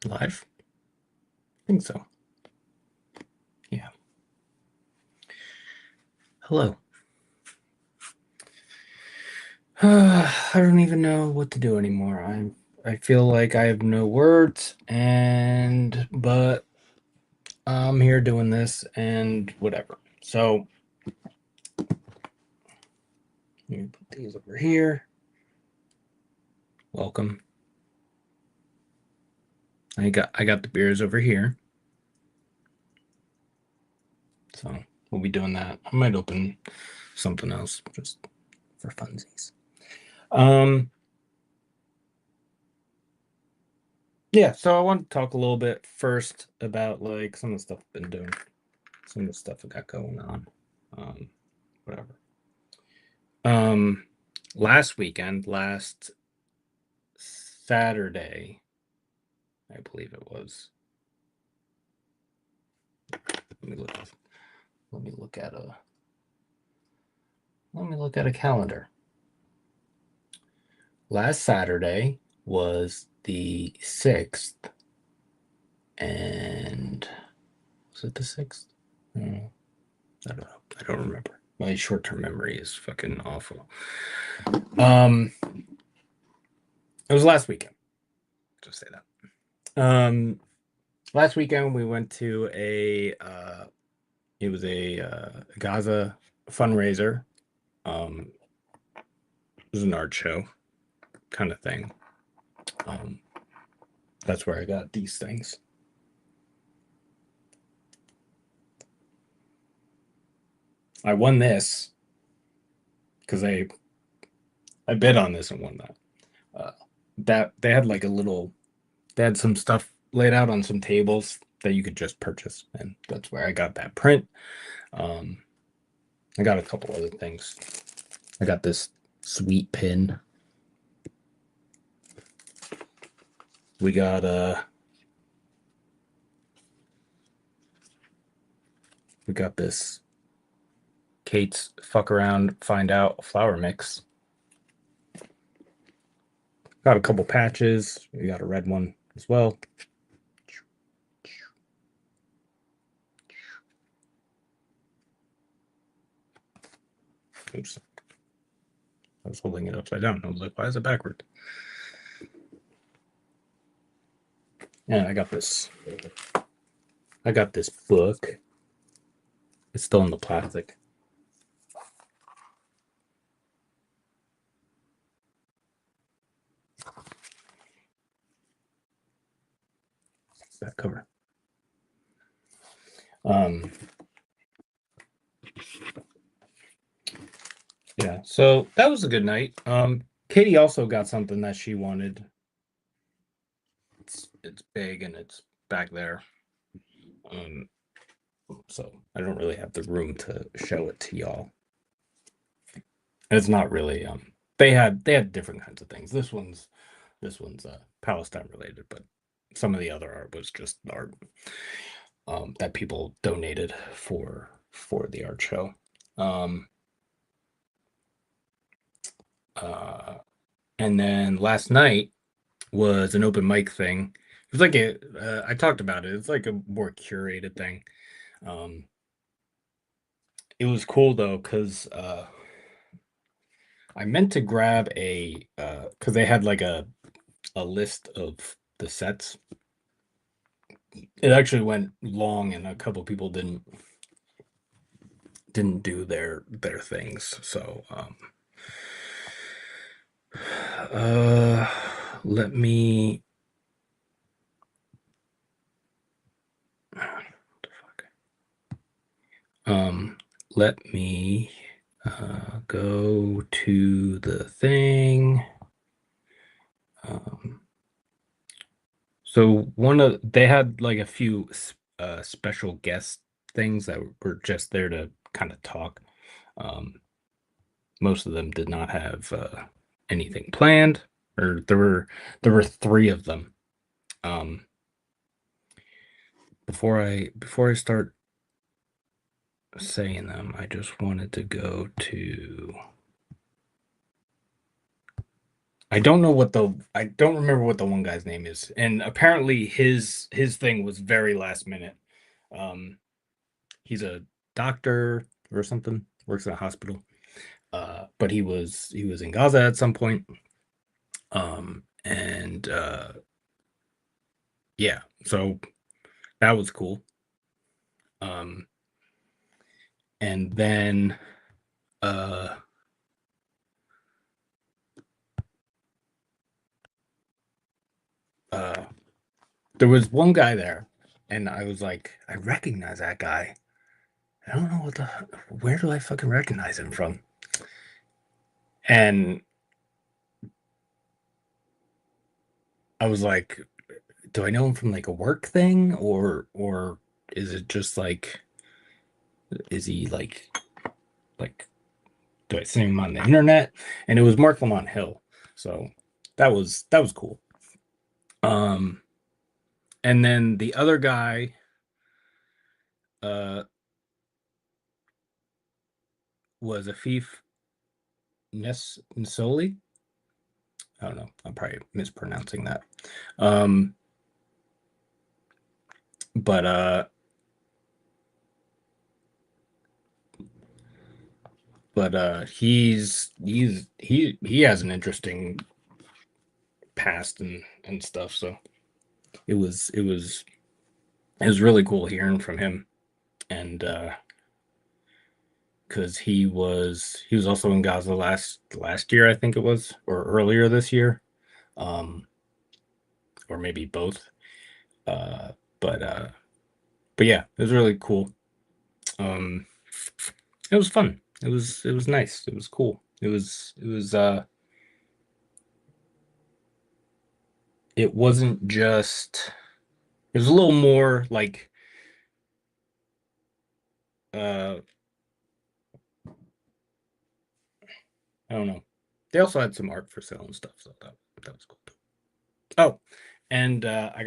Live? I think so. Yeah. Hello. I don't even know what to do anymore. I feel like I have no words but I'm here doing this and whatever. So let me put these over here. Welcome. I got the beers over here. So we'll be doing that. I might open something else just for funsies. Um yeah, so I want to talk a little bit first about like some of the stuff I've been doing, some of the stuff I got going on. Whatever. Um last weekend, last Saturday, I believe it was. Let me look let me look at a let me look at a calendar. Last Saturday was the 6th, and was it the 6th? I don't know. I don't remember. My short-term memory is fucking awful. Um, it was last weekend. Just say that. Last weekend we went to it was a Gaza fundraiser. It was an art show kind of thing. Um, that's where I got these things. I won this because I bid on this and won that. That they had like a little they had some stuff laid out on some tables that you could just purchase, and that's where I got that print. Um, I got a couple other things. I got this sweet pin. We got this Kate's fuck around find out flower mix. Got a couple patches. We got a red one as well. Oops. I was holding it upside down. I was like, why is it backward? And I got this book. It's still in the plastic. Back cover. Um yeah, so that was a good night. Katie also got something that she wanted. It's big and it's back there. Um so I don't really have the room to show it to y'all. It's not really they had different kinds of things. This one's Palestine related, but some of the other art was just art that people donated for the art show. Um uh and then last night was an open mic thing. It was like I talked about it. It's like a more curated thing. Um it was cool though because I meant to grab a because they had like a list of the sets. It actually went long, and a couple people didn't do their things. So uh, let me. Um, let me go to the thing. Um, so they had like a few special guest things that were just there to kind of talk. Um, most of them did not have anything planned, or there were three of them. Um, before I start saying them, I just wanted to go to I don't know what the I don't remember what the one guy's name is, and apparently his thing was very last minute. Um, he's a doctor or something, works in a hospital. But he was in Gaza at some point. And yeah, so that was cool. Um, and then uh uh there was one guy there, and I was like, I recognize that guy. I don't know where do I fucking recognize him from? And I was like, do I know him from like a work thing, or is it just like, is he like do I see him on the internet? And it was Mark Lamont Hill. So that was cool. Um and then the other guy uh was Afif Nsoli. I don't know. I'm probably mispronouncing that. Um but he has an interesting past and stuff. So it was really cool hearing from him. And because he was also in Gaza last year, I think it was, or earlier this year, um, or maybe both. Uh, but uh, but yeah, it was really cool. Um, it was fun. It was nice. It was cool. It wasn't just. It was a little more like uh, I don't know. They also had some art for sale and stuff, so that was cool too. Oh, and I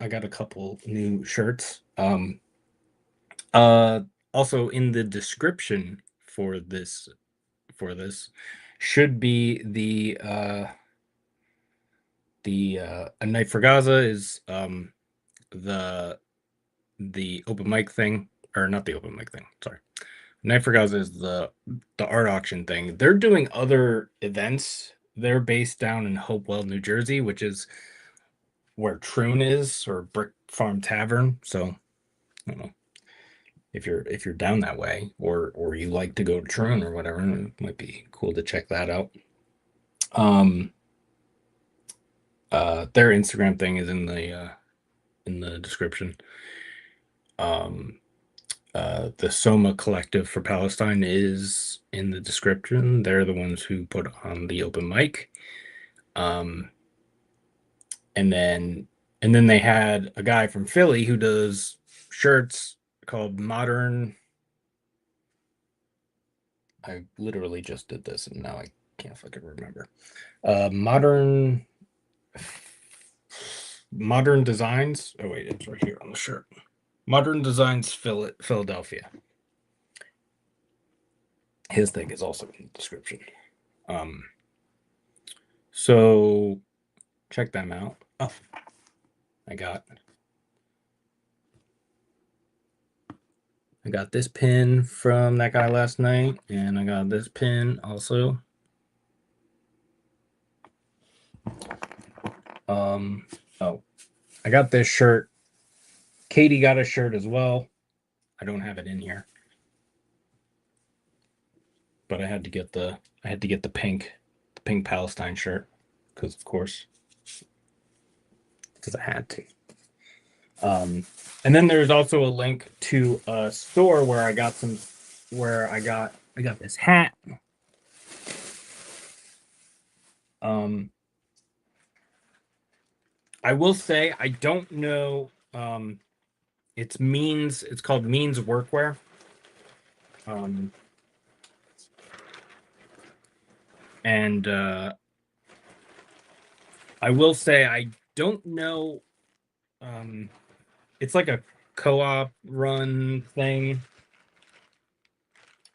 got a couple new shirts. Uh, Also in the description for this should be the A Night for Gaza is the the open mic thing, or not the open mic thing. Sorry, Night for Gaza is the art auction thing. They're doing other events. They're based down in Hopewell, New Jersey, which is where Troon is, or Brick Farm Tavern. So I don't know if you're down that way, or you like to go to Troon or whatever. It might be cool to check that out. Um, their Instagram thing is in the description. Um, the Soma Collective for Palestine is in the description. They're the ones who put on the open mic. Um, and then they had a guy from Philly who does shirts called Modern. I literally just did this and now I can't fucking remember. Modern Designs. Oh wait, it's right here on the shirt. Modern Designs Philadelphia. His thing is also in the description. Um, so check them out. Oh, I got I got this pin from that guy last night, and I got this pin also. Oh, I got this shirt. Katie got a shirt as well. I don't have it in here, but I had to get the pink Palestine shirt because of course, because I had to. Um, and then there's also a link to a store where I got this hat. Um, I will say I don't know. It's called Means Workwear. Um, and I will say I don't know. Um, it's like a co-op run thing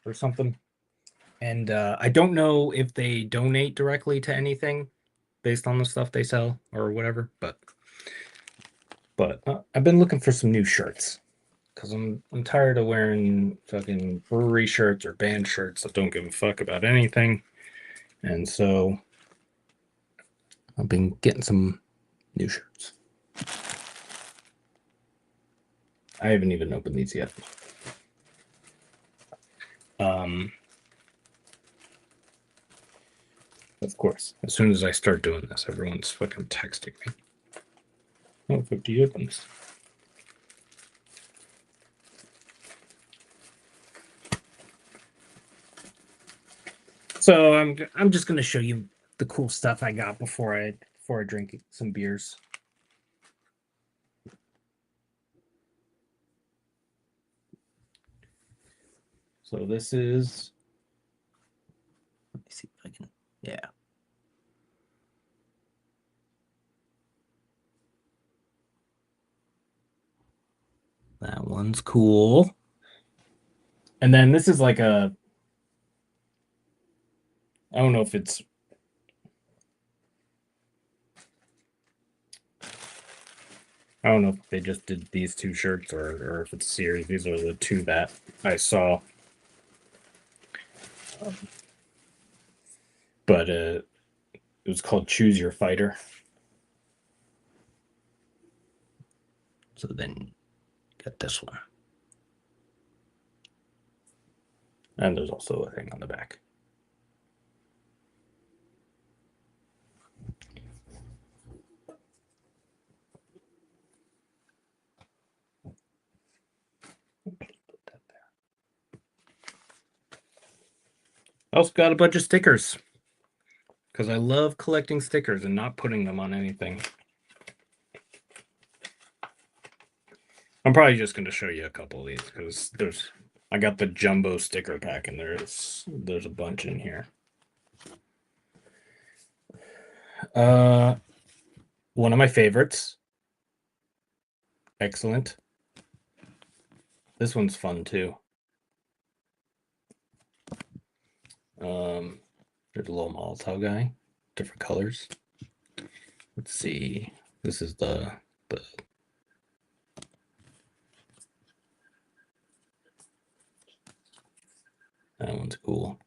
or something. And I don't know if they donate directly to anything based on the stuff they sell or whatever, but I've been looking for some new shirts because I'm tired of wearing fucking brewery shirts or band shirts that don't give a fuck about anything. And so I've been getting some new shirts. I haven't even opened these yet. Of course, as soon as I start doing this, everyone's fucking texting me. Oh, fuck, do you open this? So I'm just gonna show you the cool stuff I got before I drink some beers. So this is, let me see if I can, yeah. That one's cool. And then this is like a, I don't know if it's, I don't know if they just did these two shirts or if it's a series. These are the two that I saw. But it was called Choose Your Fighter. So then get this one. And there's also a thing on the back. I also got a bunch of stickers because I love collecting stickers and not putting them on anything. I'm probably just going to show you a couple of these because I got the jumbo sticker pack and there's a bunch in here. One of my favorites. Excellent. This one's fun too. There's a little Molotov guy, different colors. Let's see. This is the that one's cool.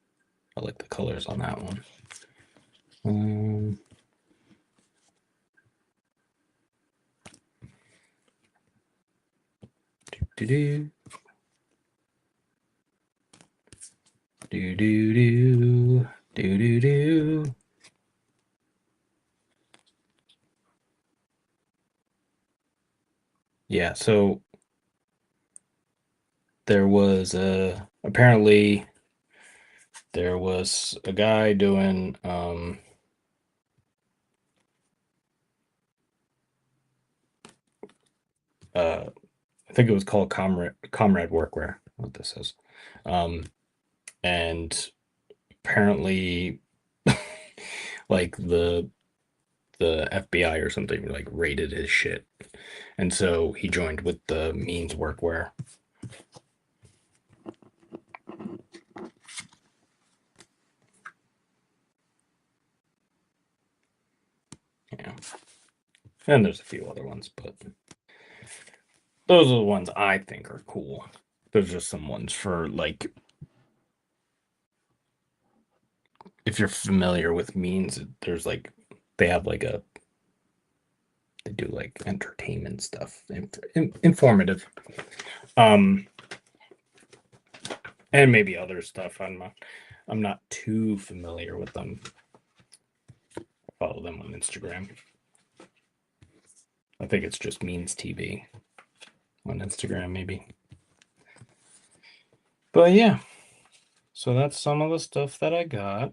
I like the colors on that one. Do do do do do do do do. Yeah, so there was apparently there was a guy doing I think it was called comrade workwear, what this is. And apparently like the FBI or something like raided his shit. And so he joined with the means workwear. Yeah. And there's a few other ones, but those are the ones I think are cool. There's just some ones for like if you're familiar with means, there's like they have like a they do like entertainment stuff, informative, um, and maybe other stuff. I'm not too familiar with them. I follow them on Instagram. I think it's just Means TV on Instagram, maybe. But yeah, so that's some of the stuff that I got.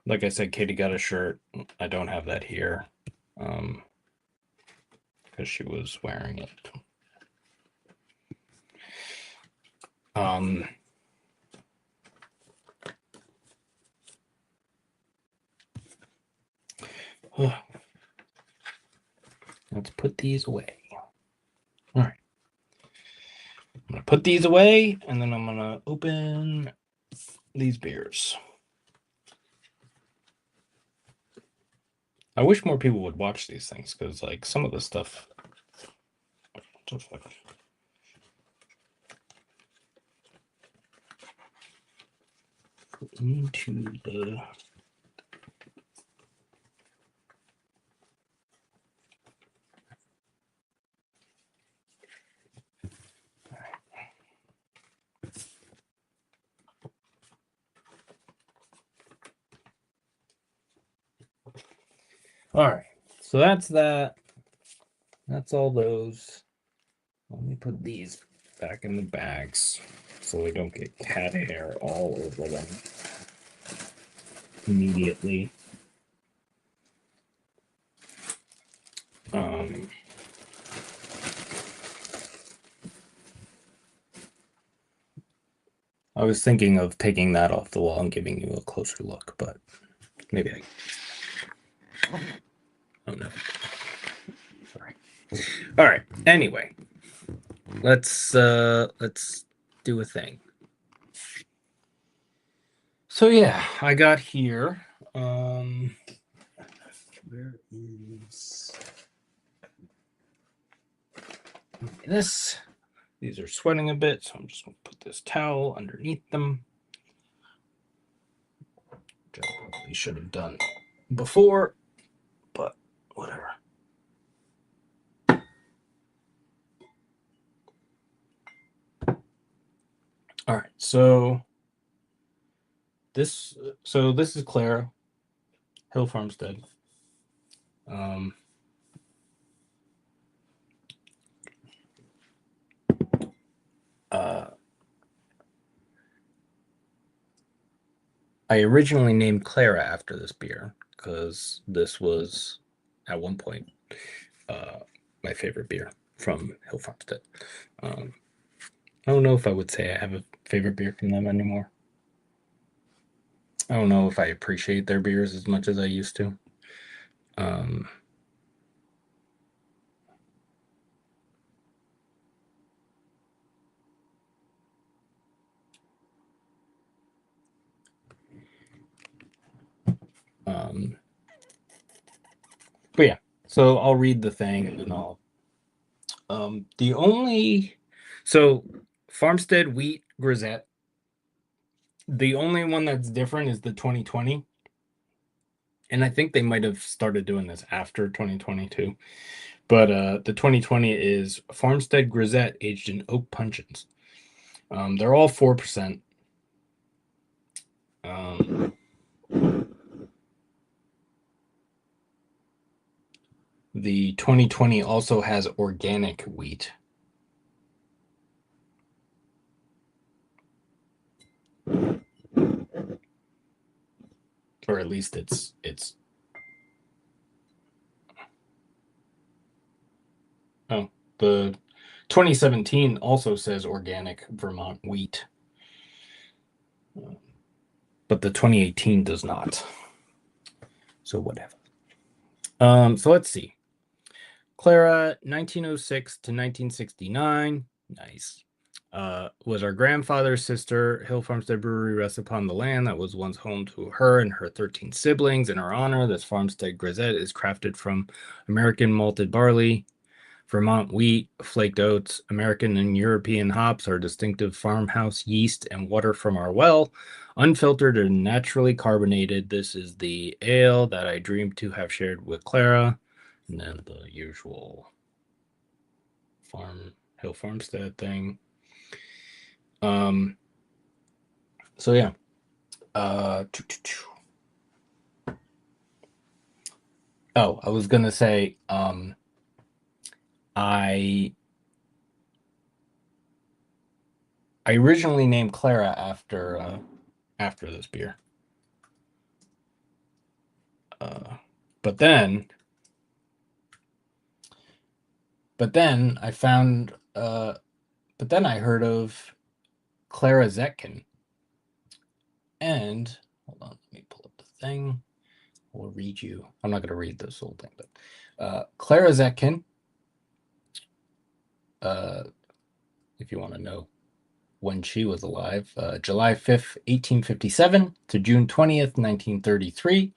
Like I said, Katie got a shirt. I don't have that here because she was wearing it. Let's put these away. All right. put these away, and then I'm gonna open these beers. I wish more people would watch these things, because like some of the stuff. Into the. All right, so that's that. That's all those. Let me put these back in the bags so they don't get cat hair all over them immediately. I was thinking of taking that off the wall and giving you a closer look, but maybe I don't know. Sorry. All right. Anyway, let's do a thing. So yeah, I got here. Where is this? These are sweating a bit, so I'm just going to put this towel underneath them, which I probably should have done before, but whatever. All right, so this is Clara, Hill Farmstead. I originally named Clara after this beer because this was at one point my favorite beer from Hill Farmstead. I don't know if I would say I have a favorite beer from them anymore. I don't know if I appreciate their beers as much as I used to. But yeah, so I'll read the thing and then I'll. So Farmstead Wheat Grisette. The only one that's different is the 2020. And I think they might have started doing this after 2022. But the 2020 is Farmstead Grisette aged in oak puncheons. They're all 4%. The 2020 also has organic wheat. Or at least it's oh, the 2017 also says organic Vermont wheat. But the 2018 does not. So whatever. So let's see. Clara, 1906 to 1969. Nice. Was our grandfather's sister. Hill Farmstead Brewery rests upon the land that was once home to her and her 13 siblings. In her honor, this Farmstead Grisette is crafted from American malted barley, Vermont wheat, flaked oats, American and European hops, our distinctive farmhouse yeast, and water from our well. Unfiltered and naturally carbonated, this is the ale that I dreamed to have shared with Clara. And then the usual Hill Farmstead thing. So yeah. Oh, I was gonna say, I originally named Clara after this beer. But then I found but then I heard of Clara Zetkin. And hold on, let me pull up the thing. I'll read you. I'm not going to read this whole thing, but Clara Zetkin, if you want to know when she was alive, July 5th, 1857 to June 20th, 1933,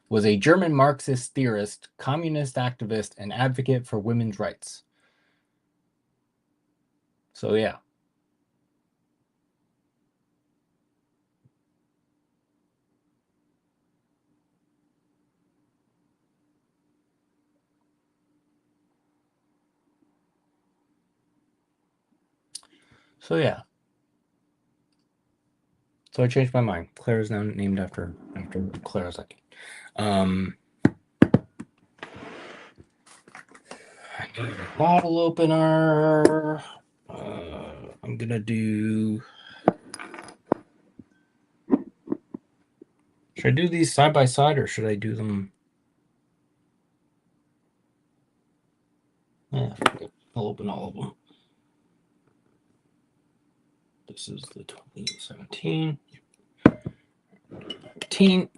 was a German Marxist theorist, communist activist, and advocate for women's rights. So, yeah. So, yeah. So I changed my mind. Clara's now named after Clara Zetkin. I need a bottle opener. I'm gonna do. Should I do these side by side or should I do them? Yeah, I'll open all of them. This is the 2017. 15.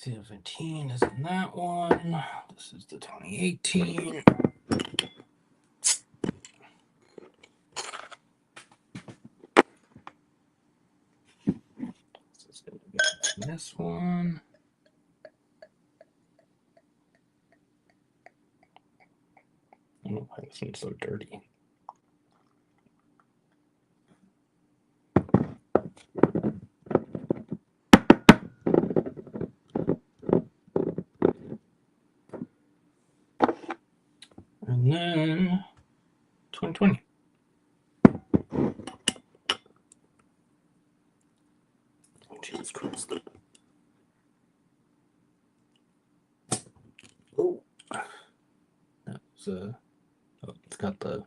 "2017 is in that one. This is the 2018. This is going to be this one. I don't know why this one's so dirty. And then 2020. Oh, Jesus Christ. Oh. That was, oh, it's got the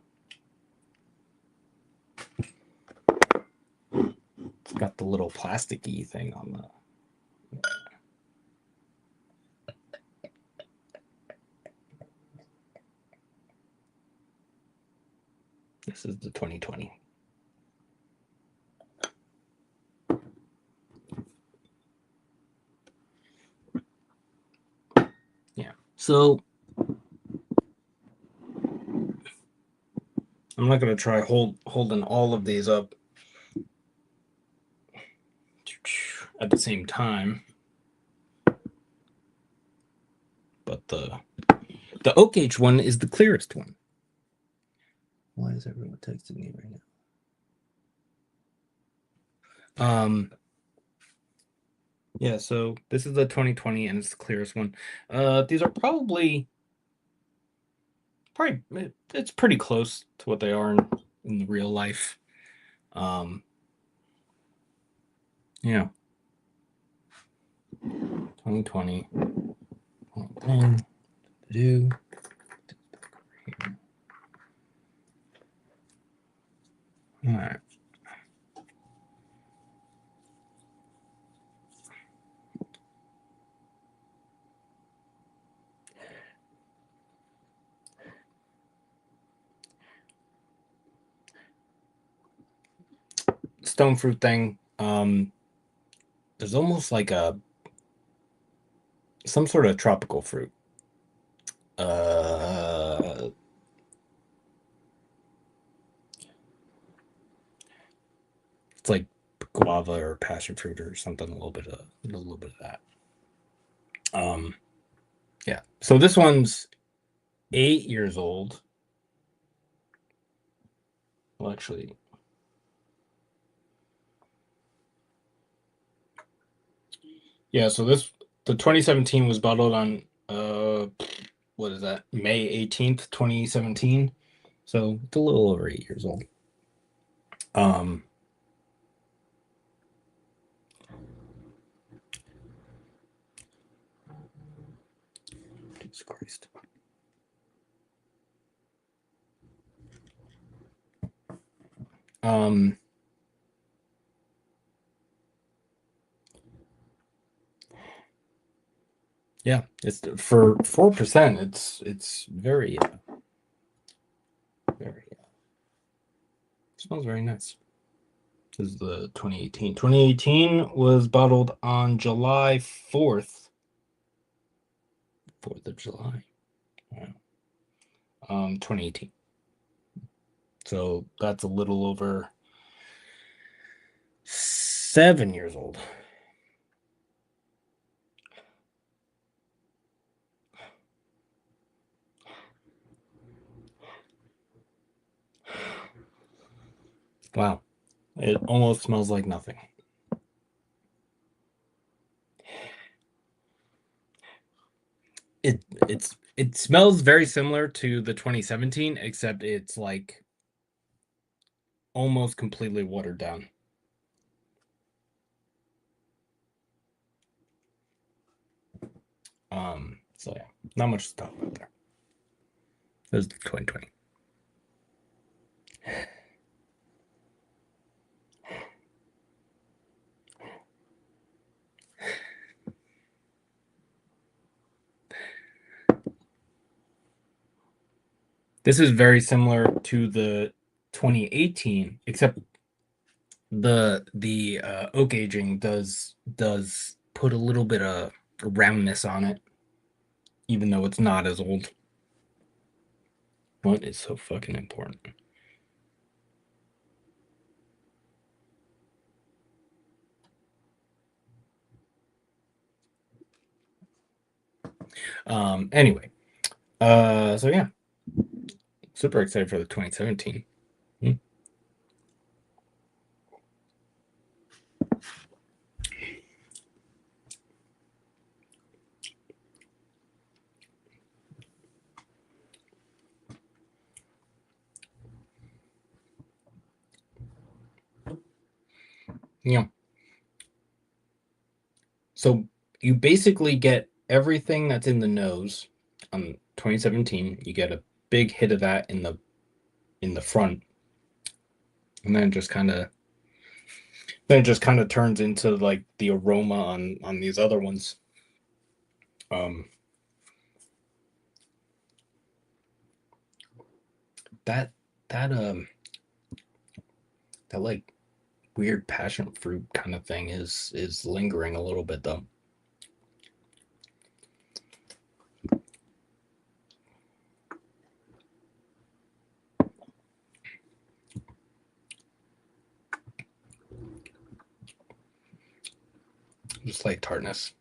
little plasticky thing on the. This is the 2020. Yeah. So I'm not going to try holding all of these up at the same time. But the oak age one is the clearest one. Why is everyone texting me right now? Yeah, so this is the 2020 and it's the clearest one. These are probably it's pretty close to what they are in the real life. Yeah. 2020. Do. All right. Stone fruit thing. There's almost like some sort of tropical fruit. It's like guava or passion fruit or something. A little bit of that. Yeah. So this one's 8 years old. Well, actually, yeah. So the 2017 was bottled on what is that? May 18th, 2017. So it's a little over 8 years old. Jesus Christ. Yeah, it's for 4%. It's very very smells very nice. This is the 2018. 2018 was bottled on July 4th. 4th of July. Wow. 2018. So that's a little over 7 years old. Wow. It almost smells like nothing. It smells very similar to the 2017, except it's like almost completely watered down. So yeah, not much to talk about there. It was 2020. This is very similar to the 2018, except the oak aging does put a little bit of roundness on it, even though it's not as old. What is so fucking important? Anyway, so yeah, super excited for the 2017. Yeah. So you basically get everything that's in the nose on 2017. You get a big hit of that in the front, and then it just kind of turns into like the aroma on these other ones. Um, that that that like weird passion fruit kind of thing is lingering a little bit though. Just like tartness.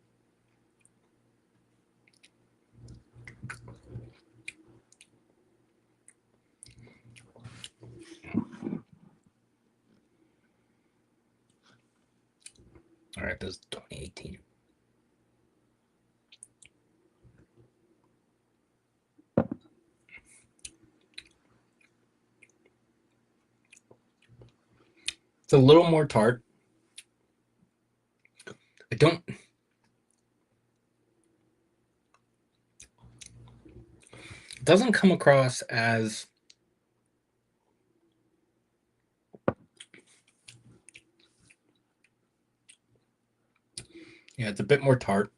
All right, this is 2018. It's a little more tart. I don't. It doesn't come across as yeah. It's a bit more tart.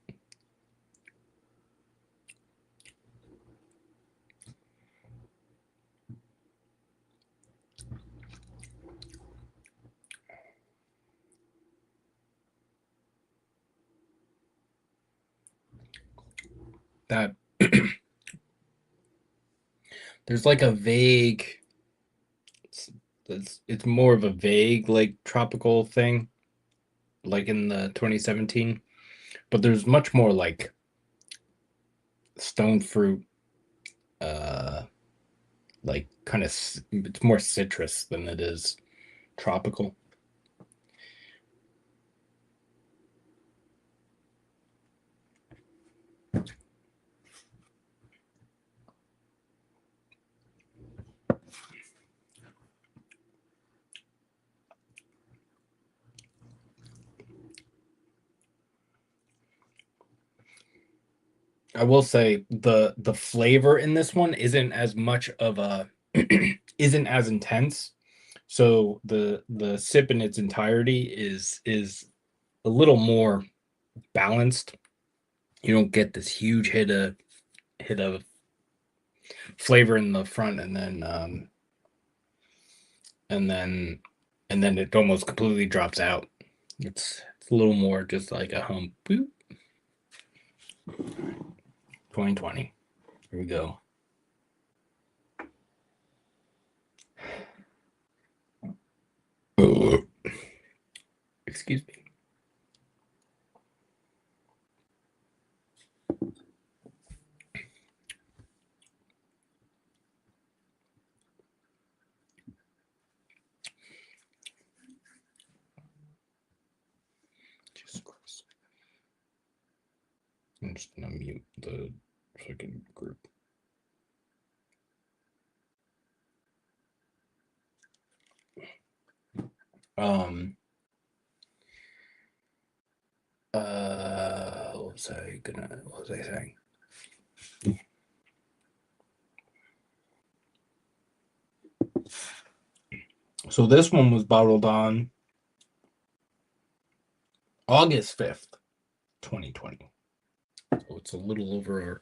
That there's like a vague. It's more of a vague like tropical thing, like in the 2017. But there's much more like stone fruit, uh, like kind of it's more citrus than it is tropical. I will say the flavor in this one isn't as much of a isn't as intense. So the sip in its entirety is a little more balanced. You don't get this huge hit of flavor in the front, and then it almost completely drops out. It's a little more just like a hump. Boop. 2020. Here we go. Excuse me. Jesus Christ. I'm just gonna mute the fucking group. What was I saying? So this one was bottled on August 5th, 2020. So it's a little over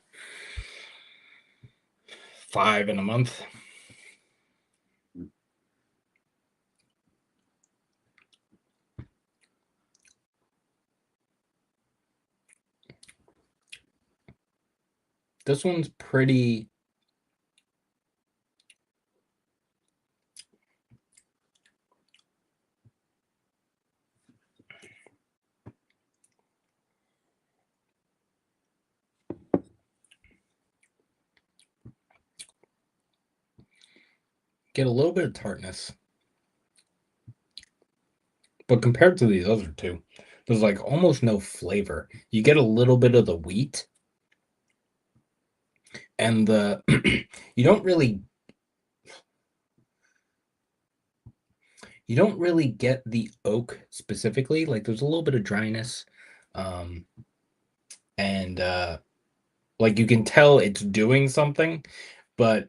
5 in a month. This one's pretty. Get a little bit of tartness. But compared to these other two, there's like almost no flavor. You get a little bit of the wheat, and the you don't really get the oak specifically. Like there's a little bit of dryness, and like you can tell it's doing something, but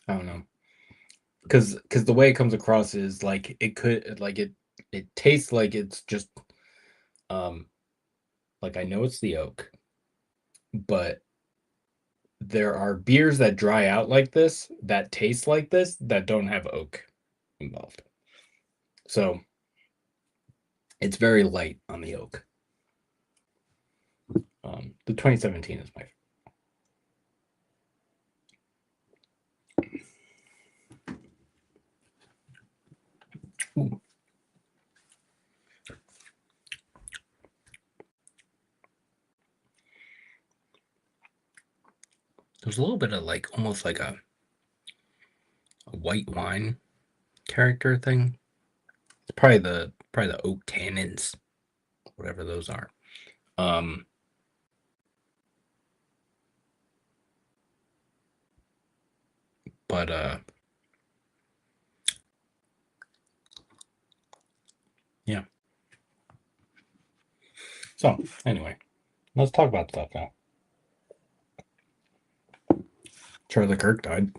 I don't know, because the way it comes across is like it could like it tastes like it's just like I know it's the oak, but there are beers that dry out like this, that taste like this, that don't have oak involved. So it's very light on the oak. The 2017 is my favorite. Ooh. There's a little bit of like almost like a white wine character thing. It's probably the oak tannins, whatever those are. But yeah. So anyway, let's talk about stuff now. Charlie Kirk died.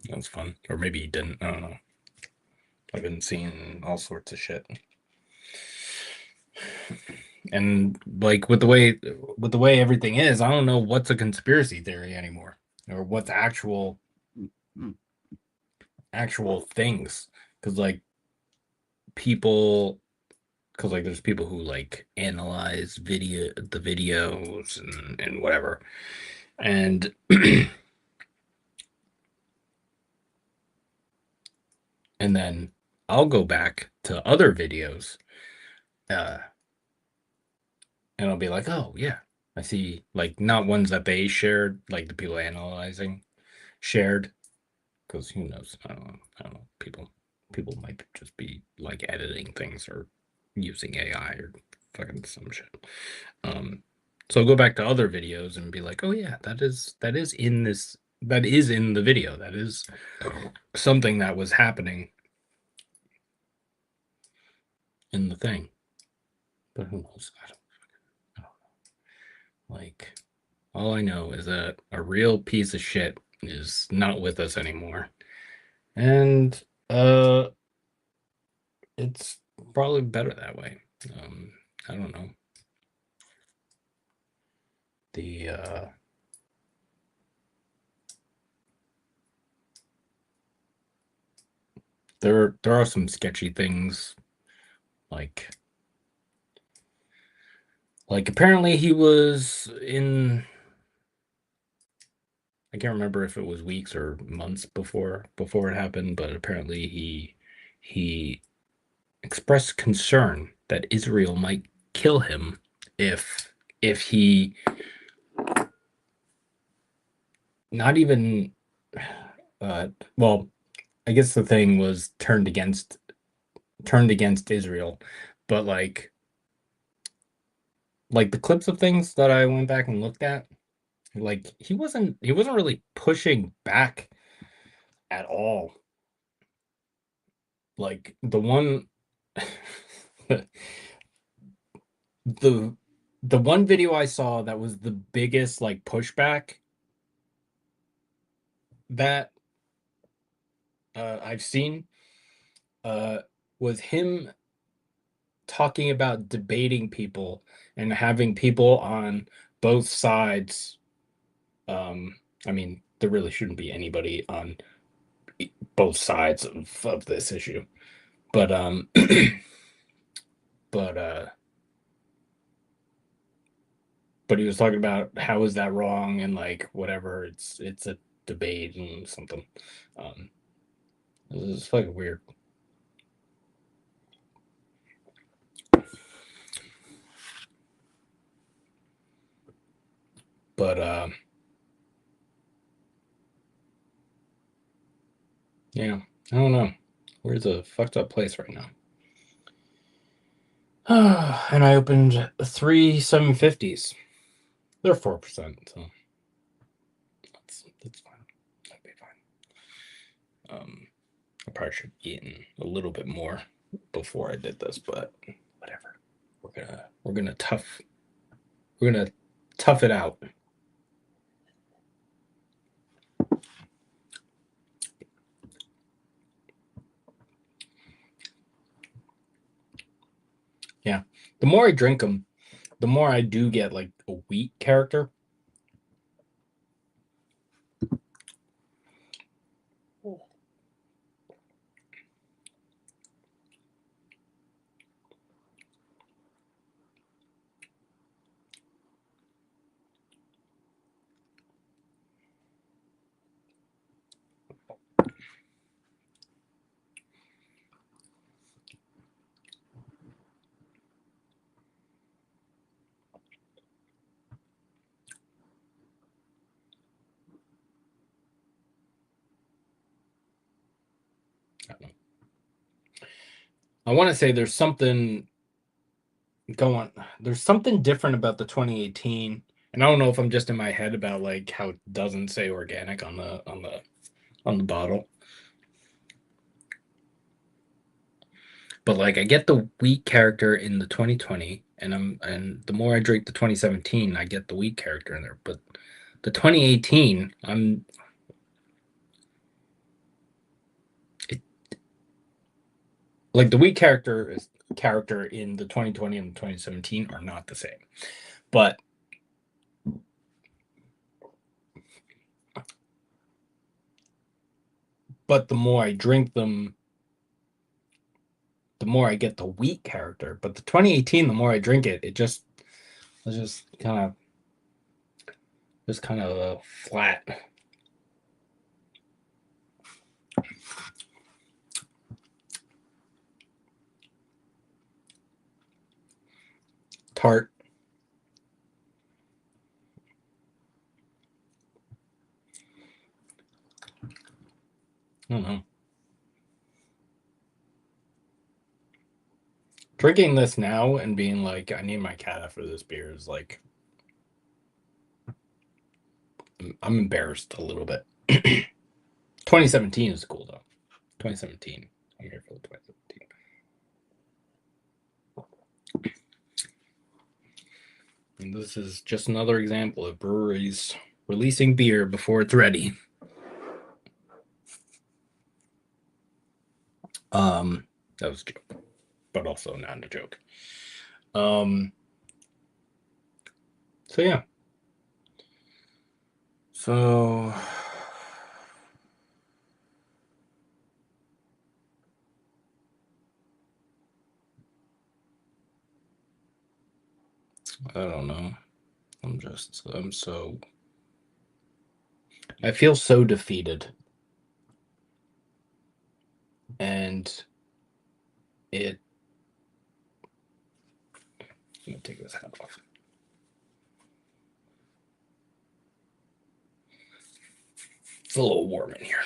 That's fun. Or maybe he didn't. I don't know. I've been seeing all sorts of shit. And like with the way everything is, I don't know what's a conspiracy theory anymore or what's actual things. Because like people because like there's people who like analyze the videos and whatever. And and then I'll go back to other videos and I'll be like, oh yeah, I see, like not ones that they shared, like the people analyzing shared, because who knows? I don't know. People might just be like editing things or using AI or fucking some shit. So I'll go back to other videos and be like, oh yeah, that is in this, that is in the video. That is something that was happening in the thing. But who knows? I don't know. Like, all I know is that a real piece of shit is not with us anymore. And it's probably better that way. I don't know. The there are some sketchy things, like apparently he was in, I can't remember if it was weeks or months before it happened, but apparently he expressed concern that Israel might kill him if he, not even well, I guess the thing was turned against Israel, but the clips of things that I went back and looked at, like he wasn't really pushing back at all. Like the one the the one video I saw that was the biggest like pushback that I've seen uh was him talking about debating people and having people on both sides. I mean, there really shouldn't be anybody on both sides of this issue, but but but he was talking about how is that wrong, and like whatever, it's a debate and something. um it's fucking weird. But yeah, I don't know. We're a fucked up place right now. And I opened 3 750s. They're 4%, so that's fine. That'd be fine. I probably should have eaten a little bit more before I did this, but whatever. We're gonna tough it out. Yeah. The more I drink them, the more I do get like a wheat character. I want to say there's something different about the 2018, and I don't know if I'm just in my head about like how it doesn't say organic on the bottle. But like I get the wheat character in the 2020, and the more I drink the 2017, I get the wheat character in there. But the 2018, it, like the wheat character in the 2020 and the 2017 are not the same. But the more I drink them, the more I get the wheat character. But the 2018, the more I drink it, it's just kind of flat. Tart. I don't know. Drinking this now and being like, I need my cat after this beer is like, I'm embarrassed a little bit. 2017 is cool though. 2017. I'm here for the 2017. And this is just another example of breweries releasing beer before it's ready. That was a joke, but also not a joke. So yeah. So I don't know. I feel so defeated. And it I'm gonna take this hat off. It's a little warm in here.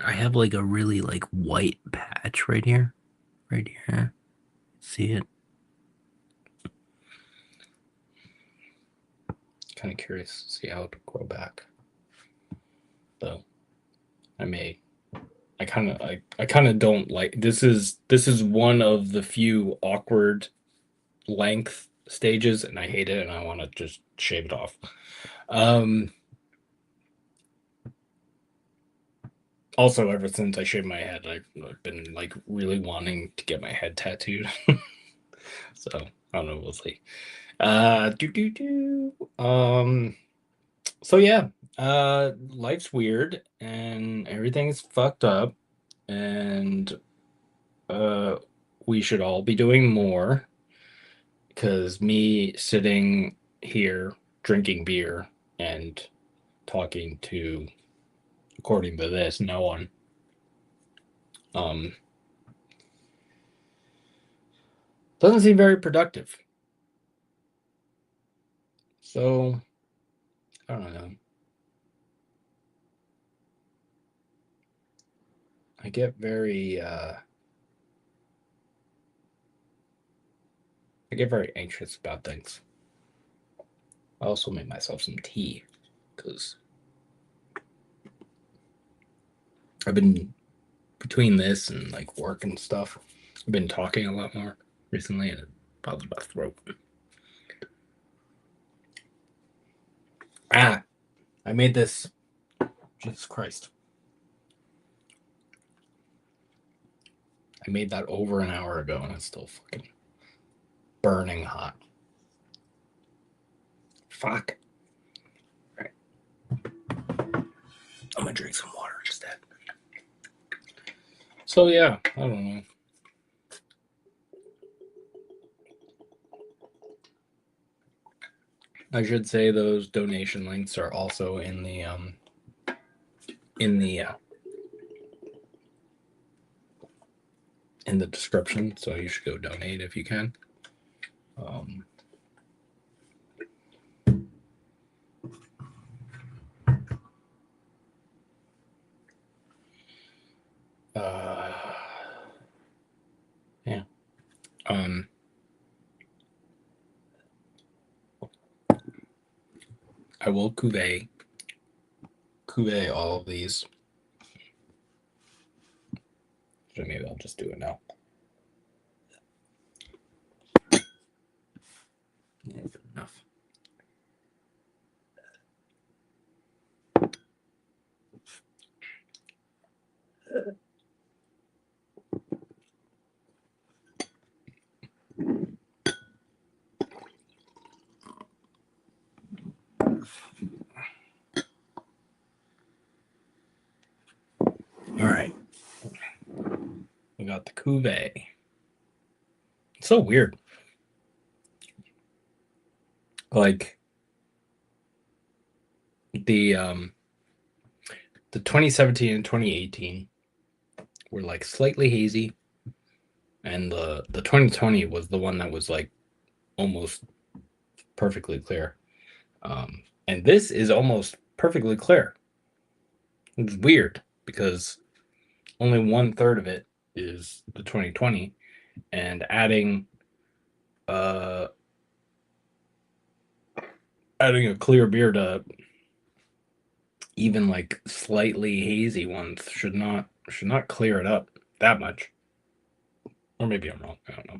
I have like a really like white patch right here. Right here. See it? Kind of curious to see how it will grow back. Though I kind of don't like this is one of the few awkward length stages, and I hate it, and I want to just shave it off. Also, ever since I shaved my head, I've been like really wanting to get my head tattooed. So I don't know, we'll see. Do do do. So yeah, life's weird and everything's fucked up, and uh, we should all be doing more. Because me sitting here drinking beer and talking to, according to this, no one, um, doesn't seem very productive. So I don't know. I get very I get very anxious about things. I also made myself some tea because I've been between this and like work and stuff. I've been talking a lot more recently, and it bothers my throat. Ah, I made this. Jesus Christ! I made that over an hour ago, and it's still fucking burning hot. Fuck. All right. I'm gonna drink some water instead. So yeah, I don't know. I should say those donation links are also in the in the description, so you should go donate if you can. Um, uh, yeah. I will cuvee all of these. So maybe I'll just do it now. Yeah, good enough. All right. We got the cuvee. It's so weird. Like the um the 2017 and 2018 were like slightly hazy, and the 2020 was the one that was like almost perfectly clear. And this is almost perfectly clear. It's weird because only 1/3 of it is the 2020, and uh adding a clear beer to even like slightly hazy ones should not clear it up that much. Or maybe I'm wrong. I don't know.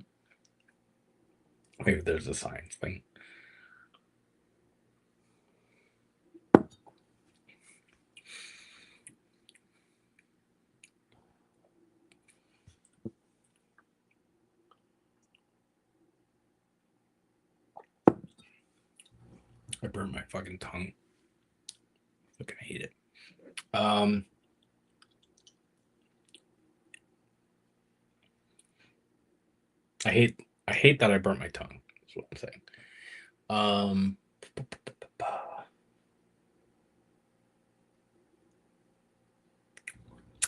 Maybe there's a science thing. I burnt my fucking tongue. Fucking hate it. I hate that I burnt my tongue. That's what I'm saying.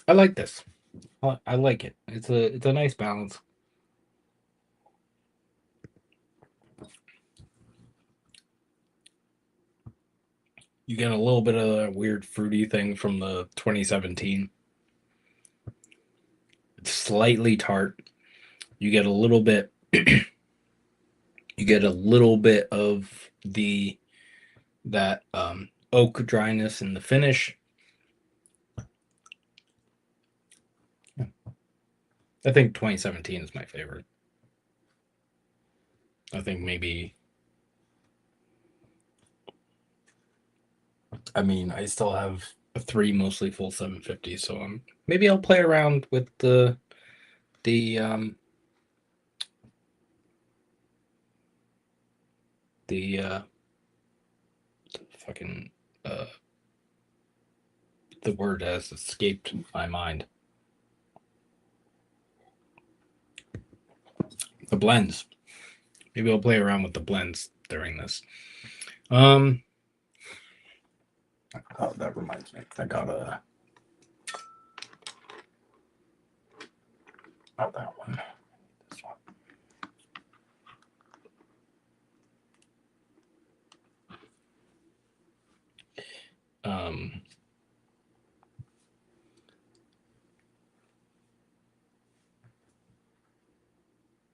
I like this. I like it. It's a nice balance. You get a little bit of that weird fruity thing from the 2017. It's slightly tart. You get a little bit you get a little bit of that oak dryness in the finish. I think 2017 is my favorite. I think maybe I still have a 3 mostly full 750, so maybe I'll play around with the fucking the word has escaped my mind. The blends. Maybe I'll play around with the blends during this. Oh, that reminds me. I got a. Not that one. This one.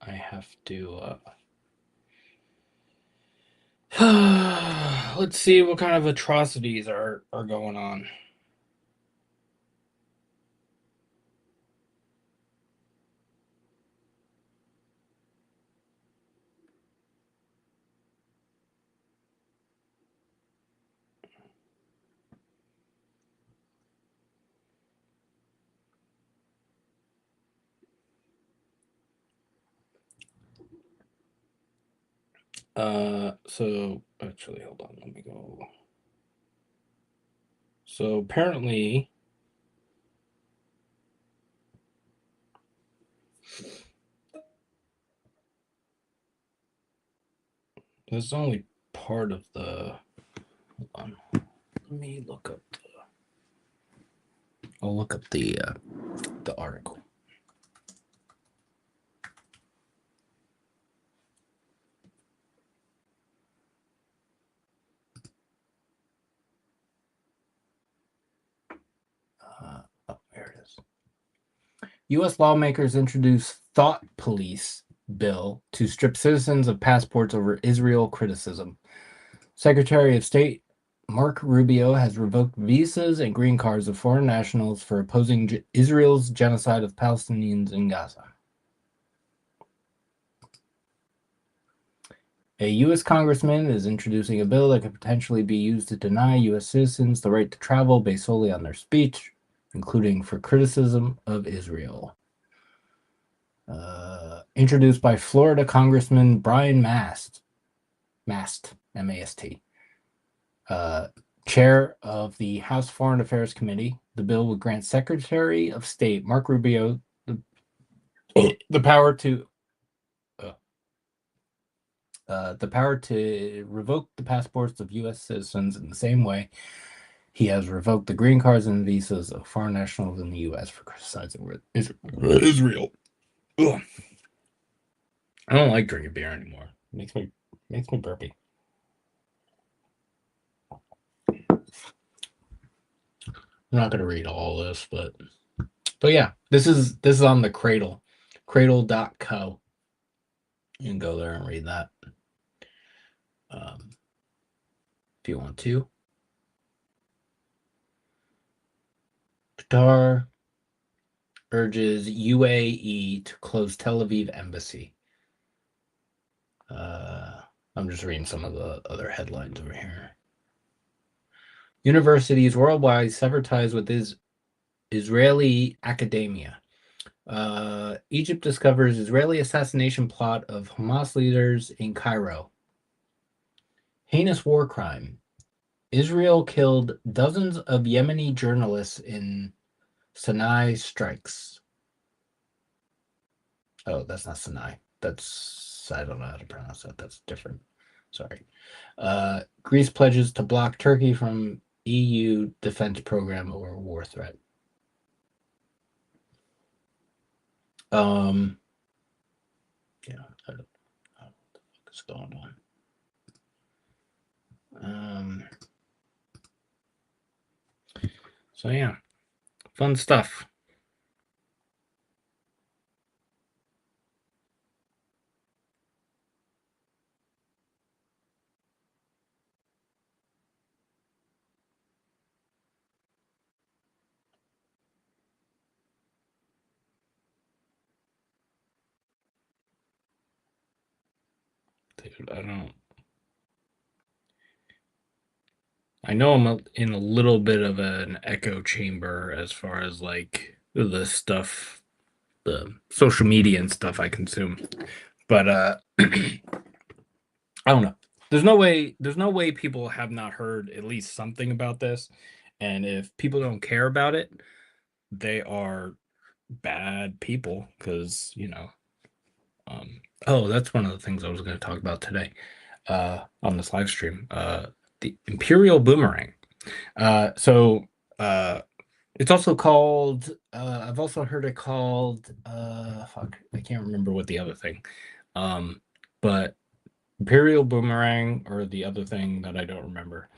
I have to. Let's see what kind of atrocities are going on. So actually, hold on. Let me go. So apparently, this is only part of the. Hold on. Let me look up. I'll look up the article. There it is. U.S. lawmakers introduced Thought Police bill to strip citizens of passports over Israel criticism. Secretary of State Mark Rubio has revoked visas and green cards of foreign nationals for opposing Israel's genocide of Palestinians in Gaza. A U.S. congressman is introducing a bill that could potentially be used to deny U.S. citizens the right to travel based solely on their speech, including for criticism of Israel. Introduced by Florida Congressman Brian Mast, M-A-S-T, chair of the House Foreign Affairs Committee. The bill would grant Secretary of State Mark Rubio the power to revoke the passports of U.S. citizens in the same way he has revoked the green cards and visas of foreign nationals in the U.S. for criticizing Israel. Ugh. I don't like drinking beer anymore. It makes me burpy. I'm not gonna read all this, but yeah, this is on the cradle.co. You can go there and read that if you want to. Qatar urges UAE to close Tel Aviv embassy. I'm just reading some of the other headlines over here. Universities worldwide sever ties with Israeli academia. Egypt discovers Israeli assassination plot of Hamas leaders in Cairo. Heinous war crime. Israel killed dozens of Yemeni journalists in Sinai strikes. Oh, that's not Sinai. I don't know how to pronounce that. That's different. Sorry. Greece pledges to block Turkey from EU defense program over war threat. Yeah, I don't know what the fuck is going on. So yeah, fun stuff. Dude, I know I'm in a little bit of an echo chamber as far as like the stuff, the social media and stuff I consume. But I don't know. There's no way people have not heard at least something about this. And if people don't care about it, they are bad people because, oh, that's one of the things I was going to talk about today on this live stream. The Imperial Boomerang. So it's also called I've also heard it called fuck, I can't remember what the other thing. But Imperial Boomerang, or the other thing that I don't remember,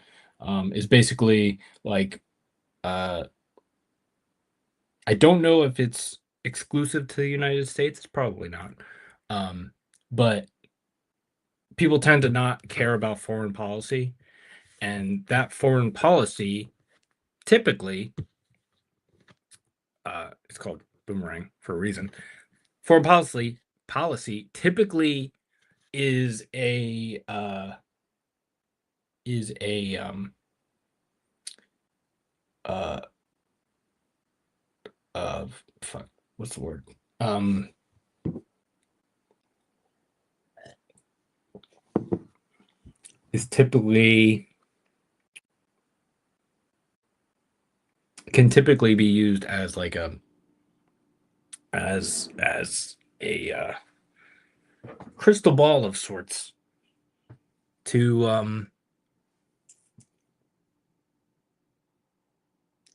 is basically like I don't know if it's exclusive to the United States. It's probably not. But people tend to not care about foreign policy, and that foreign policy typically it's called boomerang for a reason. Foreign policy typically is a is a uh fuck, what's the word? Is typically can typically be used as like a as a crystal ball of sorts to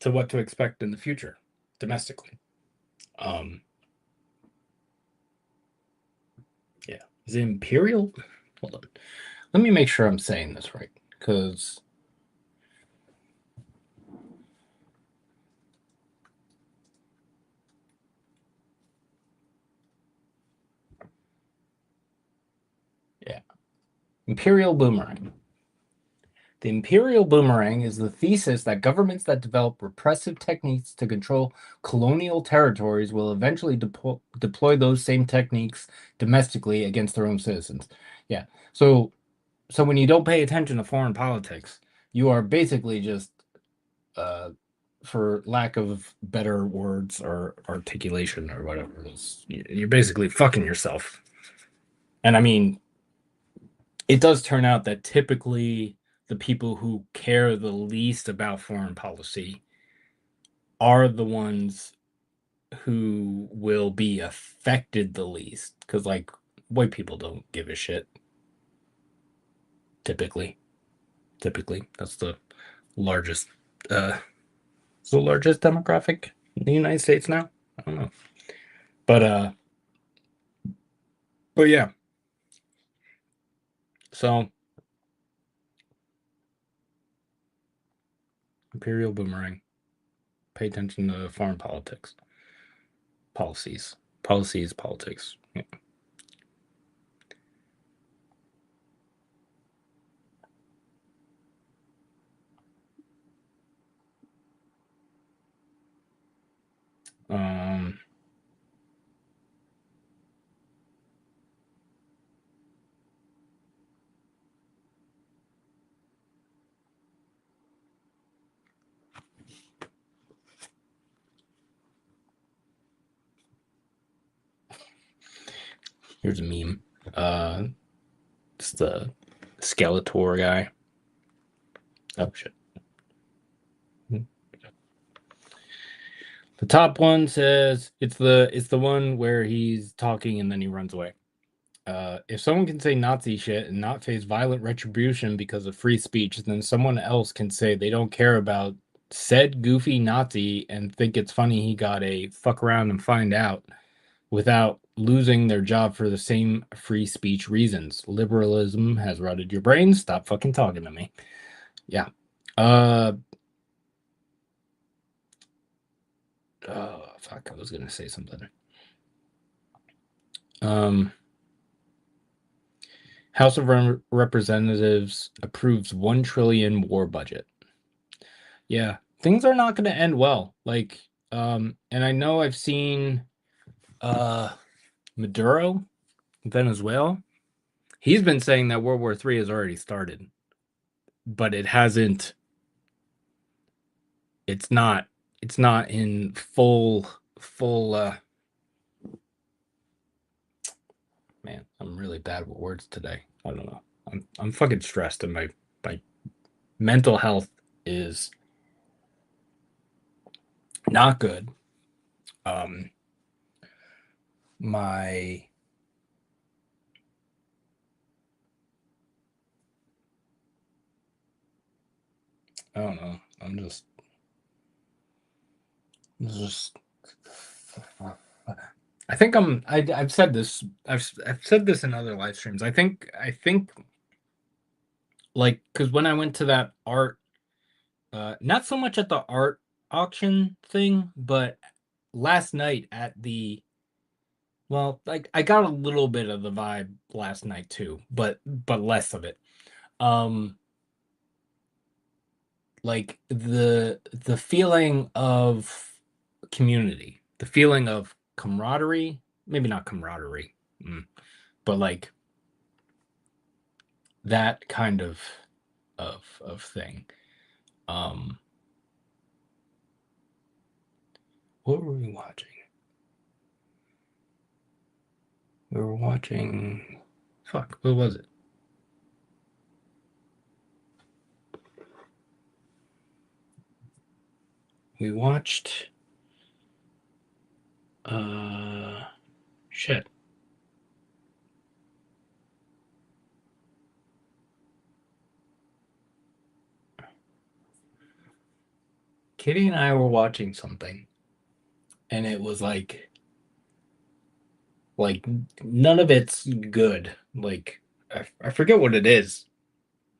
what to expect in the future domestically. Um, yeah, is it Imperial? Hold on, let me make sure I'm saying this right, because yeah, Imperial Boomerang. The Imperial Boomerang is the thesis that governments that develop repressive techniques to control colonial territories will eventually deploy those same techniques domestically against their own citizens. Yeah. So when you don't pay attention to foreign politics, you are basically just, uh, for lack of better words or articulation or whatever it is, you're basically fucking yourself. And I mean, it does turn out that typically the people who care the least about foreign policy are the ones who will be affected the least, because like white people don't give a shit typically. That's largest uh the largest demographic in the United States now. I don't know. But yeah. So Imperial Boomerang. Pay attention to foreign politics. Policies. Policies, politics. Yeah. Um Here's a meme. It's the Skeletor guy. Oh shit. The top one says it's the one where he's talking and then he runs away. If someone can say Nazi shit and not face violent retribution because of free speech, then someone else can say they don't care about said goofy Nazi and think it's funny he got a fuck around and find out without losing their job for the same free speech reasons. Liberalism has rotted your brain. Stop fucking talking to me. Yeah. Oh, fuck. I was going to say something. House of Representatives approves $1 trillion war budget. Yeah, things are not going to end well. Like, and I know I've seen Maduro, Venezuela. He's been saying that World War III has already started, but it hasn't. It's not. It's not in full. Man, I'm really bad with words today. I don't know. I'm fucking stressed, and my mental health is not good. My I don't know. I'm just I think I've said this. I've said this in other live streams. I think like because when I went to that art, not so much at the art auction thing, but last night at the like I got a little bit of the vibe last night too, but less of it. Like the feeling of community, the feeling of camaraderie, maybe not camaraderie, but like that kind of thing. What were we watching? We were watching fuck, what was it? We watched shit. Kitty and I were watching something and it was like none of it's good. Like I forget what it is.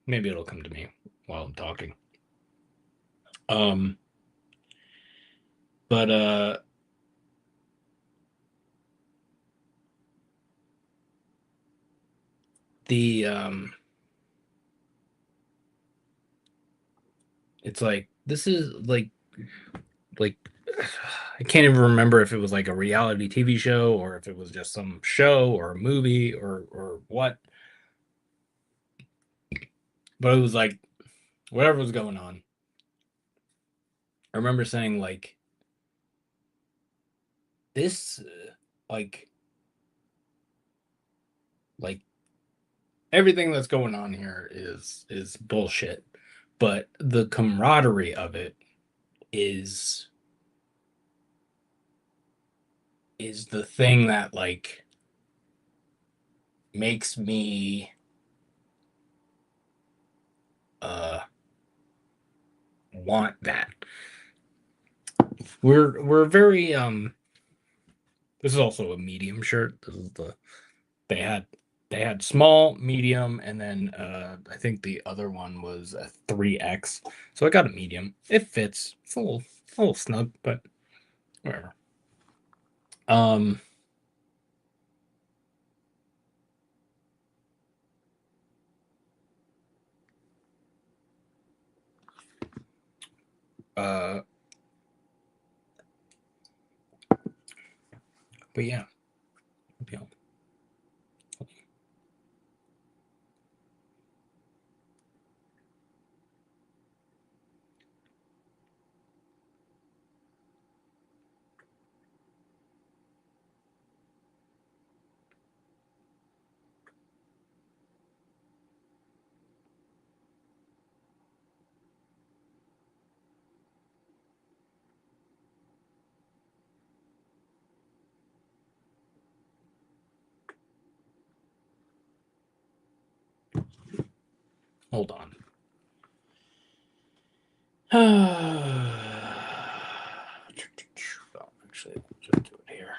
Maybe it'll come to me while I'm talking. Um but the it's like this is like I can't even remember if it was like a reality TV show or if it was just some show or a movie or what. But it was like whatever was going on. I remember saying like this like like everything that's going on here is bullshit. But the camaraderie of it is the thing that like makes me want that. We're very this is also a medium shirt. This is the they had they had small, medium, and then I think the other one was a 3X. So I got a medium. It fits. It's a little snug, but whatever. Um uh but yeah. You know, Hold on. Oh, actually, I'll just do it here.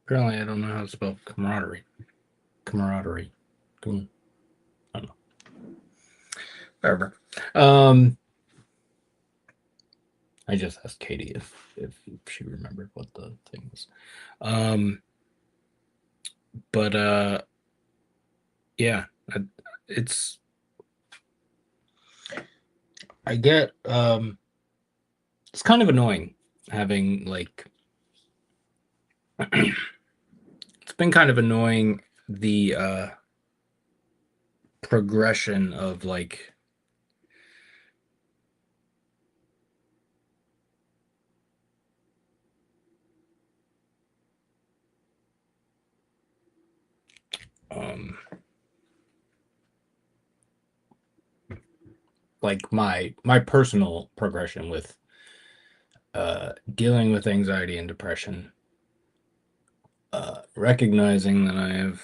Apparently, I don't know how to spell camaraderie. Camaraderie. I don't know. Whatever. I just asked Katie if she remembered what the thing was. But yeah, it's. I get it's kind of annoying having like. It's been kind of annoying the progression of like um like my personal progression with dealing with anxiety and depression, recognizing that I have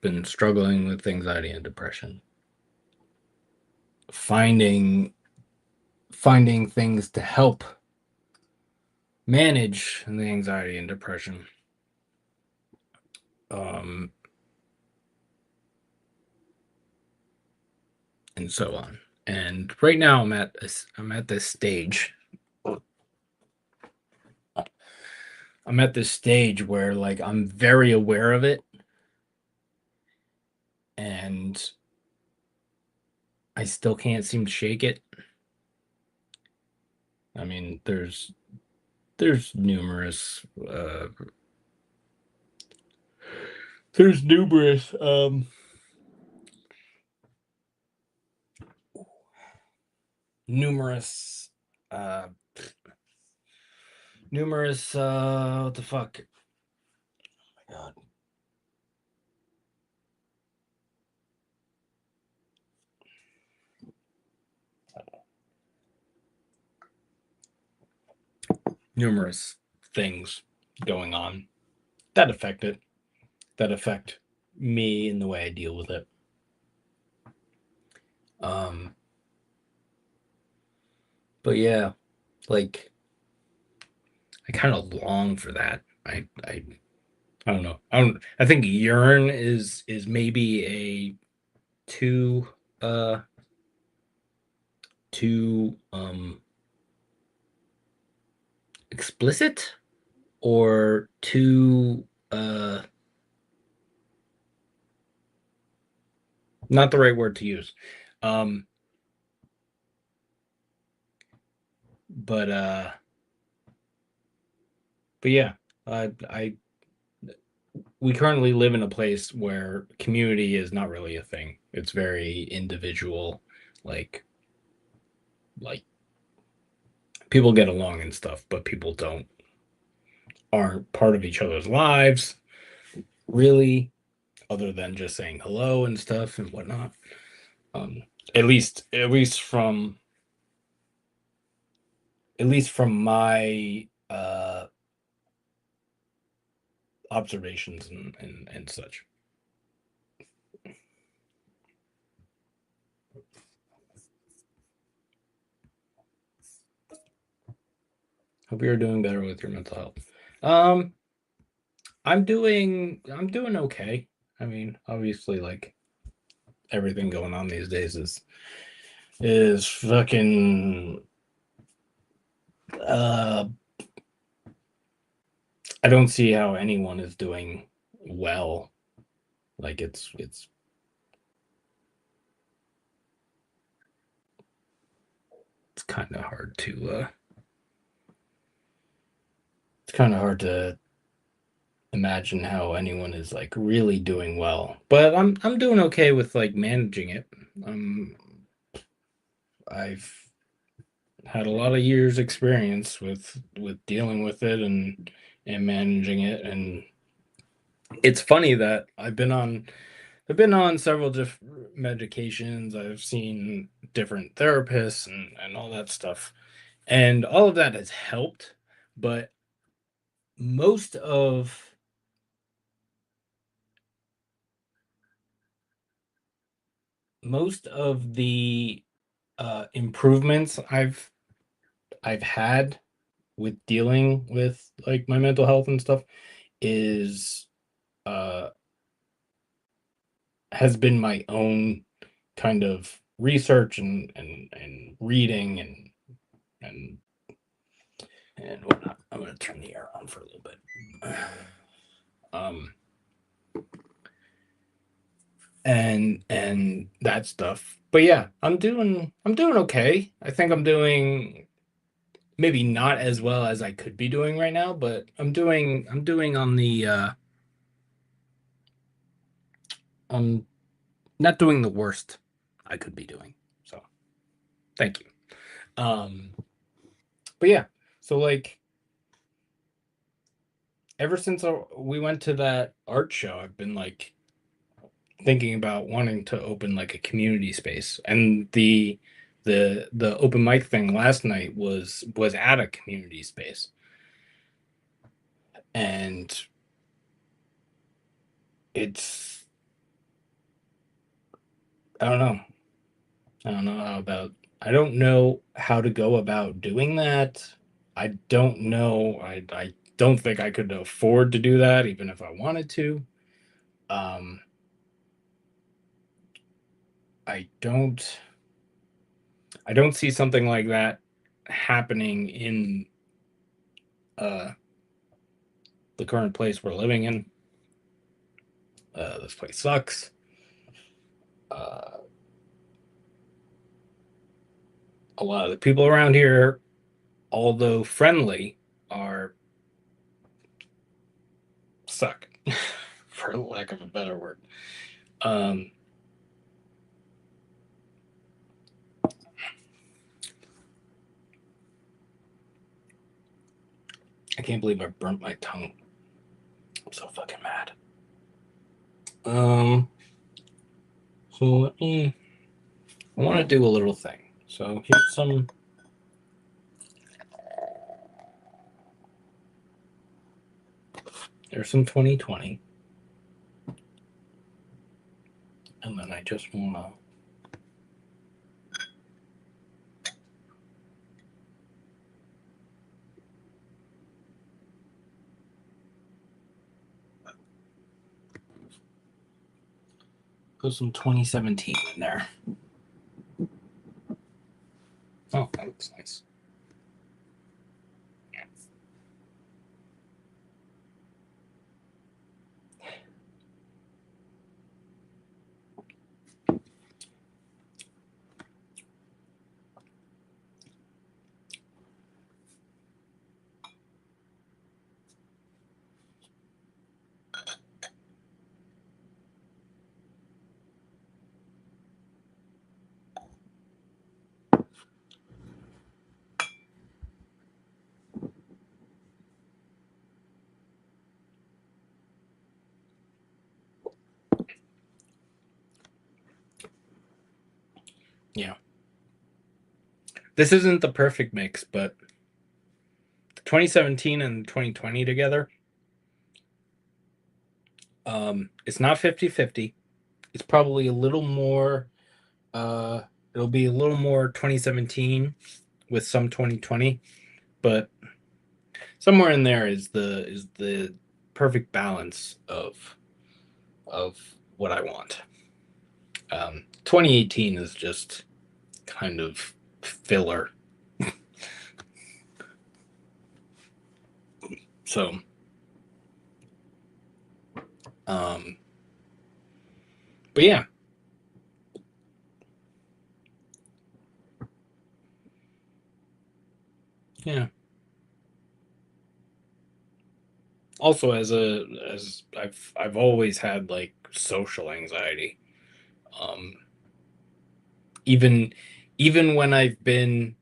been struggling with anxiety and depression, finding things to help manage the anxiety and depression, um, and so on. And right now, I'm at this stage. I'm at this stage where like I'm very aware of it, and I still can't seem to shake it. I mean, there's numerous there's numerous uh what the fuck? Oh my god. Numerous things going on that affect it, that affect me and the way I deal with it. Um but yeah, like I kind of long for that. I don't know. I think yearn is maybe a too uh too explicit or too not the right word to use. Um but yeah, I we currently live in a place where community is not really a thing. It's very individual, like like people get along and stuff, but people don't aren't part of each other's lives. really, other than just saying hello and stuff and whatnot. Um, at least from my observations and such. Hope you're doing better with your mental health. Um, I'm doing okay. I mean, obviously, like everything going on these days is fucking. Uh, I don't see how anyone is doing well. Like it's kind of hard to it's kind of hard to imagine how anyone is like really doing well. But I'm doing okay with like managing it. Um, I've had a lot of years experience with dealing with it and managing it, and it's funny that I've been on several different medications. I've seen different therapists and all that stuff, and all of that has helped, but most of most of the improvements I've had with dealing with like my mental health and stuff is uh has been my own kind of research and reading and and whatnot. I'm gonna turn the air on for a little bit. Um, and that stuff. But yeah, I'm doing okay. I think I'm doing maybe not as well as I could be doing right now, but I'm doing on the I'm not doing the worst I could be doing. So thank you. But yeah, so like ever since we went to that art show, I've been like thinking about wanting to open like a community space, and the open mic thing last night was at a community space, and it's I don't know. I don't know how to go about doing that. I don't know. I don't think I could afford to do that even if I wanted to. Um, I don't I don't see something like that happening in uh the current place we're living in. This place sucks. Uh, a lot of the people around here, although friendly, are suck, for lack of a better word. Um, I can't believe I burnt my tongue. I'm so fucking mad. Um, so let me. I want to do a little thing. So here's some. There's some 2020, and then I just want to. Put some 2017 in there. Oh, that looks nice. Yeah. This isn't the perfect mix, but 2017 and 2020 together, it's not 50-50. It's probably a little more, uh, it'll be a little more 2017 with some 2020, but somewhere in there is the perfect balance of what I want. 2018 is just kind of filler. So, um, but yeah, yeah. Also, as I've always had like social anxiety. Um, even even when I've been,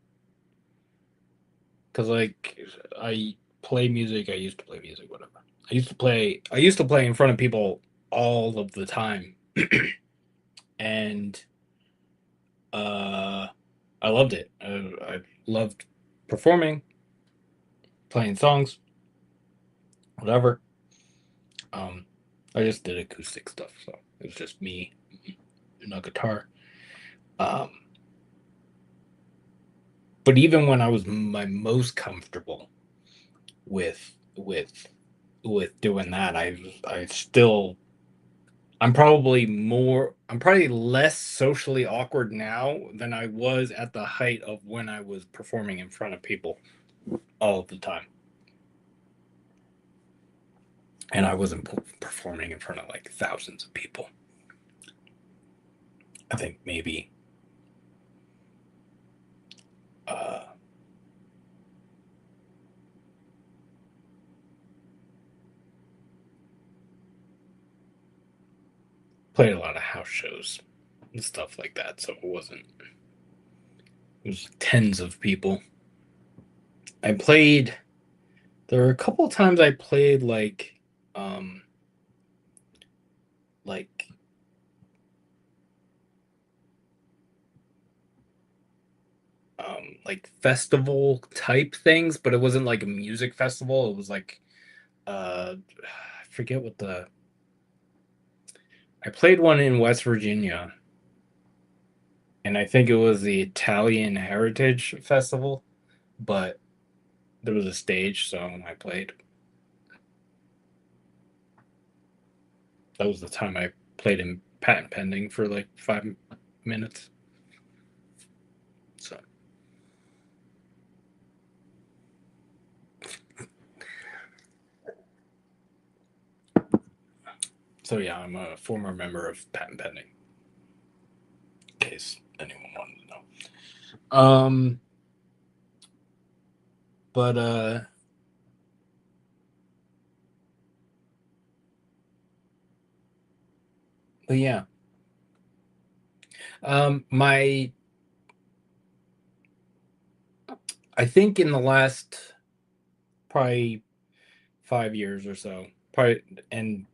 because like I play music, I used to play music, whatever. I used to play in front of people all of the time, and uh, I loved it. I loved performing, playing songs, whatever. Um, I just did acoustic stuff, so it was just me and a guitar. Um, but even when I was my most comfortable with doing that, I still I'm probably less socially awkward now than I was at the height of when I was performing in front of people all of the time. And I wasn't performing in front of like thousands of people. I think maybe uh, played a lot of house shows and stuff like that. So it was tens of people. I played, there were a couple of times I played um, like, like festival type things, but it wasn't like a music festival. It was like, I forget what I played one in West Virginia, and I think it was the Italian Heritage Festival, but there was a stage, so I played. That was the time I played in patent pending for like 5 minutes. So, so yeah, I'm a former member of patent pending. In case anyone wanted to know. But but yeah, my I think in the last probably 5 years or so, probably, and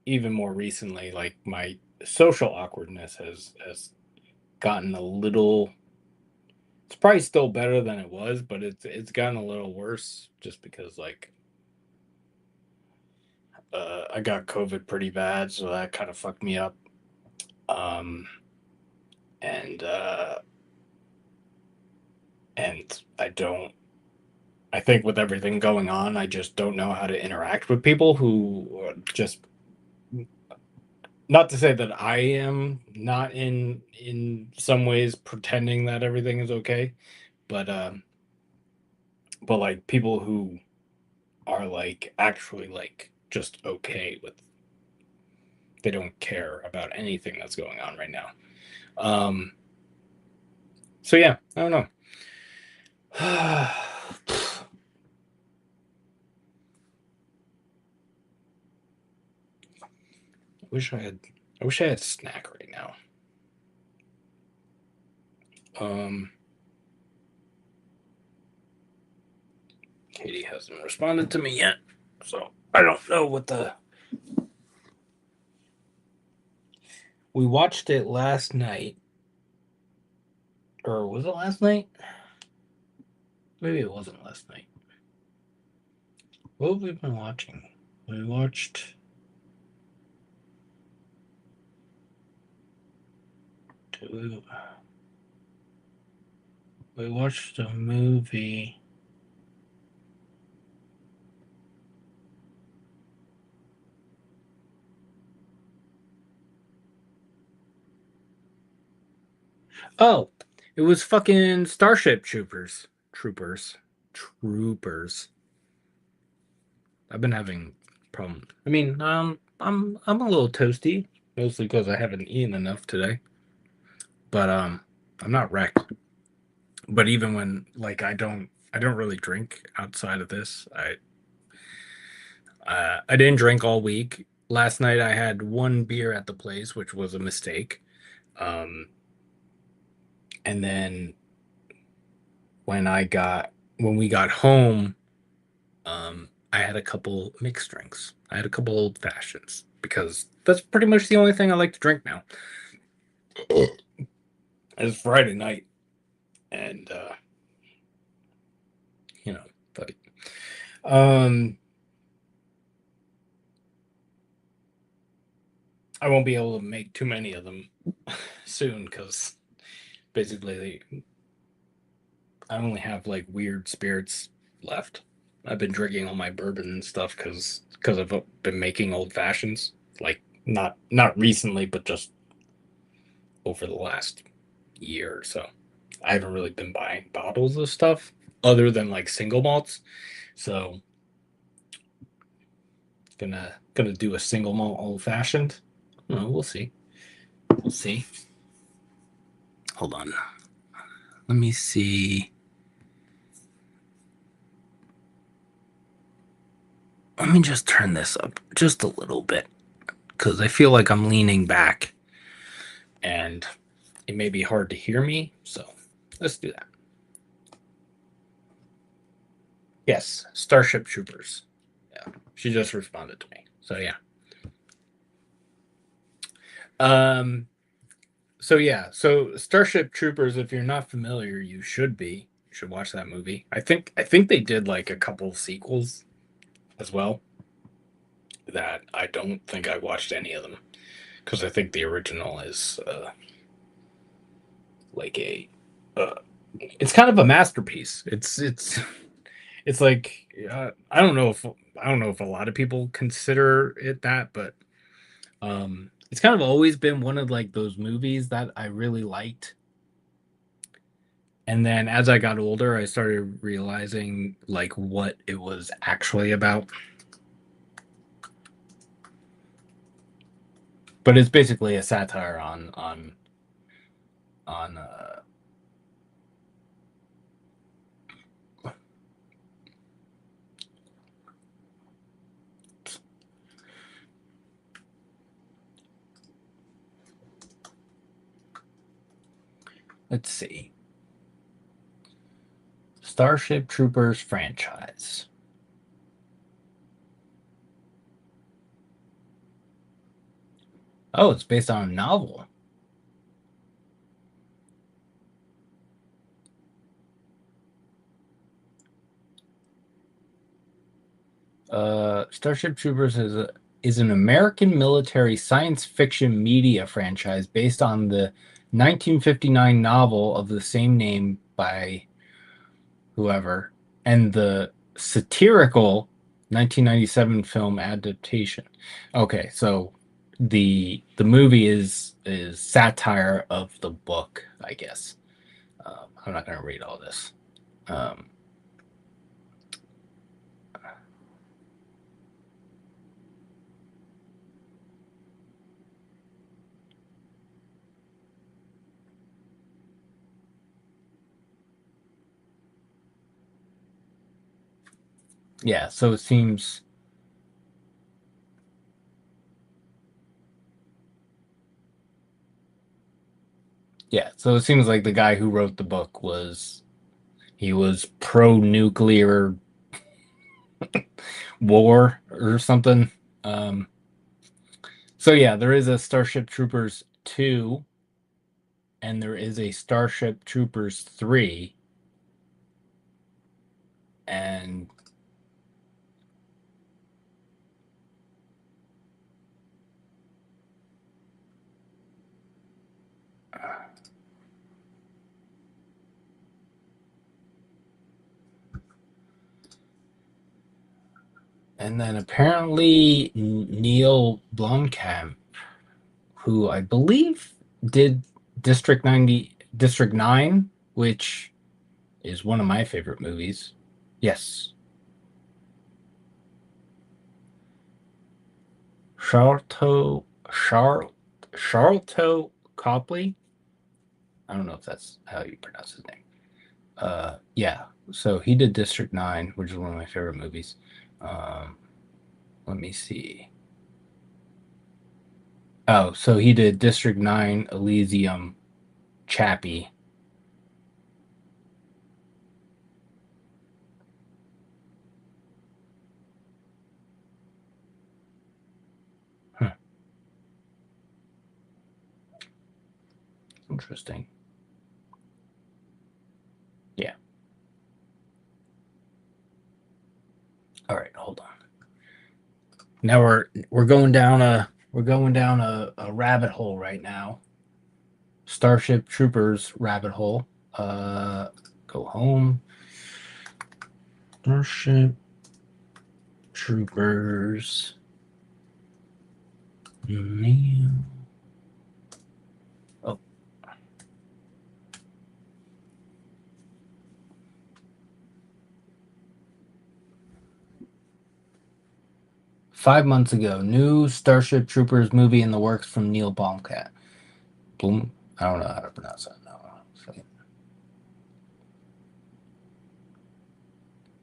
even more recently, like my social awkwardness has gotten a little. It's probably still better than it was, but it's gotten a little worse just because like I got COVID pretty bad, so that kind of fucked me up. Um, and and I don't. I think with everything going on, I just don't know how to interact with people who just, not to say that I am not in some ways pretending that everything is okay, but like people who are like actually like just okay with, they don't care about anything that's going on right now. Um so yeah, I don't know. I wish I had I wish I had a snack right now. Um Katie hasn't responded to me yet. So I don't know what the we watched it last night. Or was it last night? Maybe it wasn't last night. What have we been watching? We watched. We watched a movie. Oh, it was fucking Starship Troopers. Troopers. I've been having problems. I mean, I'm a little toasty, mostly because I haven't eaten enough today. But I'm not wrecked. But even when like I don't really drink outside of this. I didn't drink all week. Last night I had one beer at the place, which was a mistake. Um, and then when we got home, I had a couple mixed drinks. I had a couple old fashions because that's pretty much the only thing I like to drink now. It's Friday night, and you know, but um, I won't be able to make too many of them soon because basically I only have like weird spirits left. I've been drinking all my bourbon and stuff because I've been making old fashions, like not recently, but just over the last year or so. I haven't really been buying bottles of stuff other than like single malts. So gonna do a single malt old fashioned. No, we'll see. We'll see. Hold on. Let me see. Let me just turn this up just a little bit because I feel like I'm leaning back and it may be hard to hear me. So let's do that. Yes, Starship Troopers. Yeah, she just responded to me. So yeah. Um. So yeah. So Starship Troopers. If you're not familiar, you should be. You should watch that movie. I think they did like a couple sequels as well. That I don't think I watched any of them because I think the original is like a. Uh, it's kind of a masterpiece. It's like I don't know if a lot of people consider it that, but it's kind of always been one of like those movies that I really liked. And then as I got older, I started realizing like what it was actually about. But it's basically a satire on let's see. Starship Troopers franchise. Oh, it's based on a novel. Starship Troopers is an American military science fiction media franchise based on the 1959 novel of the same name by whoever and the satirical 1997 film adaptation. Okay, so the movie is satire of the book, I guess. I'm not going to read all this. Um, yeah, so it seems. Yeah, so it seems like the guy who wrote the book was pro nuclear war or something. Um, so yeah, there is a Starship Troopers 2 and there is a Starship Troopers 3, and then apparently Neil Blomkamp, who I believe did District 9, which is one of my favorite movies. Yes. Charlton Copley. I don't know if that's how you pronounce his name. Yeah. So he did District 9, which is one of my favorite movies. Let me see. Oh, so he did District 9, Elysium, Chappie. Huh. Interesting. Yeah. All right, hold on. Now we're going down a rabbit hole right now. Starship Troopers rabbit hole. Go home. Starship Troopers. Oh. 5 months ago, new Starship Troopers movie in the works from Neil Blomkamp. Bloom? I don't know how to pronounce that. No.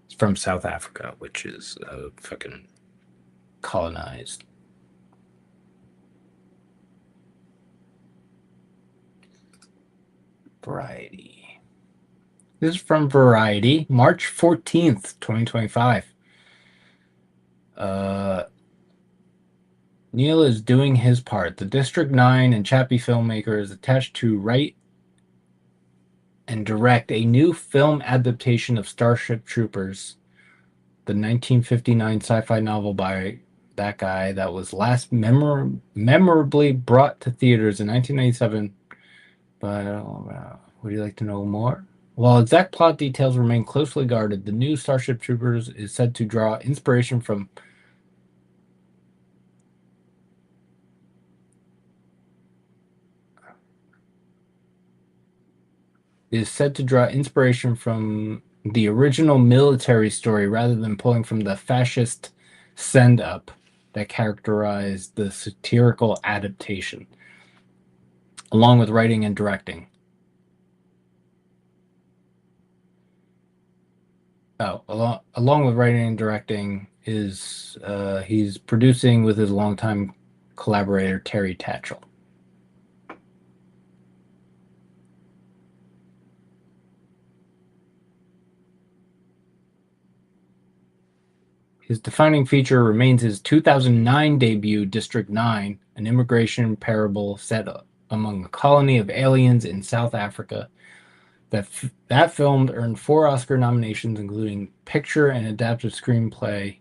It's from South Africa, which is fucking colonized. Variety. This is from Variety, March 14th, 2025. Neil is doing his part. The District 9 and Chappie filmmaker is attached to write and direct a new film adaptation of Starship Troopers, the 1959 sci-fi novel by that guy that was last memorably brought to theaters in 1997. But would you like to know more? While exact plot details remain closely guarded, the new Starship Troopers is said to draw inspiration from the original military story rather than pulling from the fascist send-up that characterized the satirical adaptation, along with writing and directing. Oh, along with writing and directing is he's producing with his longtime collaborator Terry Tatchell. His defining feature remains his 2009 debut, District 9, an immigration parable set among a colony of aliens in South Africa. That film earned 4 Oscar nominations, including Picture and Adapted Screenplay.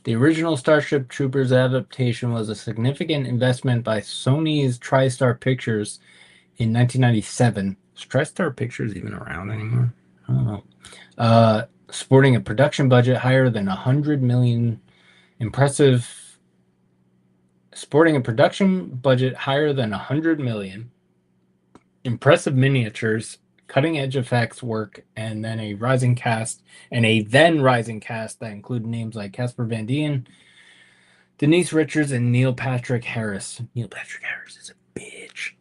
The original Starship Troopers adaptation was a significant investment by Sony's TriStar Pictures in 1997. Is TriStar Pictures even around anymore? I don't know. Sporting a production budget higher than 100 million. Sporting a production budget higher than 100 million. Impressive miniatures, cutting-edge effects work, and then a rising cast that include names like Casper Van Dien, Denise Richards, and Neil Patrick Harris. Neil Patrick Harris is a bitch.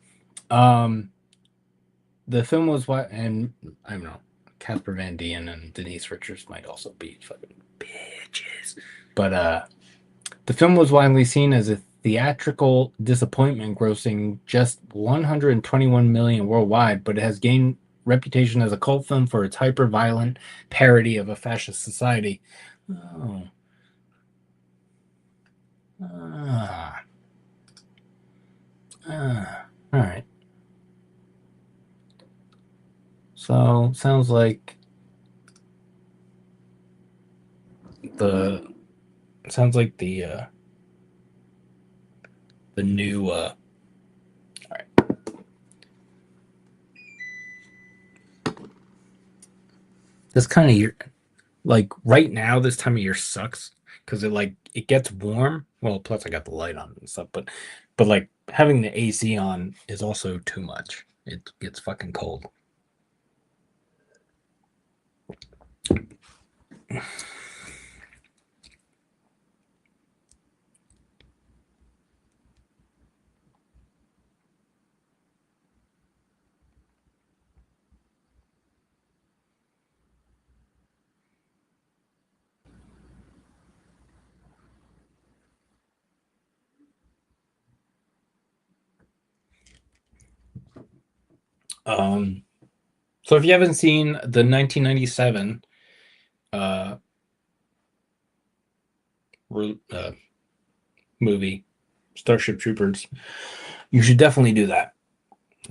The film was and I don't know. Casper Van Dien and Denise Richards might also be fucking bitches. But the film was widely seen as a theatrical disappointment, grossing just 121 million worldwide, but it has gained reputation as a cult film for its hyper-violent parody of a fascist society. Oh. Ah. All right. So sounds like the the new all right. This kind of year, like right now, this time of year sucks because it gets warm. Well, plus I got the light on and stuff, but like having the AC on is also too much. It gets fucking cold. Um, so if you haven't seen the 1997 uh, uh movie Starship Troopers, you should definitely do that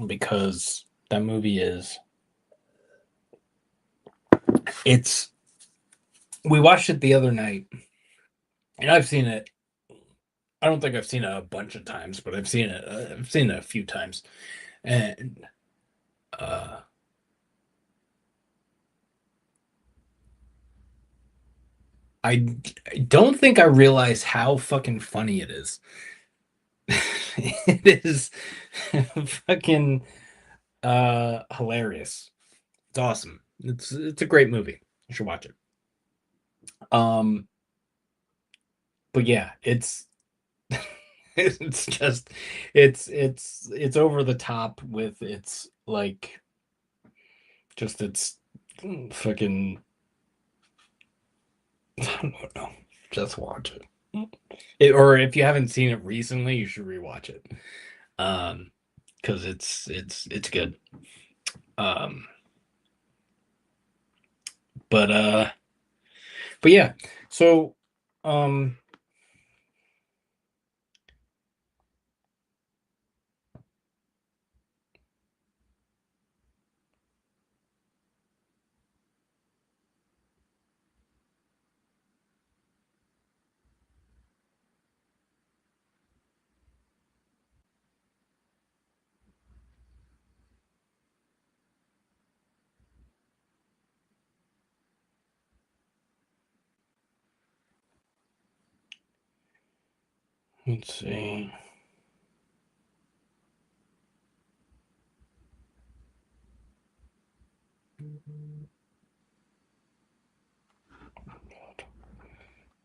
because that movie is it's we watched it the other night and I've seen it. I don't think I've seen it a bunch of times, but I've seen it a few times, and uh, I don't think I realize how fucking funny it is. It is fucking hilarious. It's awesome. It's a great movie. You should watch it. Um, but yeah, it's just it's over the top with its like just its fucking I don't know. Just watch or if you haven't seen it recently, you should rewatch it. Because it's good. Um, but but yeah. So um, let's see.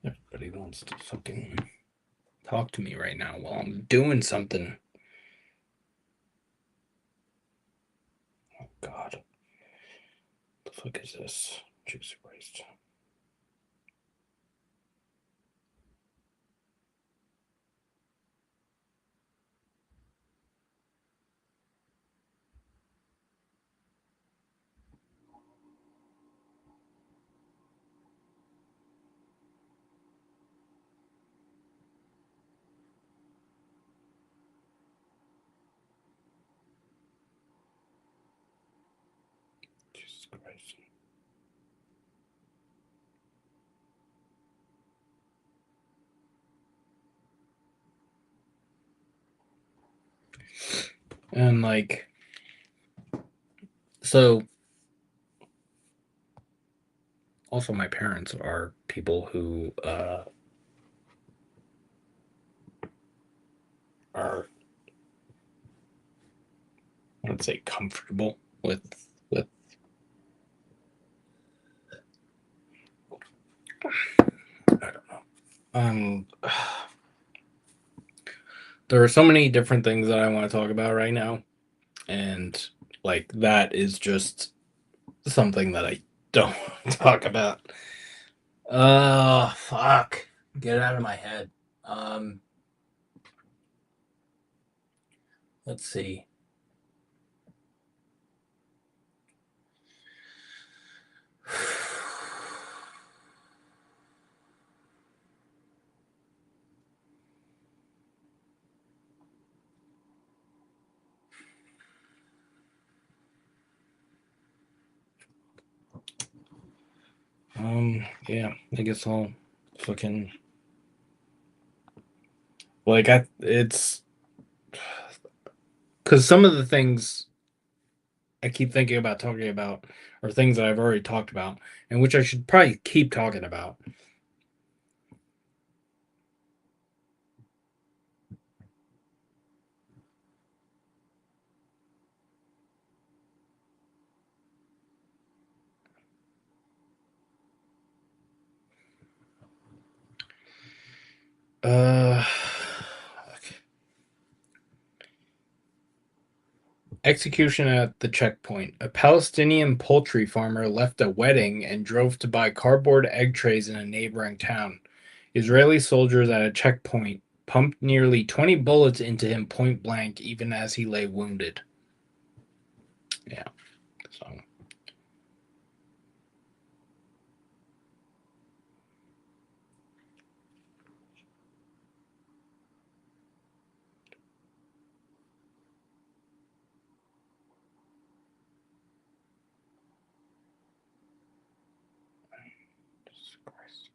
Everybody wants to fucking talk to me right now while I'm doing something. Oh God, the fuck is this? Jesus Christ. Jesus Christ. And like, so also my parents are people who are I would say comfortable with I don't know. Um, there are so many different things that I want to talk about right now, and like that is just something that I don't talk about. Fuck. Get it out of my head. Um, let's see. Yeah, I guess I'll fucking it's because some of the things I keep thinking about talking about are things that I've already talked about, and which I should probably keep talking about. Uh, okay. Execution at the checkpoint. A Palestinian poultry farmer left a wedding and drove to buy cardboard egg trays in a neighboring town. Israeli soldiers at a checkpoint pumped nearly 20 bullets into him point blank, even as he lay wounded. Yeah, so. Jesus Christ.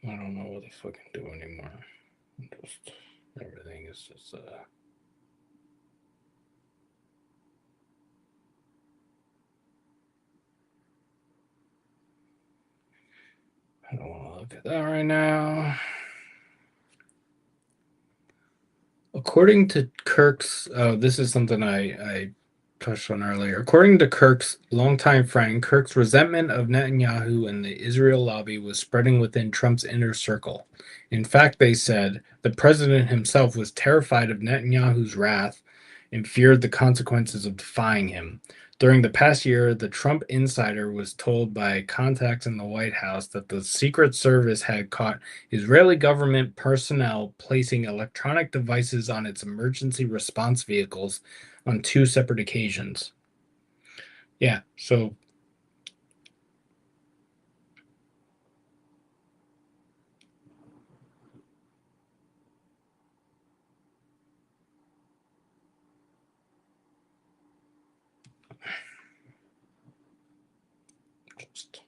I don't know what to fucking do anymore. Just everything is just I don't want to look at that right now. According to Kirk's, this is something I touched on earlier. According to Kirk's longtime friend, Kirk's resentment of Netanyahu and the Israel lobby was spreading within Trump's inner circle. In fact, they said the president himself was terrified of Netanyahu's wrath and feared the consequences of defying him. During the past year, the Trump insider was told by contacts in the White House that the Secret Service had caught Israeli government personnel placing electronic devices on its emergency response vehicles on two separate occasions. Yeah, so just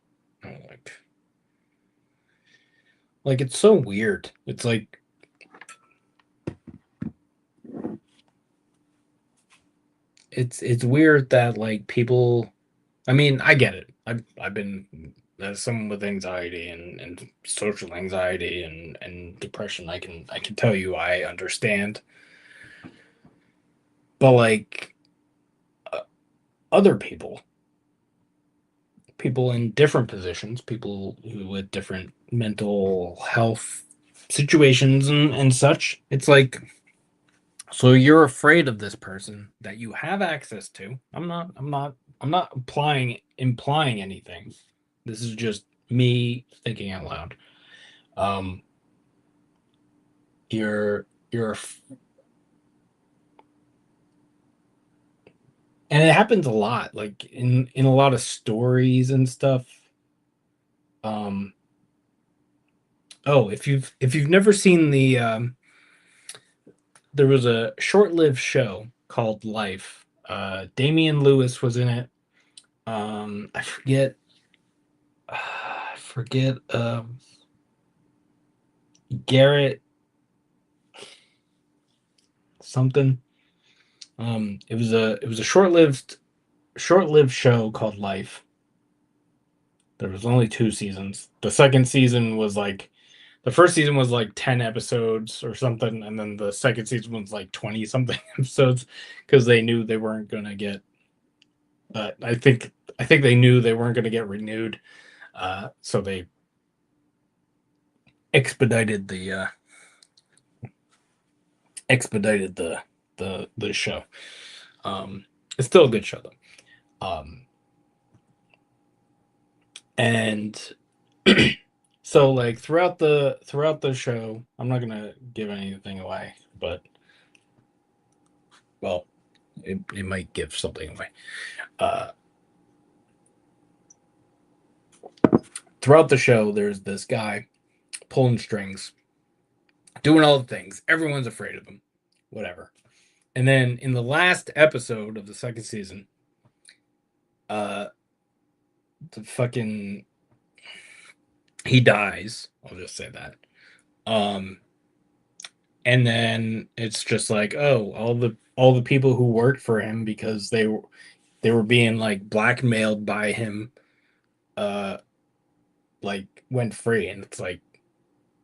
like it's so weird. It's like it's weird that like people. I mean, I get it. I've been as someone with anxiety and social anxiety and depression. I can tell you I understand, but like uh, other people in different positions, people who with different mental health situations and such. It's like, so you're afraid of this person that you have access to. I'm not implying anything. This is just me thinking out loud. Um you're and it happens a lot like in a lot of stories and stuff. Um if you've never seen there was a short-lived show called Life. Damian Lewis was in it. I forget Garrett something. It was a short-lived show called Life. There was only 2 seasons. The second season was like the first season was like 10 episodes or something, and then the second season was like 20 something episodes because they knew they weren't gonna get. I think they knew they weren't gonna get renewed, so they expedited the the show. It's still a good show though. And so like throughout the show, I'm not gonna give anything away, but well, it might give something away. Throughout the show, there's this guy pulling strings, doing all the things. Everyone's afraid of him, whatever. And then in the last episode of the second season, the fucking he dies. I'll just say that. And then it's just like, oh, all the people who worked for him because they were being like blackmailed by him, uh, like went free, and it's like,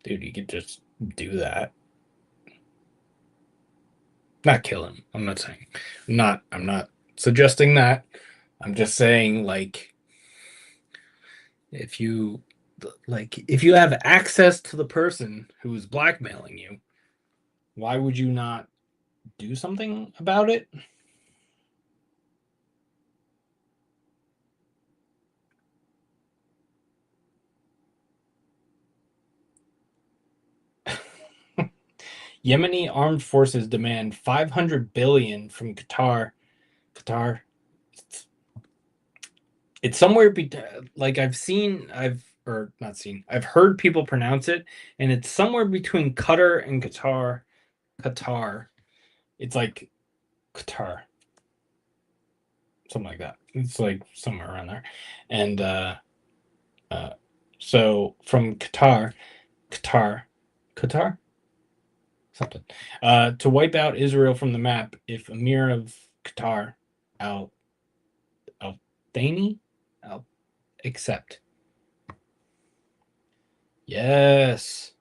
dude, you could just do that. Not kill him. I'm not saying. I'm not suggesting that. I'm just saying like if you if you have access to the person who is blackmailing you, why would you not do something about it? Yemeni armed forces demand 500 billion from Qatar. Qatar. It's somewhere like I've or not seen. I've heard people pronounce it, and it's somewhere between Qatar and Qatar. Qatar. It's like Qatar, something like that. It's like somewhere around there, and uh, so from Qatar, something, to wipe out Israel from the map if Emir of Qatar, Al Al Thani, Al accept. Yes.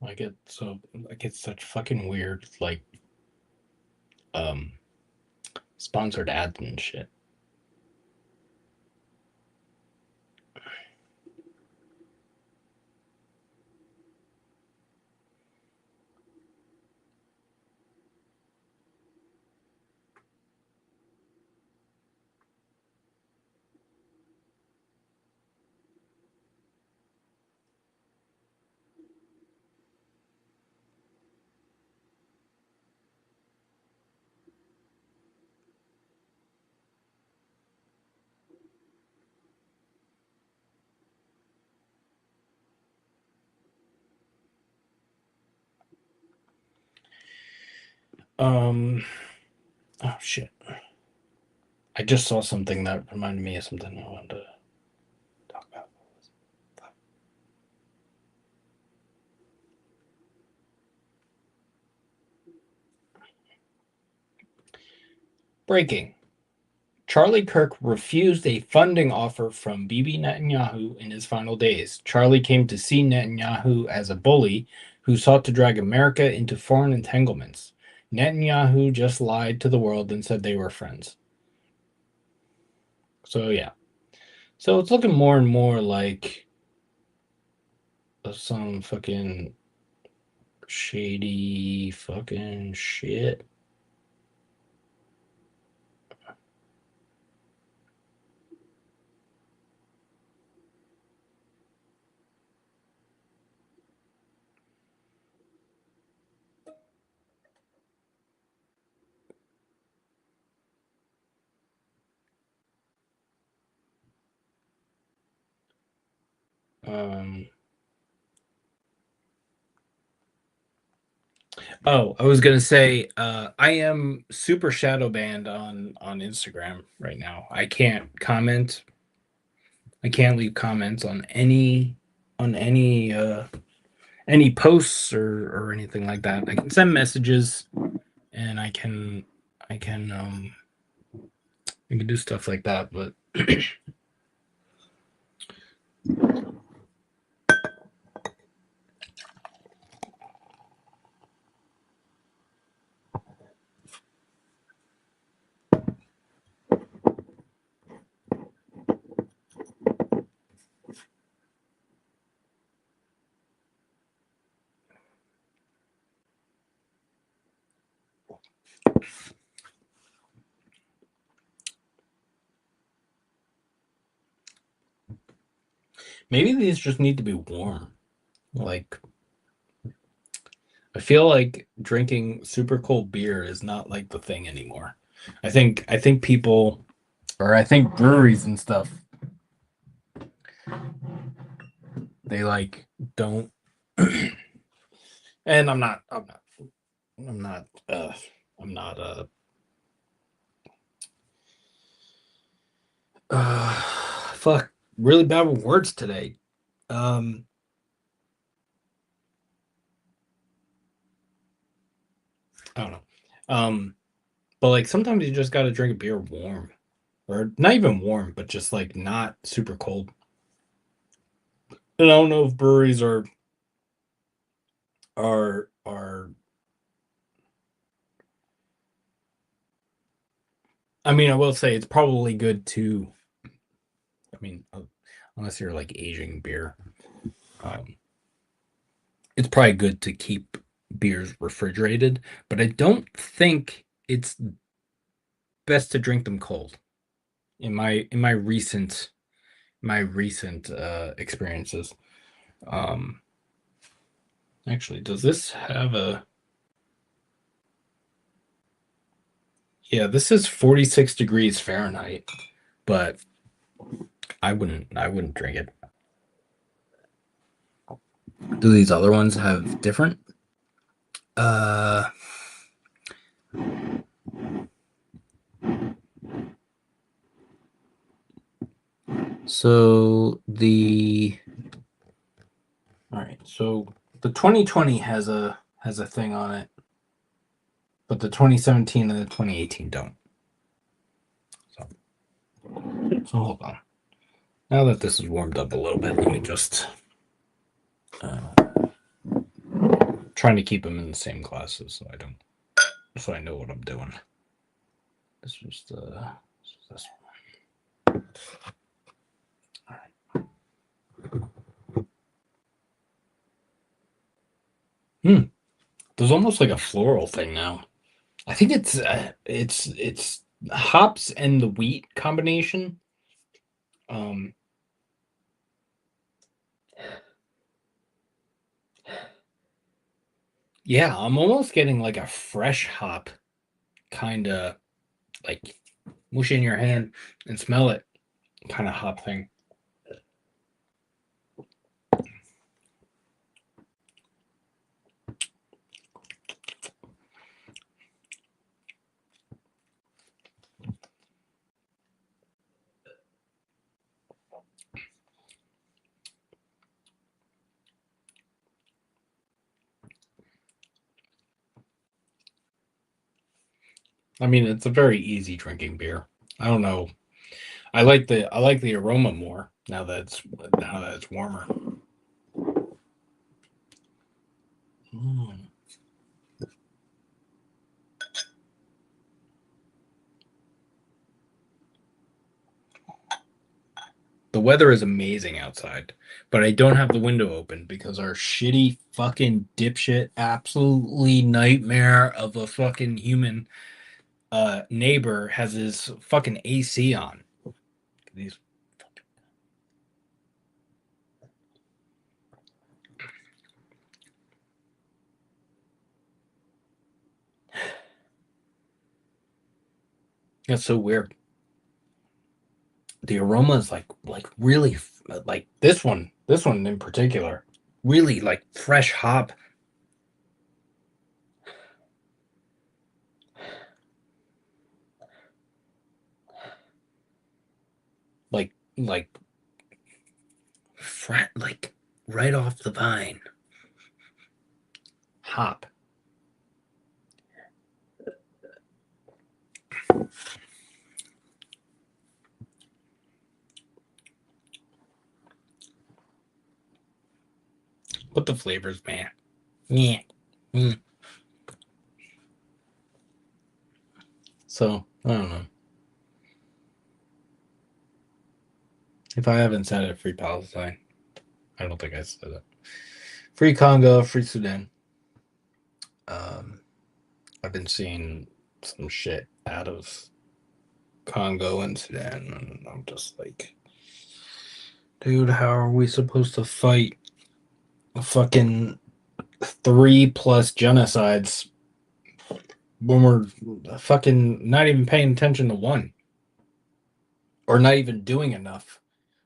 I get such fucking weird like um sponsored ads and shit. Oh shit. I just saw something that reminded me of something I wanted to talk about. Breaking. Charlie Kirk refused a funding offer from Bibi Netanyahu in his final days. Charlie came to see Netanyahu as a bully who sought to drag America into foreign entanglements. Netanyahu just lied to the world and said they were friends. So, yeah. So it's looking more and more like some fucking shady fucking shit. Um, Oh, I was gonna say, I am super shadow banned on Instagram right now. I can't comment. I can't leave comments on any posts or anything like that. I can send messages and I can I can do stuff like that, but maybe these just need to be warm. Like I feel like drinking super cold beer is not like the thing anymore. I think people or I think breweries and stuff they like don't and I'm not I'm not fuck really bad with words today. Um I don't know. But like sometimes you just gotta drink a beer warm. Or not even warm, but just like not super cold. And I don't know if breweries are I mean I will say it's probably good to I mean unless you're like aging beer. Um it's probably good to keep beers refrigerated, but I don't think it's best to drink them cold. In my recent experiences. Um, actually, does this have a? Yeah, this is 46 degrees Fahrenheit, but I wouldn't drink it. Do these other ones have different? Uh, so the all right, so the 2020 has a thing on it, but the 2017 and the 2018 don't. So, so hold on. Now that this is warmed up a little bit, let me just uh, trying to keep them in the same classes so I know what I'm doing. This was this one. All right. There's almost like a floral thing now. I think it's hops and the wheat combination. Um, yeah, I'm almost getting like a fresh hop kind of like mush in your hand and smell it kind of hop thing. I mean, it's a very easy drinking beer. I don't know. I like the aroma more now that it's warmer. Mm. The weather is amazing outside, but I don't have the window open because our shitty fucking dipshit, absolutely nightmare of a fucking human neighbor has his fucking AC on. These That's so weird. The aroma is like really like this one in particular, really like fresh hop. Like like right off the vine. Hop. What the flavors, man? Yeah. Mm. So I don't know. If I haven't said it, free Palestine. I don't think I said it. Free Congo, free Sudan. Um, I've been seeing some shit out of Congo and Sudan, and I'm just like, dude, how are we supposed to fight fucking 3+ genocides when we're fucking not even paying attention to one, or not even doing enough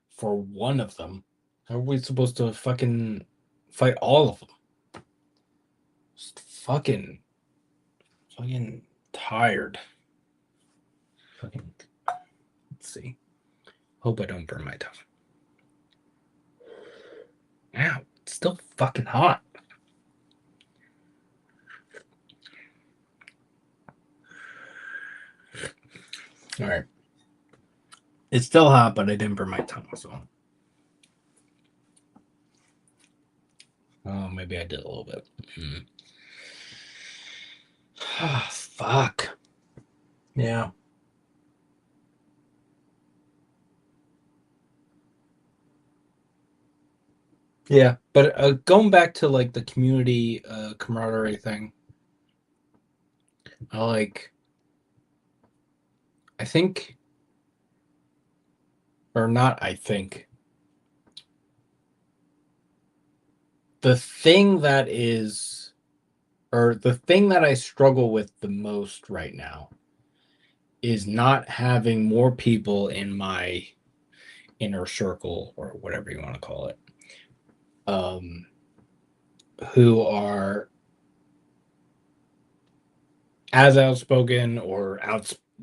for one of them? How are we supposed to fucking fight all of them? Just fucking tired. Fucking. Let's see. Hope I don't burn my tongue. Ow, it's still fucking hot. All right. It's still hot, but I didn't burn my tongue, so. Oh, maybe I did a little bit. Ah, fuck. Yeah. Yeah, but going back to like the community camaraderie thing, I like. I think, or not. I think the thing that is, or the thing that I struggle with the most right now is not having more people in my inner circle or whatever you want to call it, um, who are as outspoken or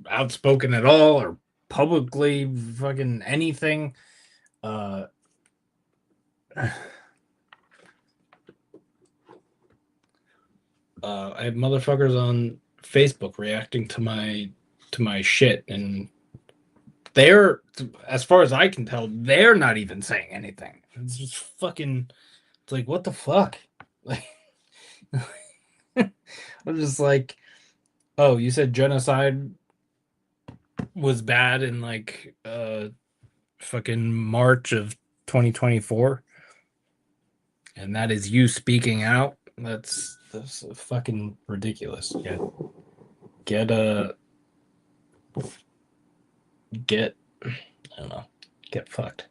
outspoken at all or publicly fucking anything. Uh, I have motherfuckers on Facebook reacting to my shit, and they're, as far as I can tell, they're not even saying anything. It's just fucking. It's like, what the fuck? Like, I'm just like, oh, you said genocide was bad in like fucking March of 2024, and that is you speaking out. That's fucking ridiculous. Get a get I don't know. Get fucked.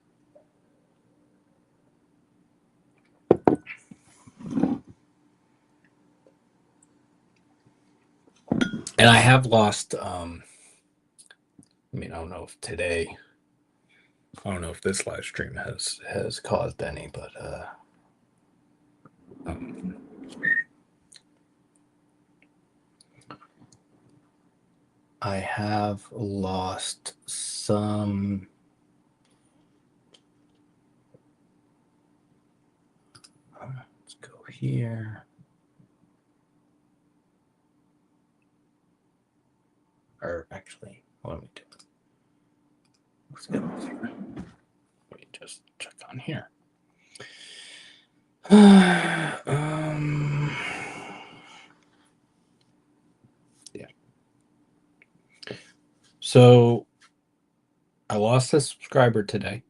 And I have lost I mean, I don't know if this live stream has caused any, but um, I have lost some. Let's go here. Or actually, let me do it. Let's get over here. Let me just check on here. Yeah. So I lost a subscriber today.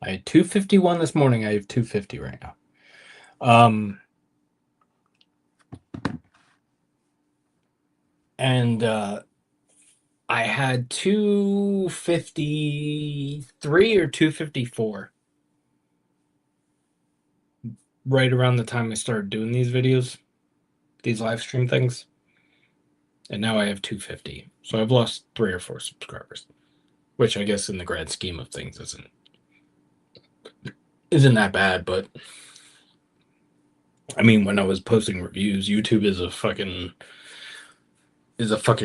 I had 251 this morning. I have 250 right now. And I had 253 or 254 right around the time I started doing these videos, these live stream things. And now I have 250. So I've lost 3 or 4 subscribers, which I guess in the grand scheme of things isn't that bad, but I mean, when I was posting reviews, YouTube is a fucking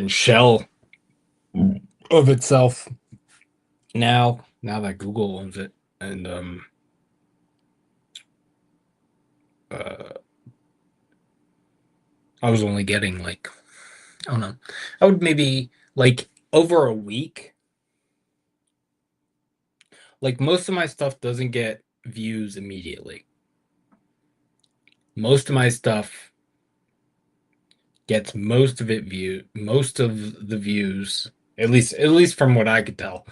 shell of itself now that Google owns it. And I was only getting like, I don't know, I would maybe like over a week. Like most of my stuff doesn't get views immediately. Most of my stuff gets most of the views, at least from what I could tell,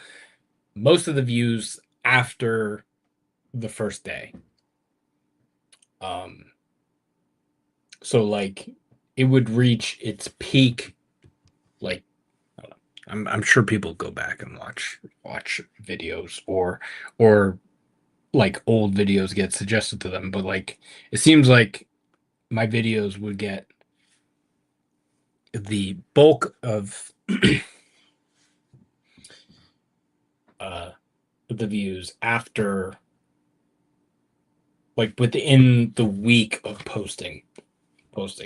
most of the views after the first day. So like it would reach its peak, like I'm sure people go back and watch videos or like old videos get suggested to them, but like it seems like my videos would get the bulk of the views after, like within the week of posting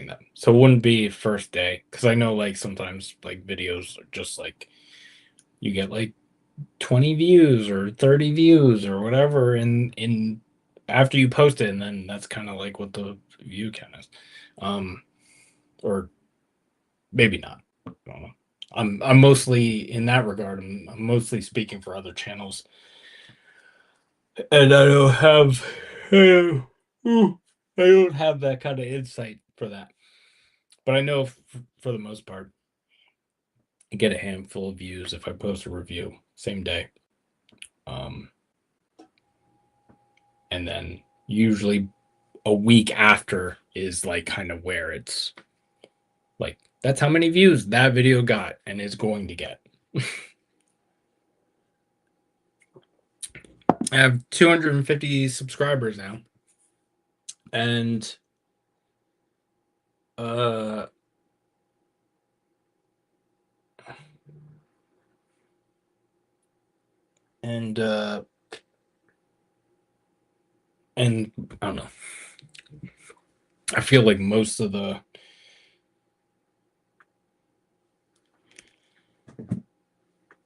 them. So it wouldn't be first day, because I know like sometimes like videos are just like you get like 20 views or 30 views or whatever in after you post it, and then that's kind of like what the view count is. Or maybe not. I don't know. I'm mostly in that regard. I'm mostly speaking for other channels, and I don't have I don't have that kind of insight for that. But I know for the most part, I get a handful of views if I post a review same day. Um, and then usually a week after is like kind of where it's like that's how many views that video got and is going to get. I have 250 subscribers now, and uh and uh and I don't know. I feel like most of the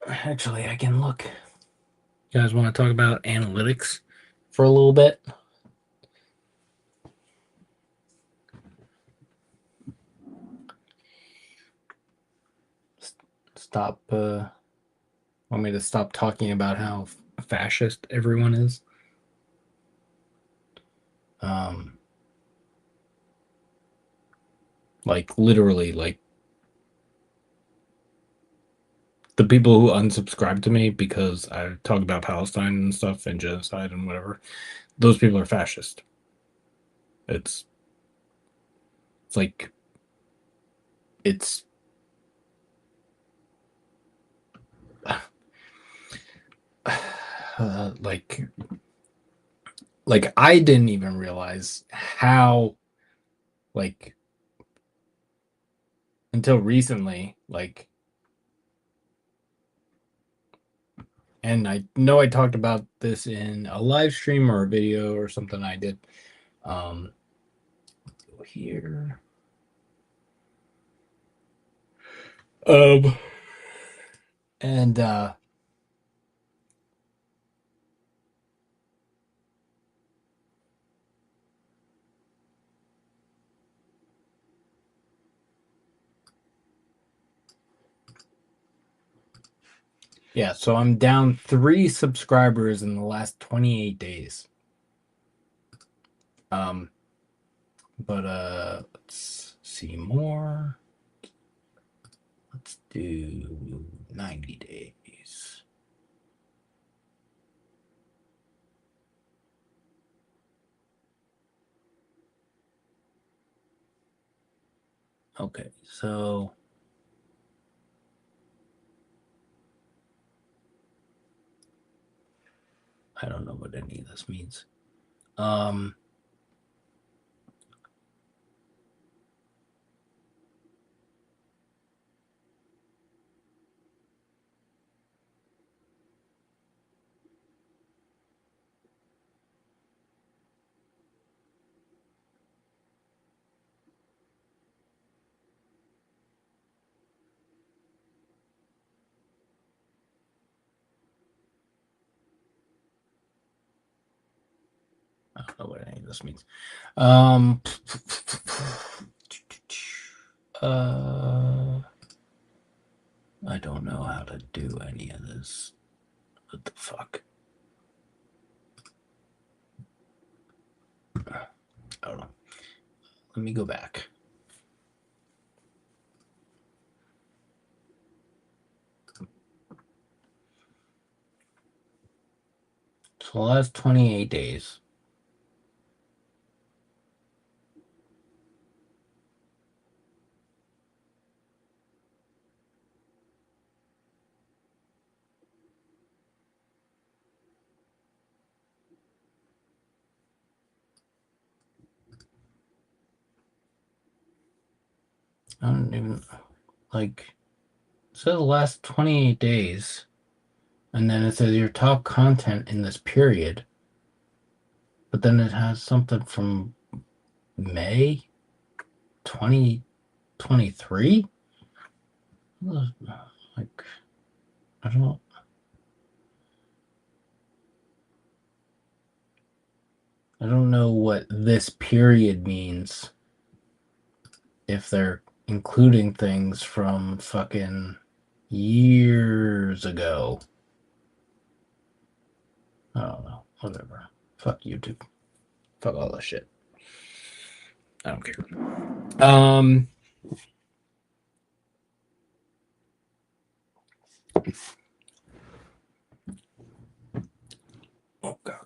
actually I can look. You guys want to talk about analytics for a little bit? Stop want me to stop talking about how fascist everyone is? Like literally, like the people who unsubscribe to me because I talk about Palestine and stuff and genocide and whatever, those people are fascist. It's like it's like I didn't even realize how, like, until recently, like, and I know I talked about this in a live stream or a video or something I did. Go here. And Yeah, so I'm down 3 subscribers in the last 28 days. But let's see more. Let's do 90 days. Okay, so I don't know what any of this means. I don't know what any of this means. I don't know how to do any of this. What the fuck? I don't know. Let me go back. So the last 28 days. I don't even like. It says the last 28 days, and then it says your top content in this period, but then it has something from May 2023. Like, I don't. I don't know what this period means. If they're including things from fucking years ago. I don't know. Whatever. Fuck YouTube. Fuck all that shit. I don't care. Oh god.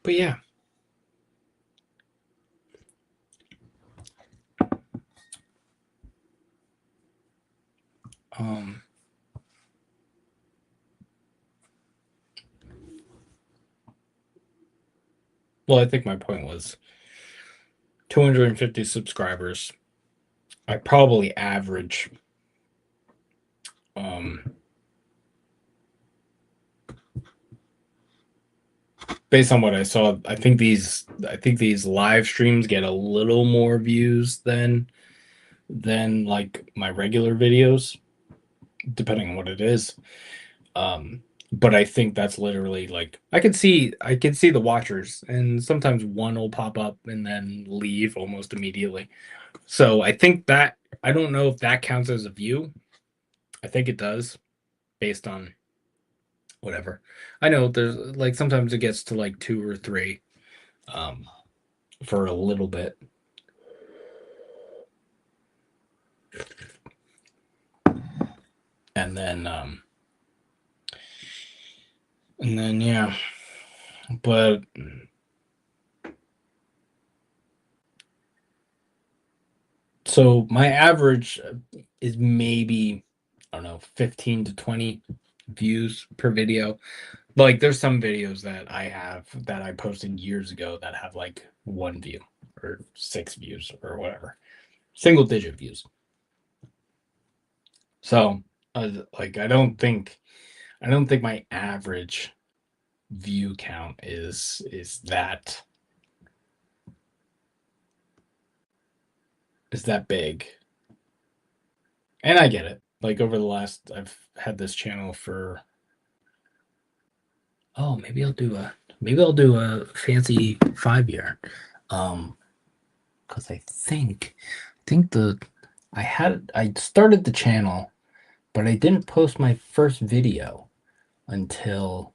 But yeah. Well, I think my point was 250 subscribers. I probably average based on what I saw, I think these live streams get a little more views than like my regular videos, depending on what it is. But I think that's literally like I can see the watchers, and sometimes one will pop up and then leave almost immediately. So I think that I don't know if that counts as a view. I think it does, based on whatever. I know there's like sometimes it gets to like 2 or 3 um, for a little bit. And then yeah. But so my average is maybe, I don't know, 15 to 20 views per video. Like there's some videos that I have that I posted years ago that have like 1 view or 6 views or whatever. Single digit views. So like I don't think my average view count is that big. And I get it. Like over the last I've had this channel for oh, maybe I'll do a fancy 5 year. Um because I think I started the channel, but I didn't post my first video until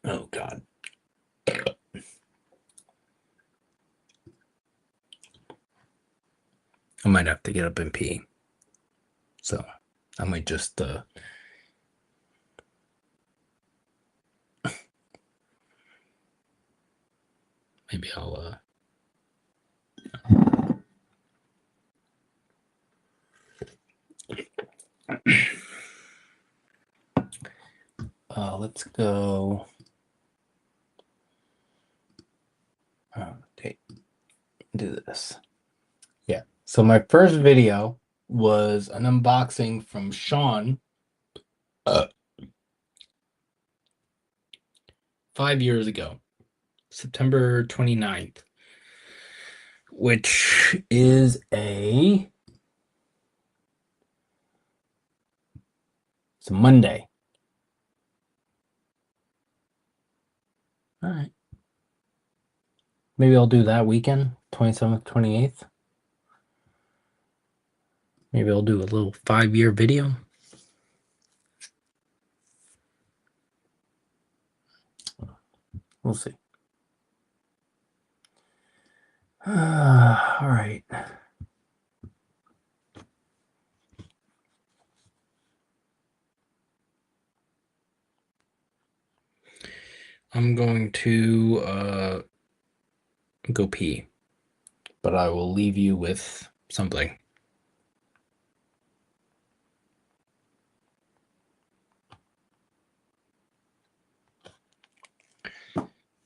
oh god. I might have to get up and pee. So I might just maybe I'll let's go. Okay, do this. Yeah. So my first video was an unboxing from Sean 5 years ago, September 29th, which is it's a Monday. All right. Maybe I'll do that weekend, 27th, 28th. Maybe I'll do a little 5-year video. We'll see. All right. I'm going to go pee, but I will leave you with something.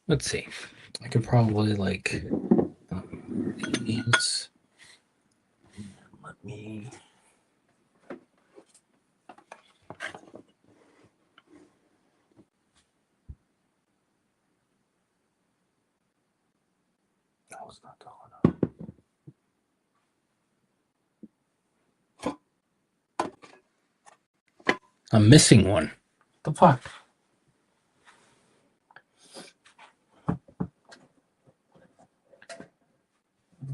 Let's see. I could probably like these. Let me. That was not tall enough. I'm missing one. What the fuck?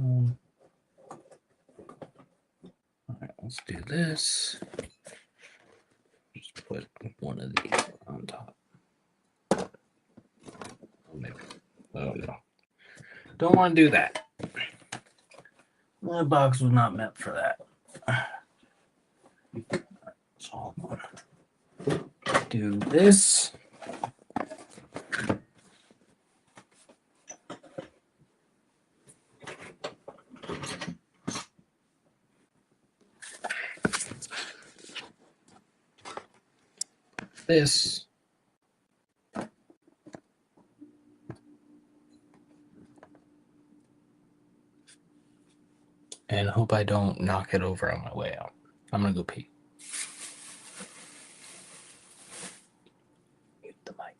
All right, let's do this. Just put one of these on top. Maybe. Oh no. Don't want to do that. The box was not meant for that. So do this. This. And hope I don't knock it over on my way out. I'm gonna go pee. Mute the mic.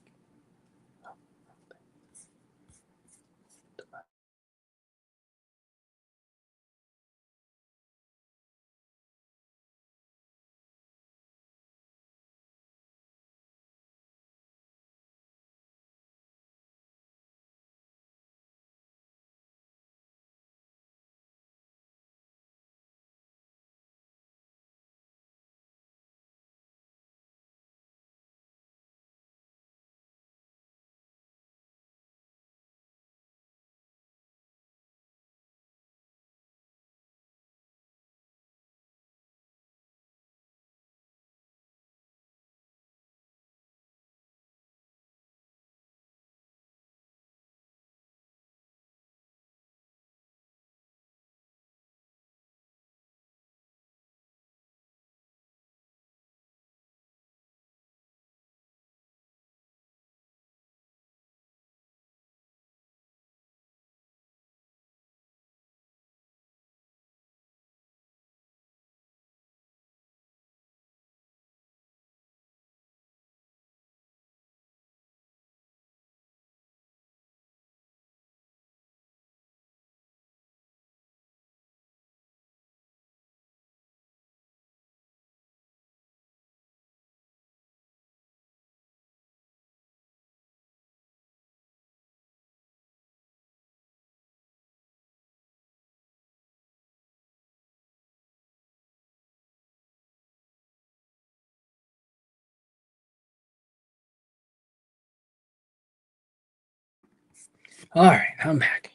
All right, I'm back.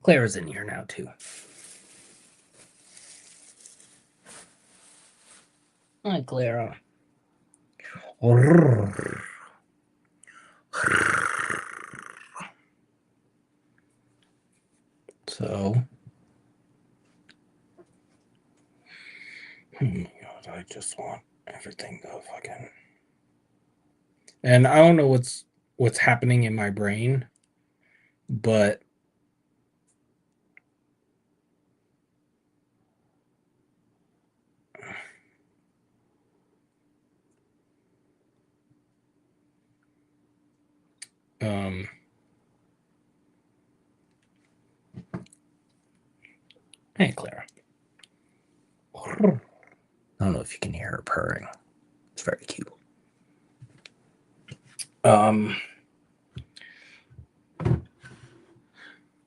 Clara's in here now, too. Hi, Clara. So, I just want everything to fucking... And I don't know what's happening in my brain, but hey, Clara. I don't know if you can hear her purring. It's very cute.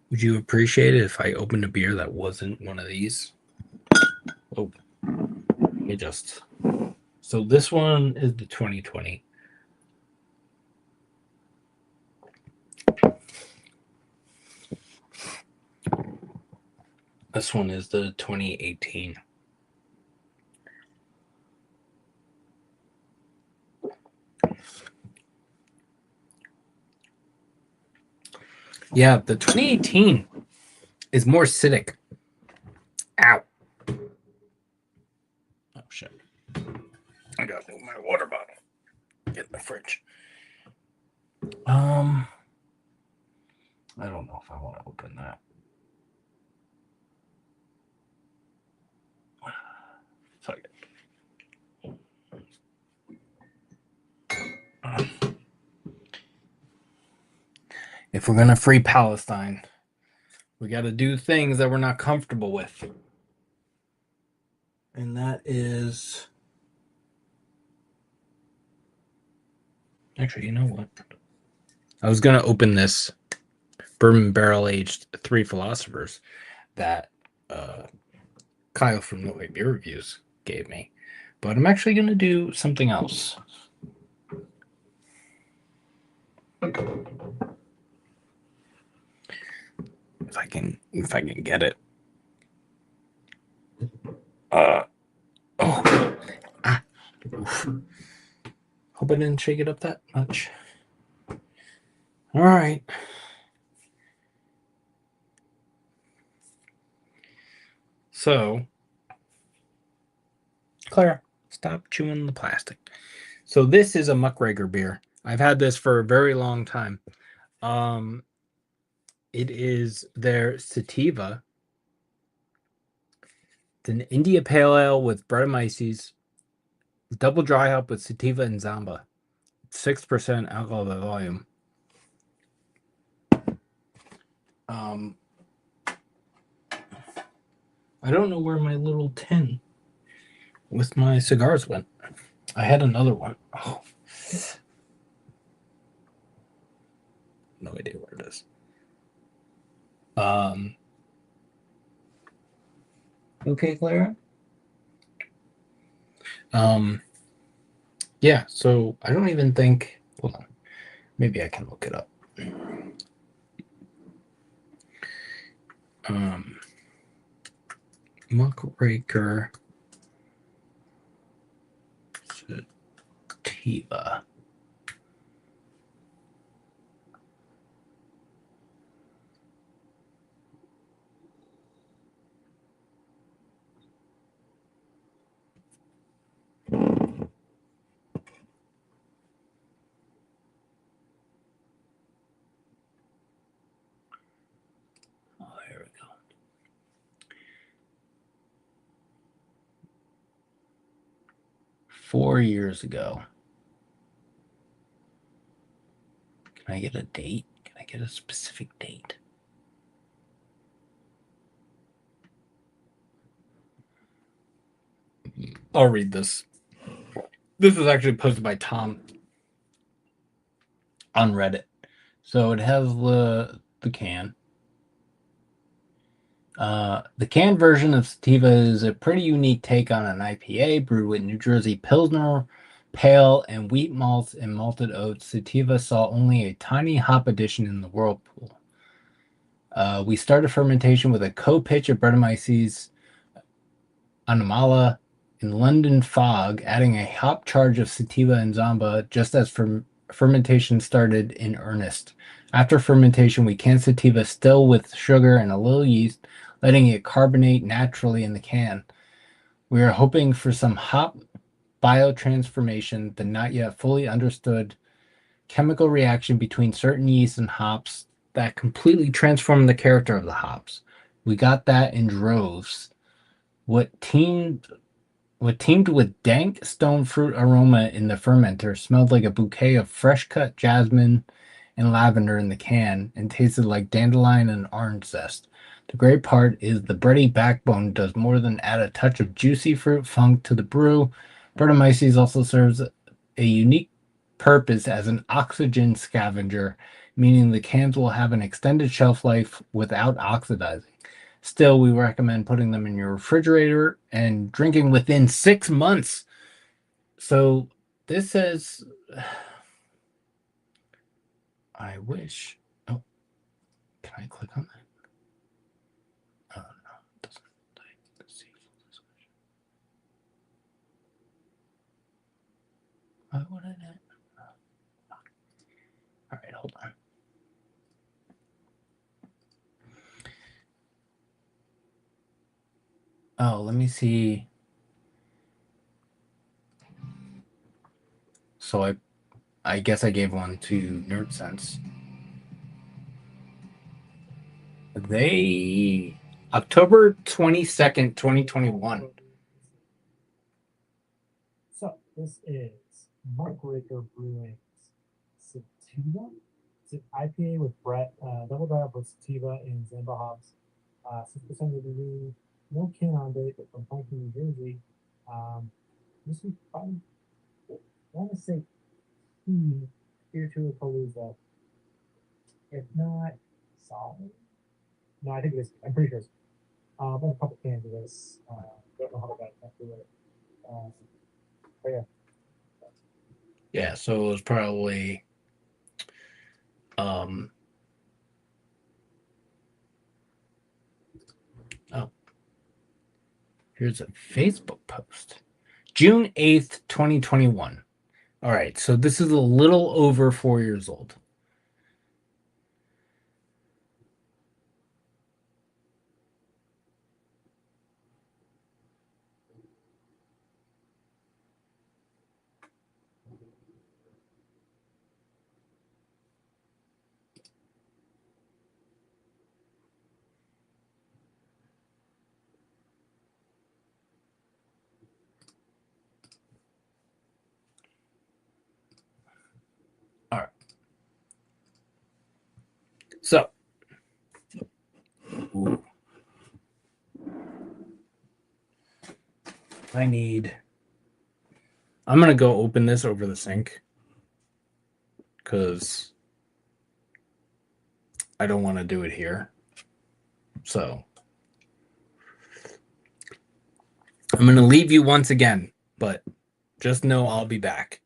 Would you appreciate it if I opened a beer that wasn't one of these? Oh, let me just... So this one is the 2020. This one is the 2018. Yeah, the 2018 is more acidic. Ow. Oh, shit. I gotta move my water bottle. Get my fridge. I don't know if I want to open that. Fuck it. If we're gonna free Palestine, we got to do things that we're not comfortable with. And that is... Actually, you know what? I was going to open this bourbon barrel-aged Three Philosophers that Kyle from No Way Beer Reviews gave me. But I'm actually going to do something else. If I can get it. Hope I didn't shake it up that much. All right. So, Clara, stop chewing the plastic. So this is a Muckraker beer. I've had this for a very long time. It is their sativa. It's an India Pale Ale with Brettanomyces, double dry hop with sativa and zamba. 6% alcohol by volume. I don't know where my little tin with my cigars went. I had another one. Oh. No idea where it is. Okay, Clara. Yeah, so I don't even think... Hold on. Maybe I can look it up. Muckraker sativa. Oh, here we go. Four years ago. Can I get a date? Can I get a specific date? I'll read this. This was actually posted by Tom on Reddit. So it has the can. The canned version of sativa is a pretty unique take on an IPA brewed with New Jersey Pilsner, pale, and wheat malts and malted oats, sativa saw only a tiny hop addition in the whirlpool. We started fermentation with a co-pitch of Brettanomyces anamala in London fog, adding a hop charge of sativa and zamba just as fermentation started in earnest. After fermentation, we canned sativa still with sugar and a little yeast, letting it carbonate naturally in the can. We are hoping for some hop biotransformation, the not yet fully understood chemical reaction between certain yeasts and hops that completely transform the character of the hops. We got that in droves. What teamed with dank stone fruit aroma in the fermenter smelled like a bouquet of fresh cut jasmine and lavender in the can and tasted like dandelion and orange zest. The great part is the bready backbone does more than add a touch of juicy fruit funk to the brew. Brettanomyces also serves a unique purpose as an oxygen scavenger, meaning the cans will have an extended shelf life without oxidizing. Still, we recommend putting them in your refrigerator and drinking within 6 months. So this says, I wish. Oh, can I click on that? Oh, no, it doesn't. Let's see. Why would I not? All right, hold on. Oh, let me see. So I guess I gave one to NerdSense. They October 22nd, 2021. So this is Muckraker Brewing's Sativa. It's an IPA with double dry up with sativa and Zamba hops. 6% ABV, no can on date, but from Franklin, New Jersey. This is probably, I want to say, Tier 2 Palooza. If not solid. No, I think it is. I'm pretty sure it's. I have a couple cans of this. Don't know how to get through it. But yeah. Yeah, so it was probably oh, here's a Facebook post. June 8th, 2021. All right, so this is a little over 4 years old. All right. So, ooh. I'm going to go open this over the sink because I don't want to do it here. So, I'm going to leave you once again, but just know I'll be back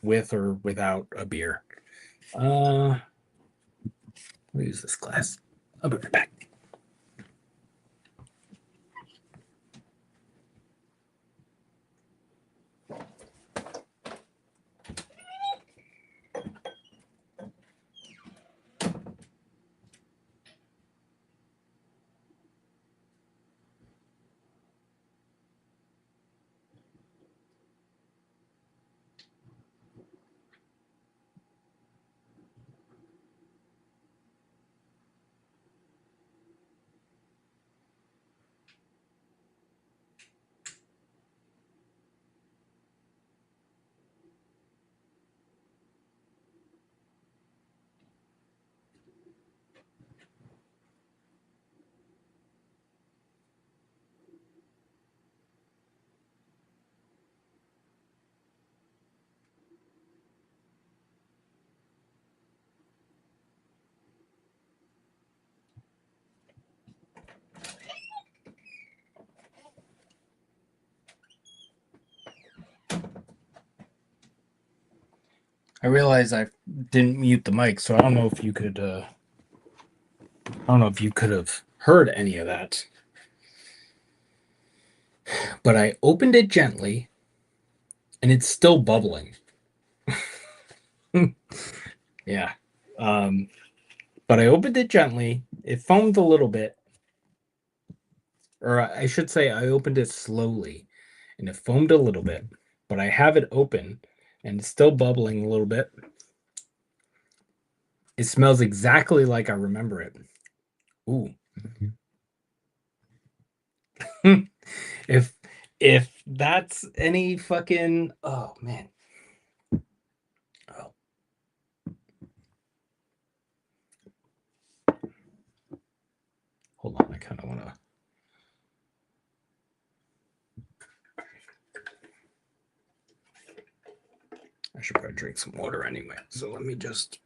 with or without a beer. Let me use this glass. I'll be right back. I realized I didn't mute the mic, so I don't know if you could. I don't know if you could have heard any of that. But I opened it gently, and it's still bubbling. Yeah. But I opened it gently. It foamed a little bit, or I should say, I opened it slowly, and it foamed a little bit. But I have it open, and it's still bubbling a little bit. It smells exactly like I remember it. Ooh. if that's any fucking, oh man. Oh. Hold on, I kind of want to. I should probably drink some water anyway. So let me just.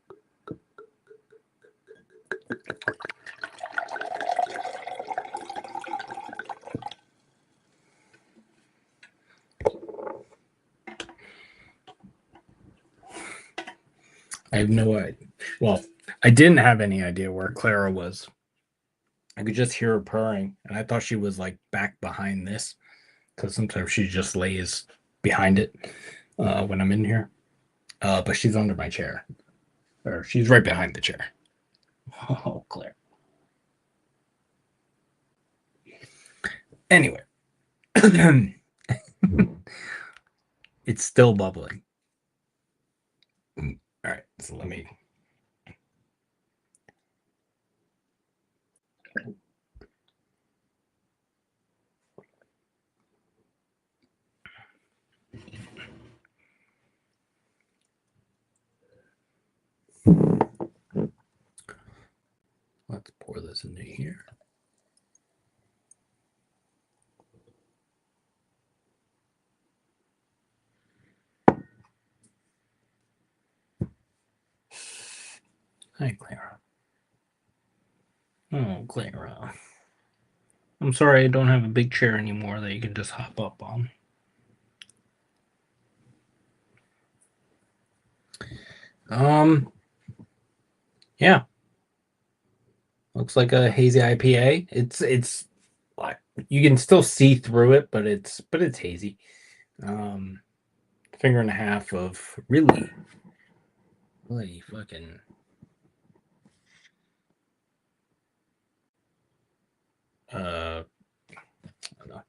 I have no idea. Well, I didn't have any idea where Clara was. I could just hear her purring, and I thought she was like back behind this because sometimes she just lays behind it when I'm in here. But she's under my chair, or she's right behind the chair. Oh, Claire. Anyway, it's still bubbling. All right, so let me. Let's pour this into here. Hi, Clara. Oh, Clara. I'm sorry I don't have a big chair anymore that you can just hop up on. Yeah. Looks like a hazy IPA. It's like you can still see through it, but it's hazy. Finger and a half of really fucking I don't know.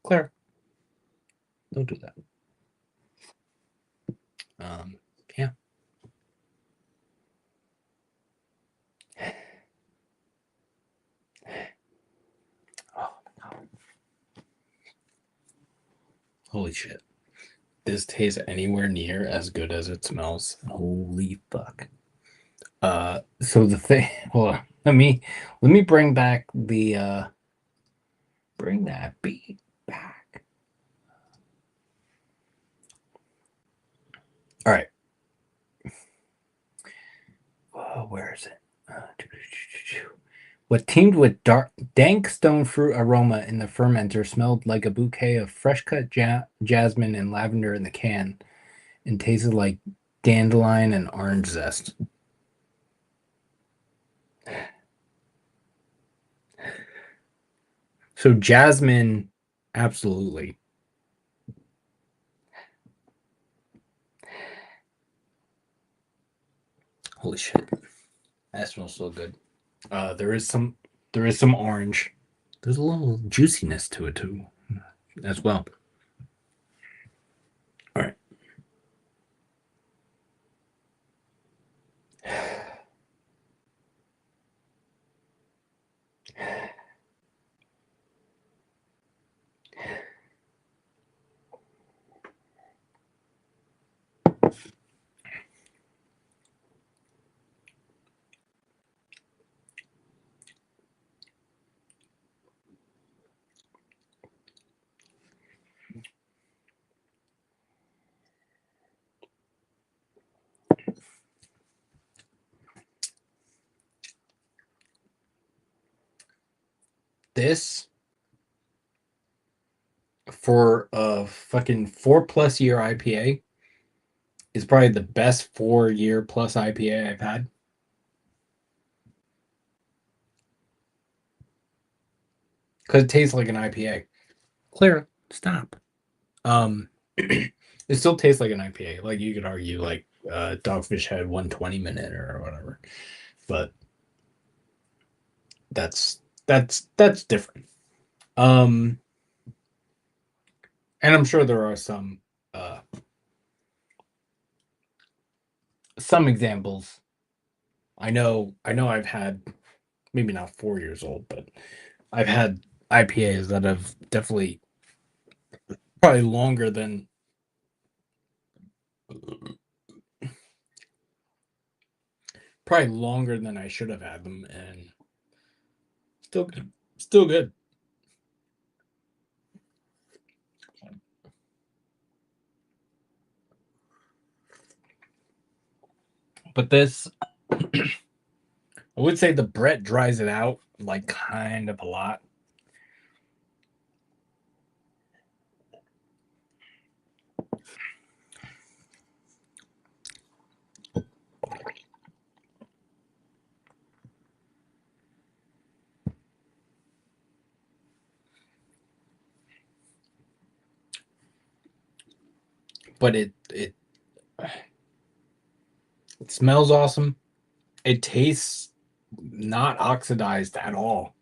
Claire, don't do that. Yeah. Oh, no. Holy shit. This tastes anywhere near as good as it smells. Holy fuck. So the thing, well, let me bring back the bring that beat back. All right. Where is it? What teamed with dank stone fruit aroma in the fermenter smelled like a bouquet of fresh cut jasmine and lavender in the can, and tasted like dandelion and orange zest. So jasmine, absolutely. Holy shit, that smells so good. There is some orange. There's a little juiciness to it too, as well. All right. This for a fucking 4+ year IPA is probably the best 4-year plus IPA I've had. Because it tastes like an IPA. Clara, stop. It still tastes like an IPA. Like you could argue, like Dogfish had 120 minute or whatever, but that's different. And I'm sure there are some examples. I know I've had, maybe not 4 years old, but I've had IPAs that have definitely probably longer than I should have had them, and still good. Still good. But this, I would say the Brett dries it out like kind of a lot. But it smells awesome. It tastes not oxidized at all.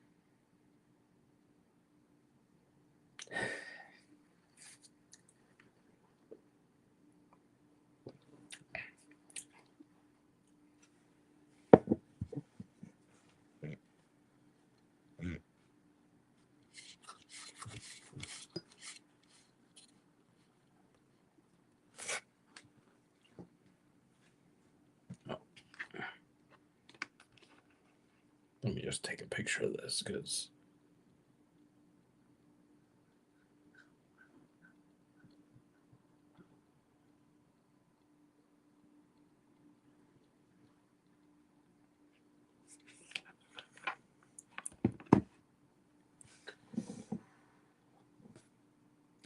Let me just take a picture of this because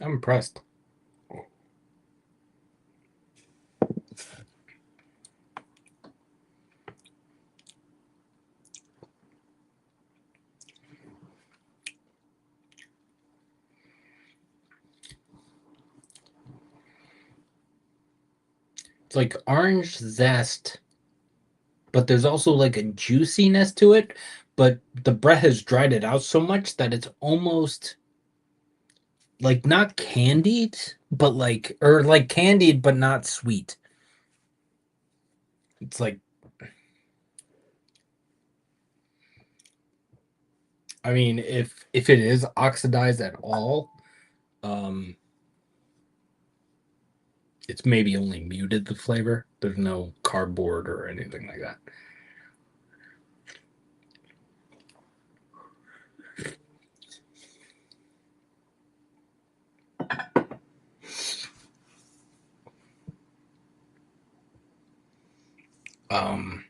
I'm impressed. It's like orange zest, but there's also like a juiciness to it. But the Brett has dried it out so much that it's almost like not candied, but like candied, but not sweet. It's like, I mean, if it is oxidized at all, um, it's maybe only muted the flavor. There's no cardboard or anything like that. Um,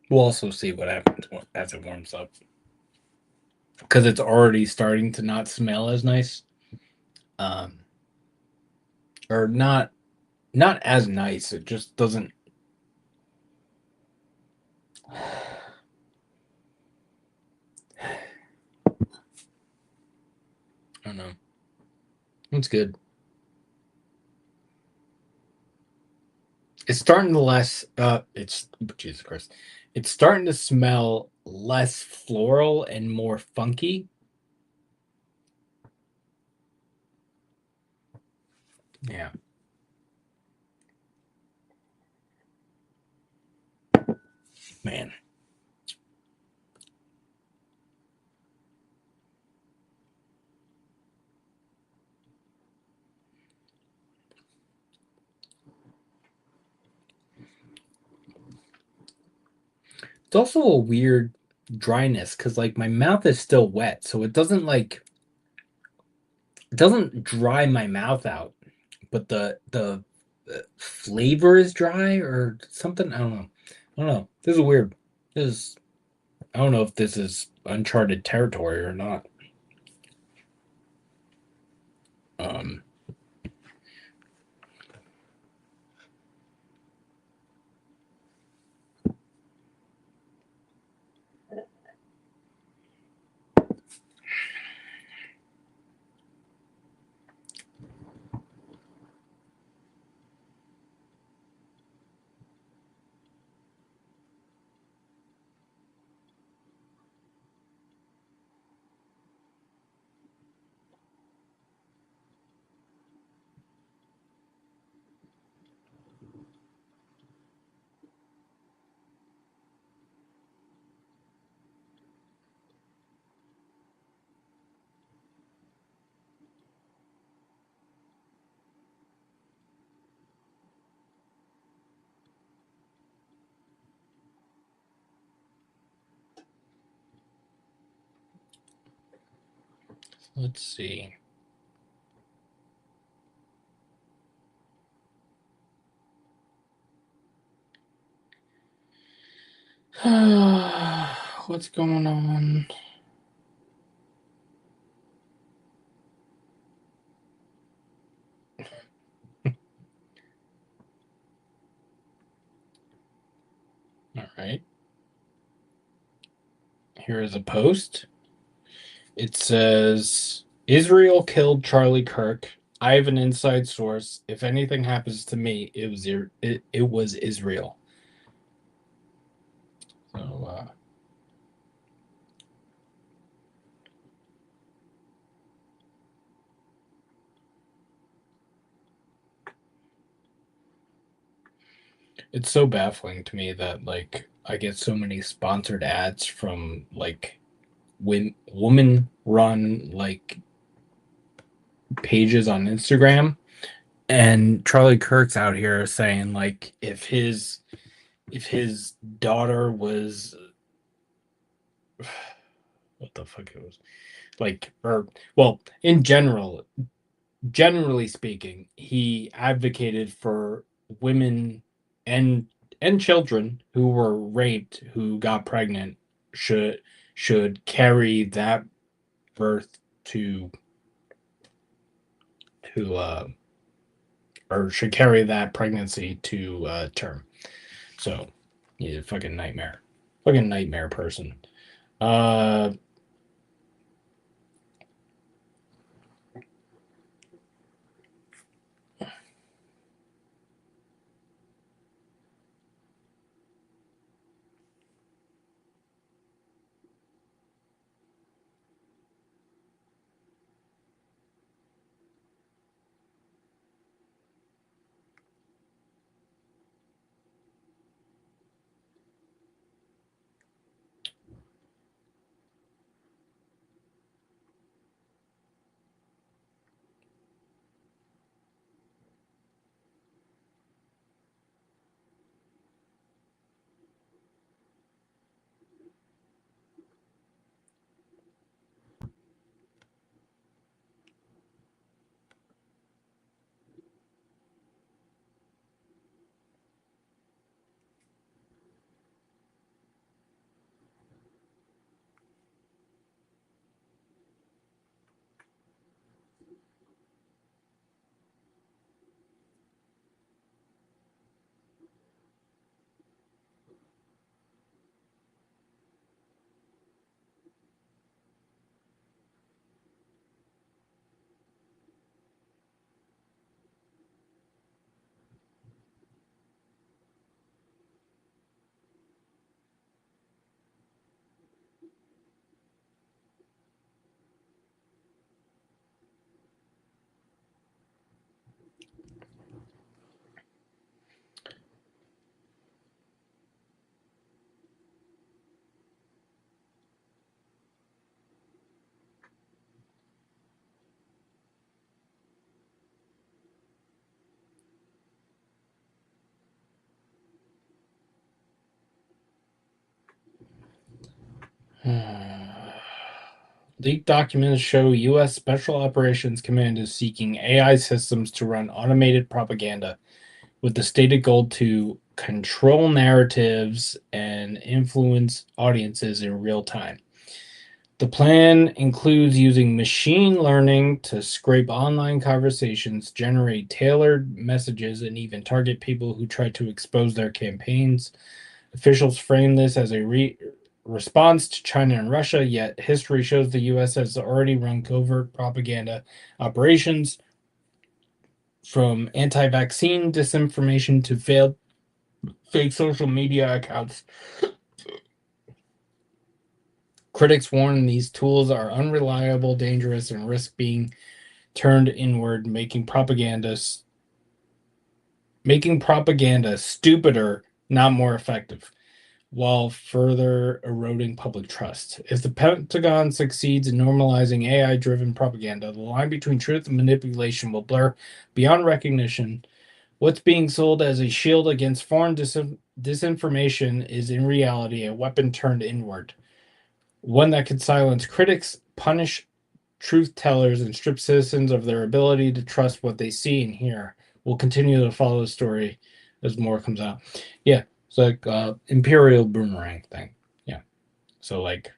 we'll also see what happens as it warms up, because it's already starting to not smell as nice, um, or not as nice. It just doesn't. I don't know. It's good. It's starting to less. It's Jesus Christ. It's starting to smell less floral and more funky. Yeah. Man. It's also a weird dryness because like my mouth is still wet, so it doesn't like it doesn't dry my mouth out, but the flavor is dry or something. I don't know. I don't know. This is weird. This is I don't know if this is uncharted territory or not. Um, let's see. What's going on? All right. Here is a post. It says Israel killed Charlie Kirk. I have an inside source. If anything happens to me, it was Israel. So it's so baffling to me that like I get so many sponsored ads from like woman run like pages on Instagram, and Charlie Kirk's out here saying like if his daughter was what the fuck it was like or well in generally speaking, he advocated for women and children who were raped, who got pregnant, should carry that birth to or should carry that pregnancy to term. So, he's a fucking nightmare person. Uh, Leaked documents show U.S. Special Operations Command is seeking AI systems to run automated propaganda with the stated goal to control narratives and influence audiences in real time. The plan includes using machine learning to scrape online conversations, generate tailored messages, and even target people who try to expose their campaigns. Officials frame this as a response to China and Russia, yet history shows the U.S. has already run covert propaganda operations from anti-vaccine disinformation to failed fake social media accounts. Critics warn these tools are unreliable, dangerous, and risk being turned inward, making propaganda stupider, not more effective, while further eroding public trust. If the Pentagon succeeds in normalizing AI-driven propaganda, the line between truth and manipulation will blur beyond recognition. What's being sold as a shield against foreign disinformation is in reality a weapon turned inward, one that could silence critics, punish truth tellers, and strip citizens of their ability to trust what they see and hear. We'll continue to follow the story as more comes out. Yeah, it's like Imperial Boomerang thing. Yeah. So like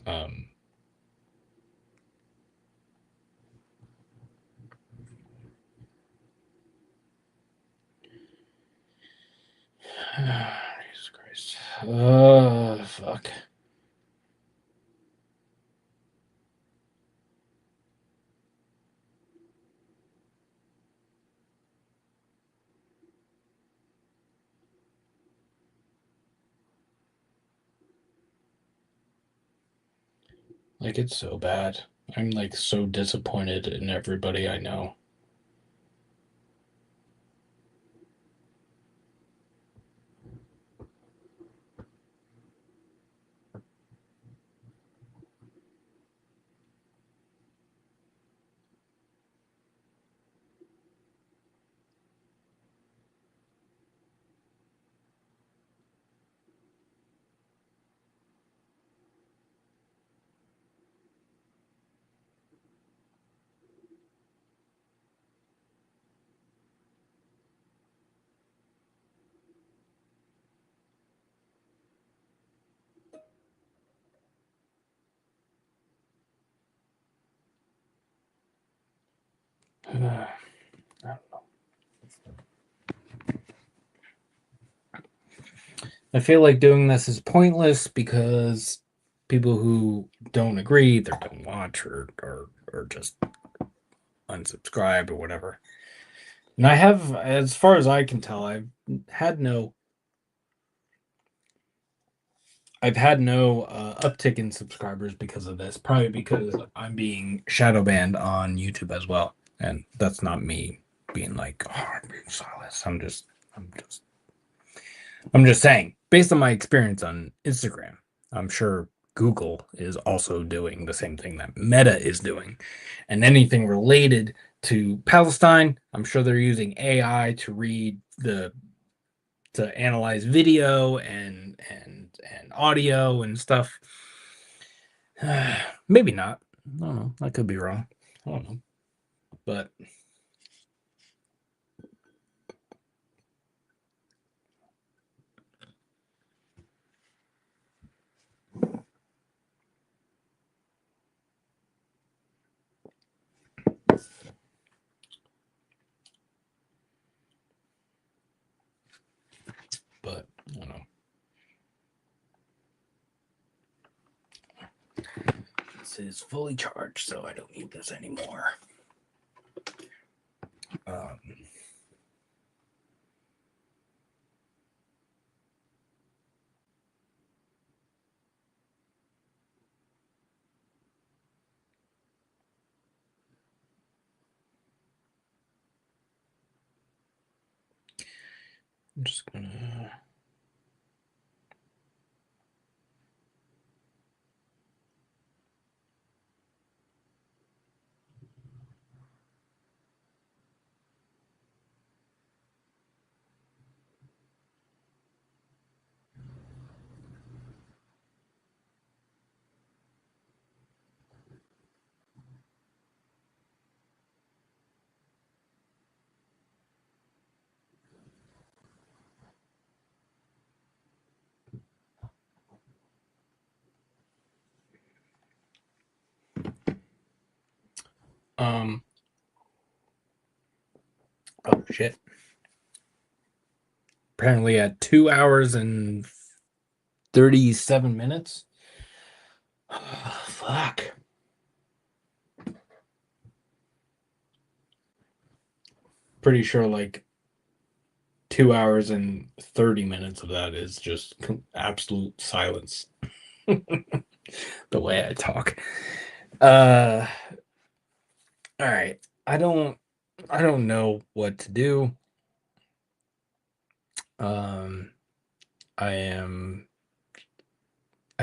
um Jesus Christ. Fuck. Like it's so bad. I'm like so disappointed in everybody I know. I don't know. I feel like doing this is pointless because people who don't agree, they don't watch or just unsubscribe or whatever. And I have, as far as I can tell, had no I've had no uptick in subscribers because of this. Probably because I'm being shadow banned on YouTube as well, and that's not me being like, "Oh, I'm being silenced." I'm just saying, based on my experience on Instagram, I'm sure Google is also doing the same thing that Meta is doing, and anything related to Palestine, I'm sure they're using AI to analyze video and audio and stuff. Maybe not. I don't know. I could be wrong. I don't know. But I don't know. This is fully charged, so I don't need this anymore. Um, I'm just gonna. Oh shit. Apparently at 2 hours and 37 minutes. Fuck. Pretty sure like 2 hours and 30 minutes of that is just absolute silence. The way I talk. All right. I don't know what to do. Um I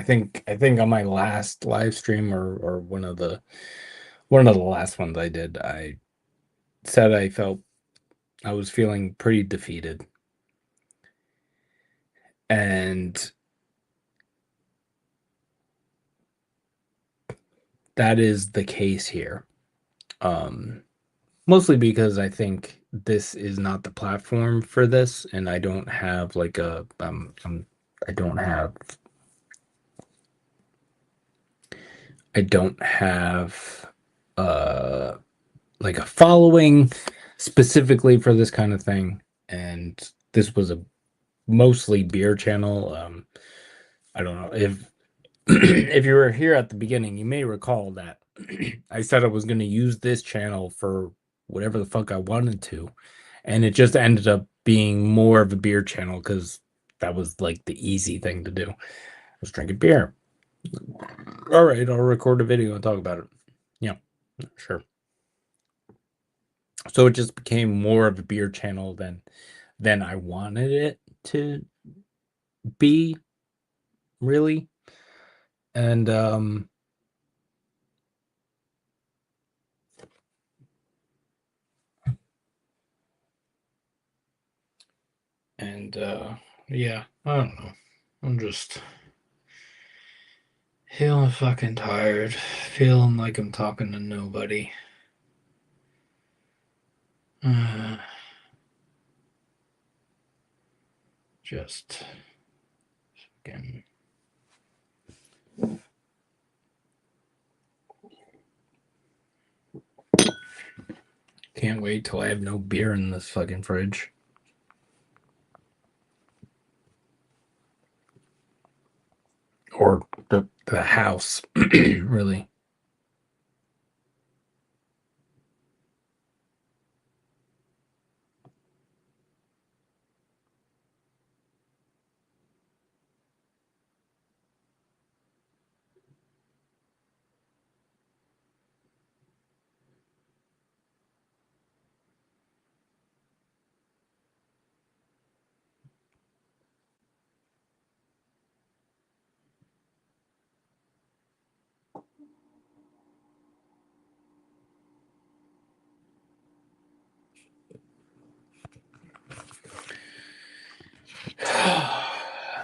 think on my last live stream or one of the last ones I did, I said I was feeling pretty defeated. And that is the case here. Mostly because I think this is not the platform for this, and I don't have like I don't have I don't have uh like a following specifically for this kind of thing. And this was a mostly beer channel. I don't know if if you were here at the beginning, you may recall that I said I was going to use this channel for whatever the fuck I wanted to, and it just ended up being more of a beer channel because that was like the easy thing to do. I was drinking beer. All right, I'll record a video and talk about it. Yeah, sure. So it just became more of a beer channel than I wanted it to be, really. And and yeah, I don't know. I'm just feeling fucking tired, feeling like I'm talking to nobody. Just fucking. Can't wait till I have no beer in this fucking fridge. Or the house, really.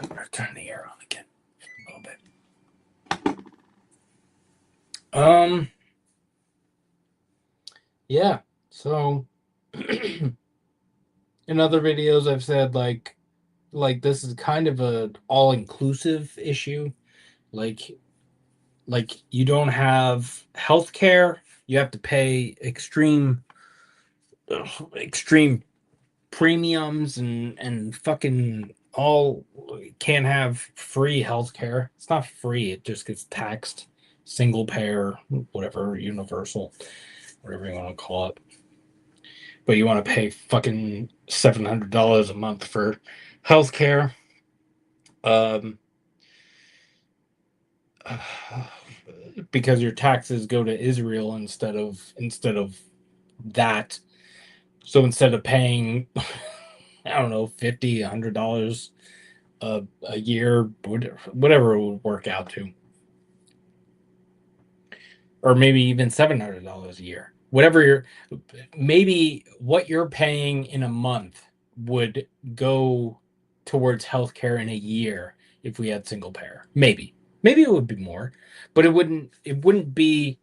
I'm gonna turn the air on again a little bit. Yeah. So in other videos I've said like this is kind of a all-inclusive issue. Like you don't have health care, you have to pay extreme premiums and fucking all. Can't have free health care. It's not free, it just gets taxed. Single payer, whatever, universal, whatever you want to call it. But you want to pay fucking $700 a month for health care. Um, because your taxes go to Israel instead of that. So instead of paying, I don't know, $50, $100 a year, whatever it would work out to, or maybe even $700 a year, whatever maybe what you're paying in a month would go towards healthcare in a year if we had single payer. Maybe it would be more, but it wouldn't be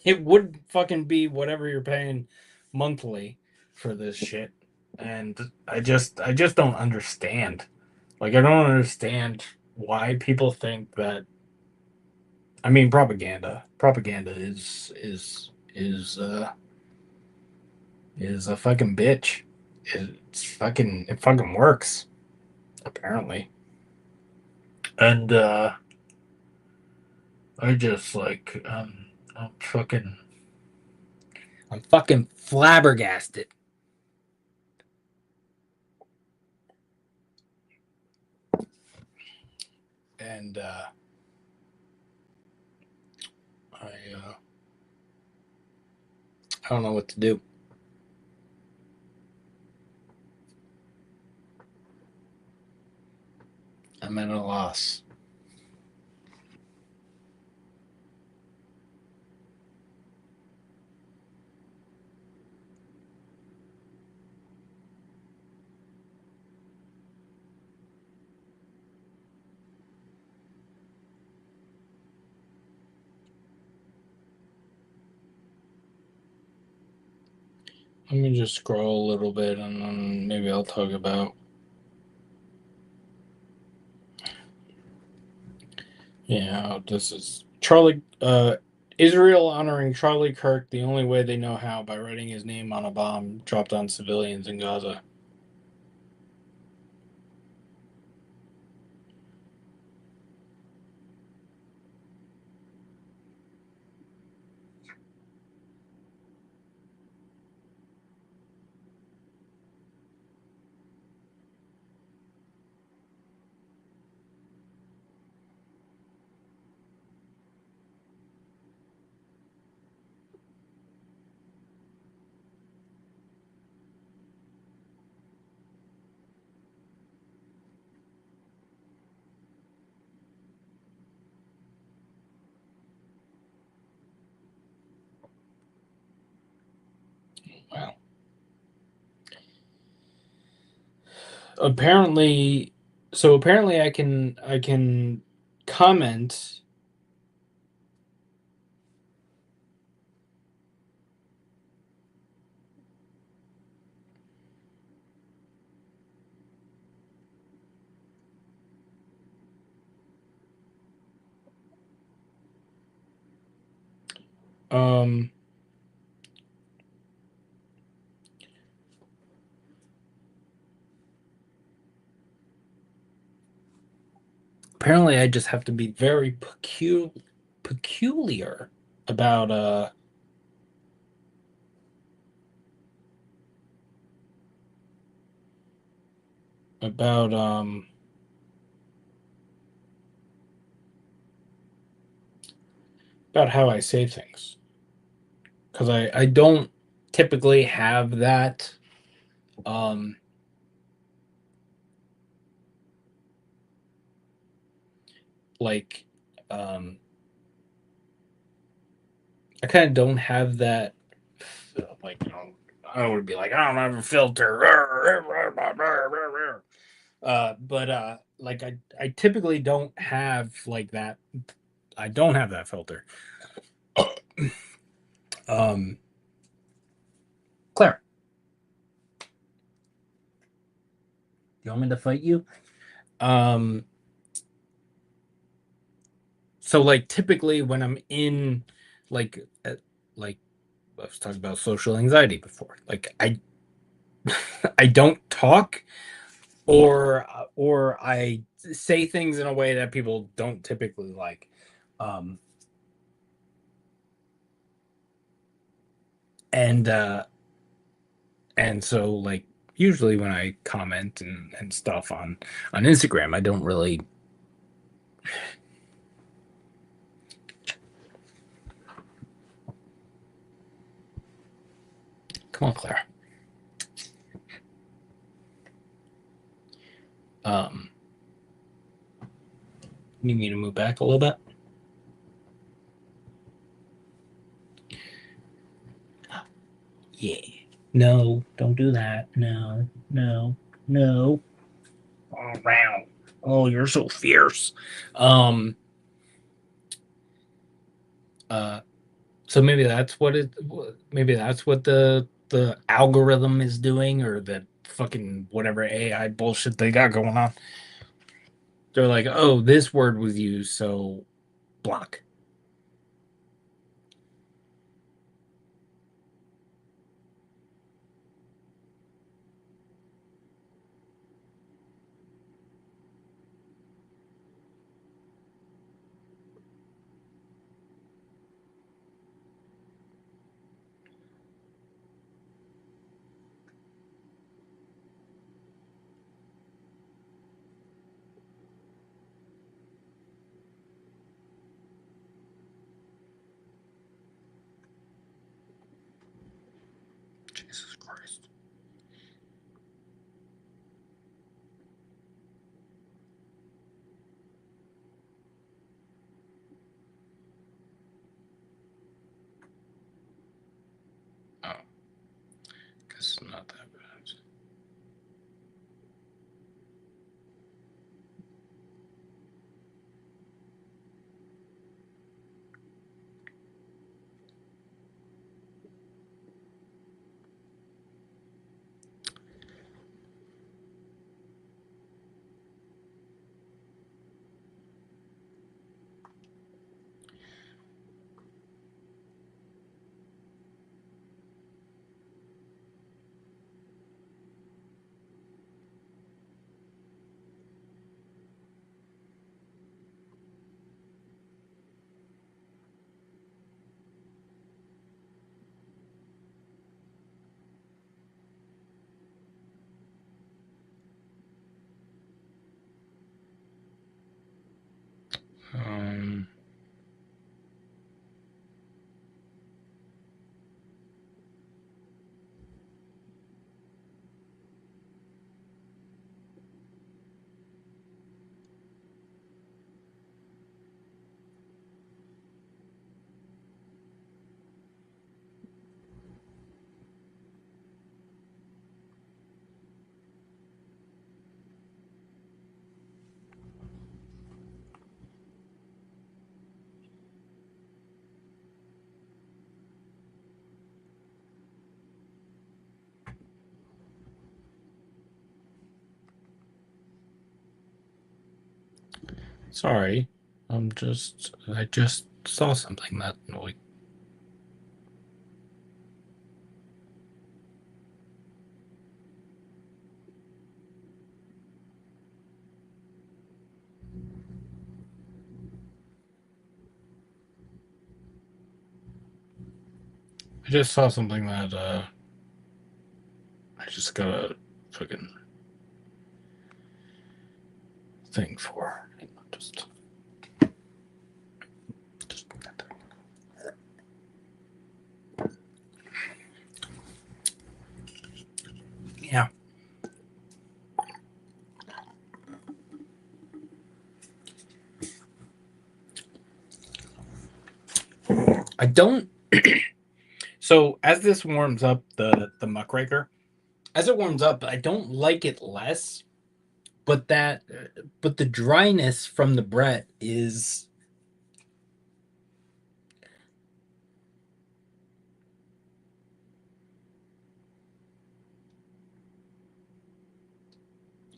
it would fucking be whatever you're paying monthly for this shit. And I just don't understand. Like, I don't understand why people think that. I mean, propaganda is is a fucking bitch. It fucking works, apparently. And I just like I'm fucking I'm fucking flabbergasted. And I don't know what to do. I'm at a loss. Let me just scroll a little bit and then maybe I'll talk about. Yeah, this is Charlie. Israel honoring Charlie Kirk the only way they know how, by writing his name on a bomb dropped on civilians in Gaza. Wow. Apparently, I can comment. Um, apparently, I just have to be very peculiar about about about how I say things, because I don't typically have that um like I kind of don't have that like I would be like I don't have a filter. But like I typically don't have like that. I don't have that filter. um Clara, you want me to fight you? um so like typically when I'm in like like I was talking about social anxiety before, like I don't talk, or I say things in a way that people don't typically like. Um, and so like usually when I comment and stuff on Instagram, I don't really. Come on, Clara. Um, Need me to move back a little bit? Yeah. No, don't do that. No, no, no. Oh, wow. Oh, you're so fierce. Um, uh, so maybe that's what the algorithm is doing, or the fucking whatever AI bullshit they got going on. They're like, oh, this word was used, so block. about that. Um, sorry, I just saw something that like. I just saw something that I just got a fucking thing for. Just put that there. Yeah. I don't. So as this warms up, the muckraker, as it warms up, I don't like it less. But but the dryness from the Brett is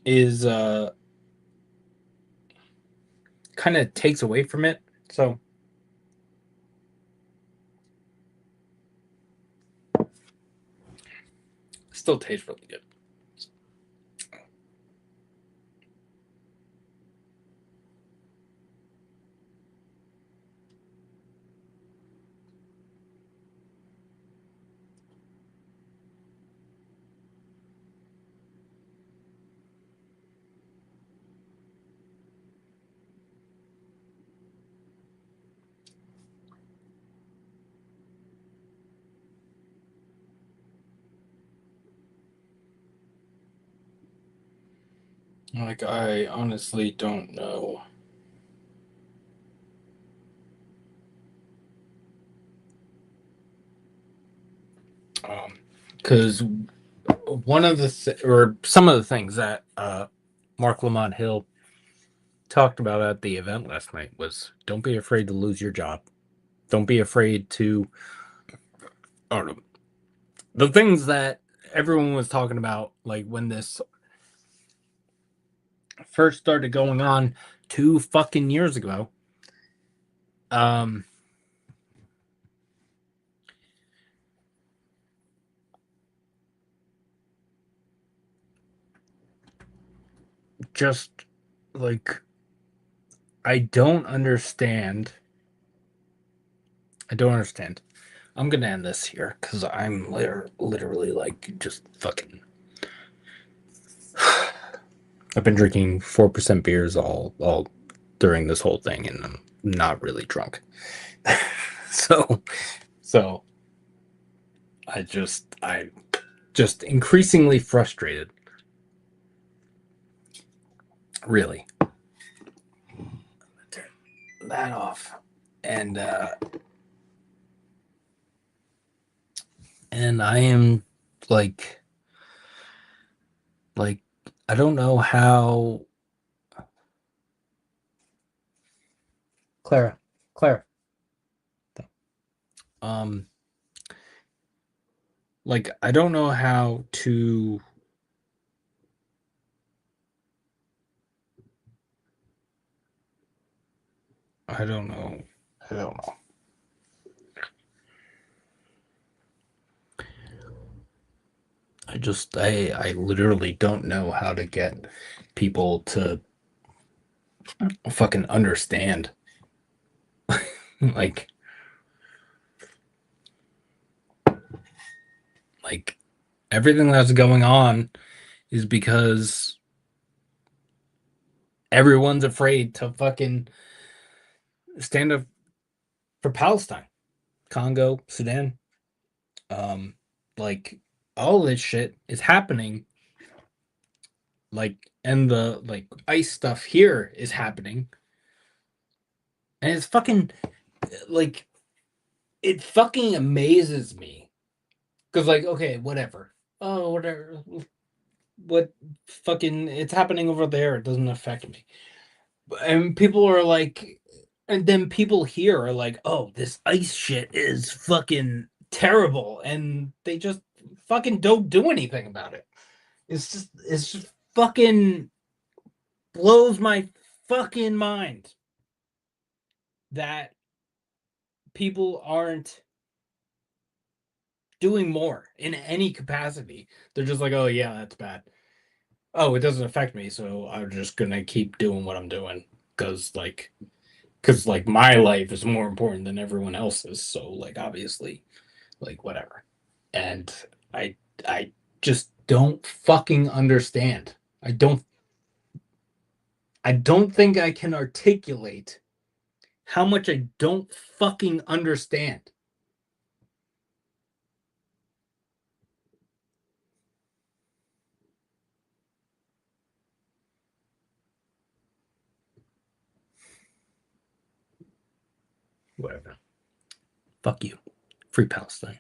is kind of takes away from it. So still tastes really good. Like I honestly don't know. Because one of or some of the things that Mark Lamont Hill talked about at the event last night was don't be afraid to lose your job. Don't be afraid to, I don't know, the things that everyone was talking about, like when this first started going on 2 fucking years ago. Um, just like I don't understand. I don't understand. I'm gonna end this here because I'm literally like just fucking. I've been drinking 4% beers all during this whole thing, and I'm not really drunk. so so I'm just increasingly frustrated. Really. Turn that off. And I am like Like, I don't know how. Clara. Clara. Um, like, I don't know how to. I don't know. I don't know. I literally don't know how to get people to fucking understand. like, like everything that's going on is because everyone's afraid to fucking stand up for Palestine, Congo, Sudan. Um, like all this shit is happening. Like, and the like ice stuff here is happening, and it's fucking like it fucking amazes me because like okay, whatever. Oh, whatever. What fucking it's happening over there. It doesn't affect me. And people are like, and then people here are like, oh, this ice shit is fucking terrible, and they just fucking don't do anything about it. It's just fucking blows my fucking mind that people aren't doing more in any capacity. They're just like, oh yeah, that's bad. Oh, it doesn't affect me, so I'm just gonna keep doing what I'm doing because my life is more important than everyone else's. So like obviously, like whatever. And I I just don't fucking understand. I don't think I can articulate how much I don't fucking understand. Whatever. Fuck you. Free Palestine.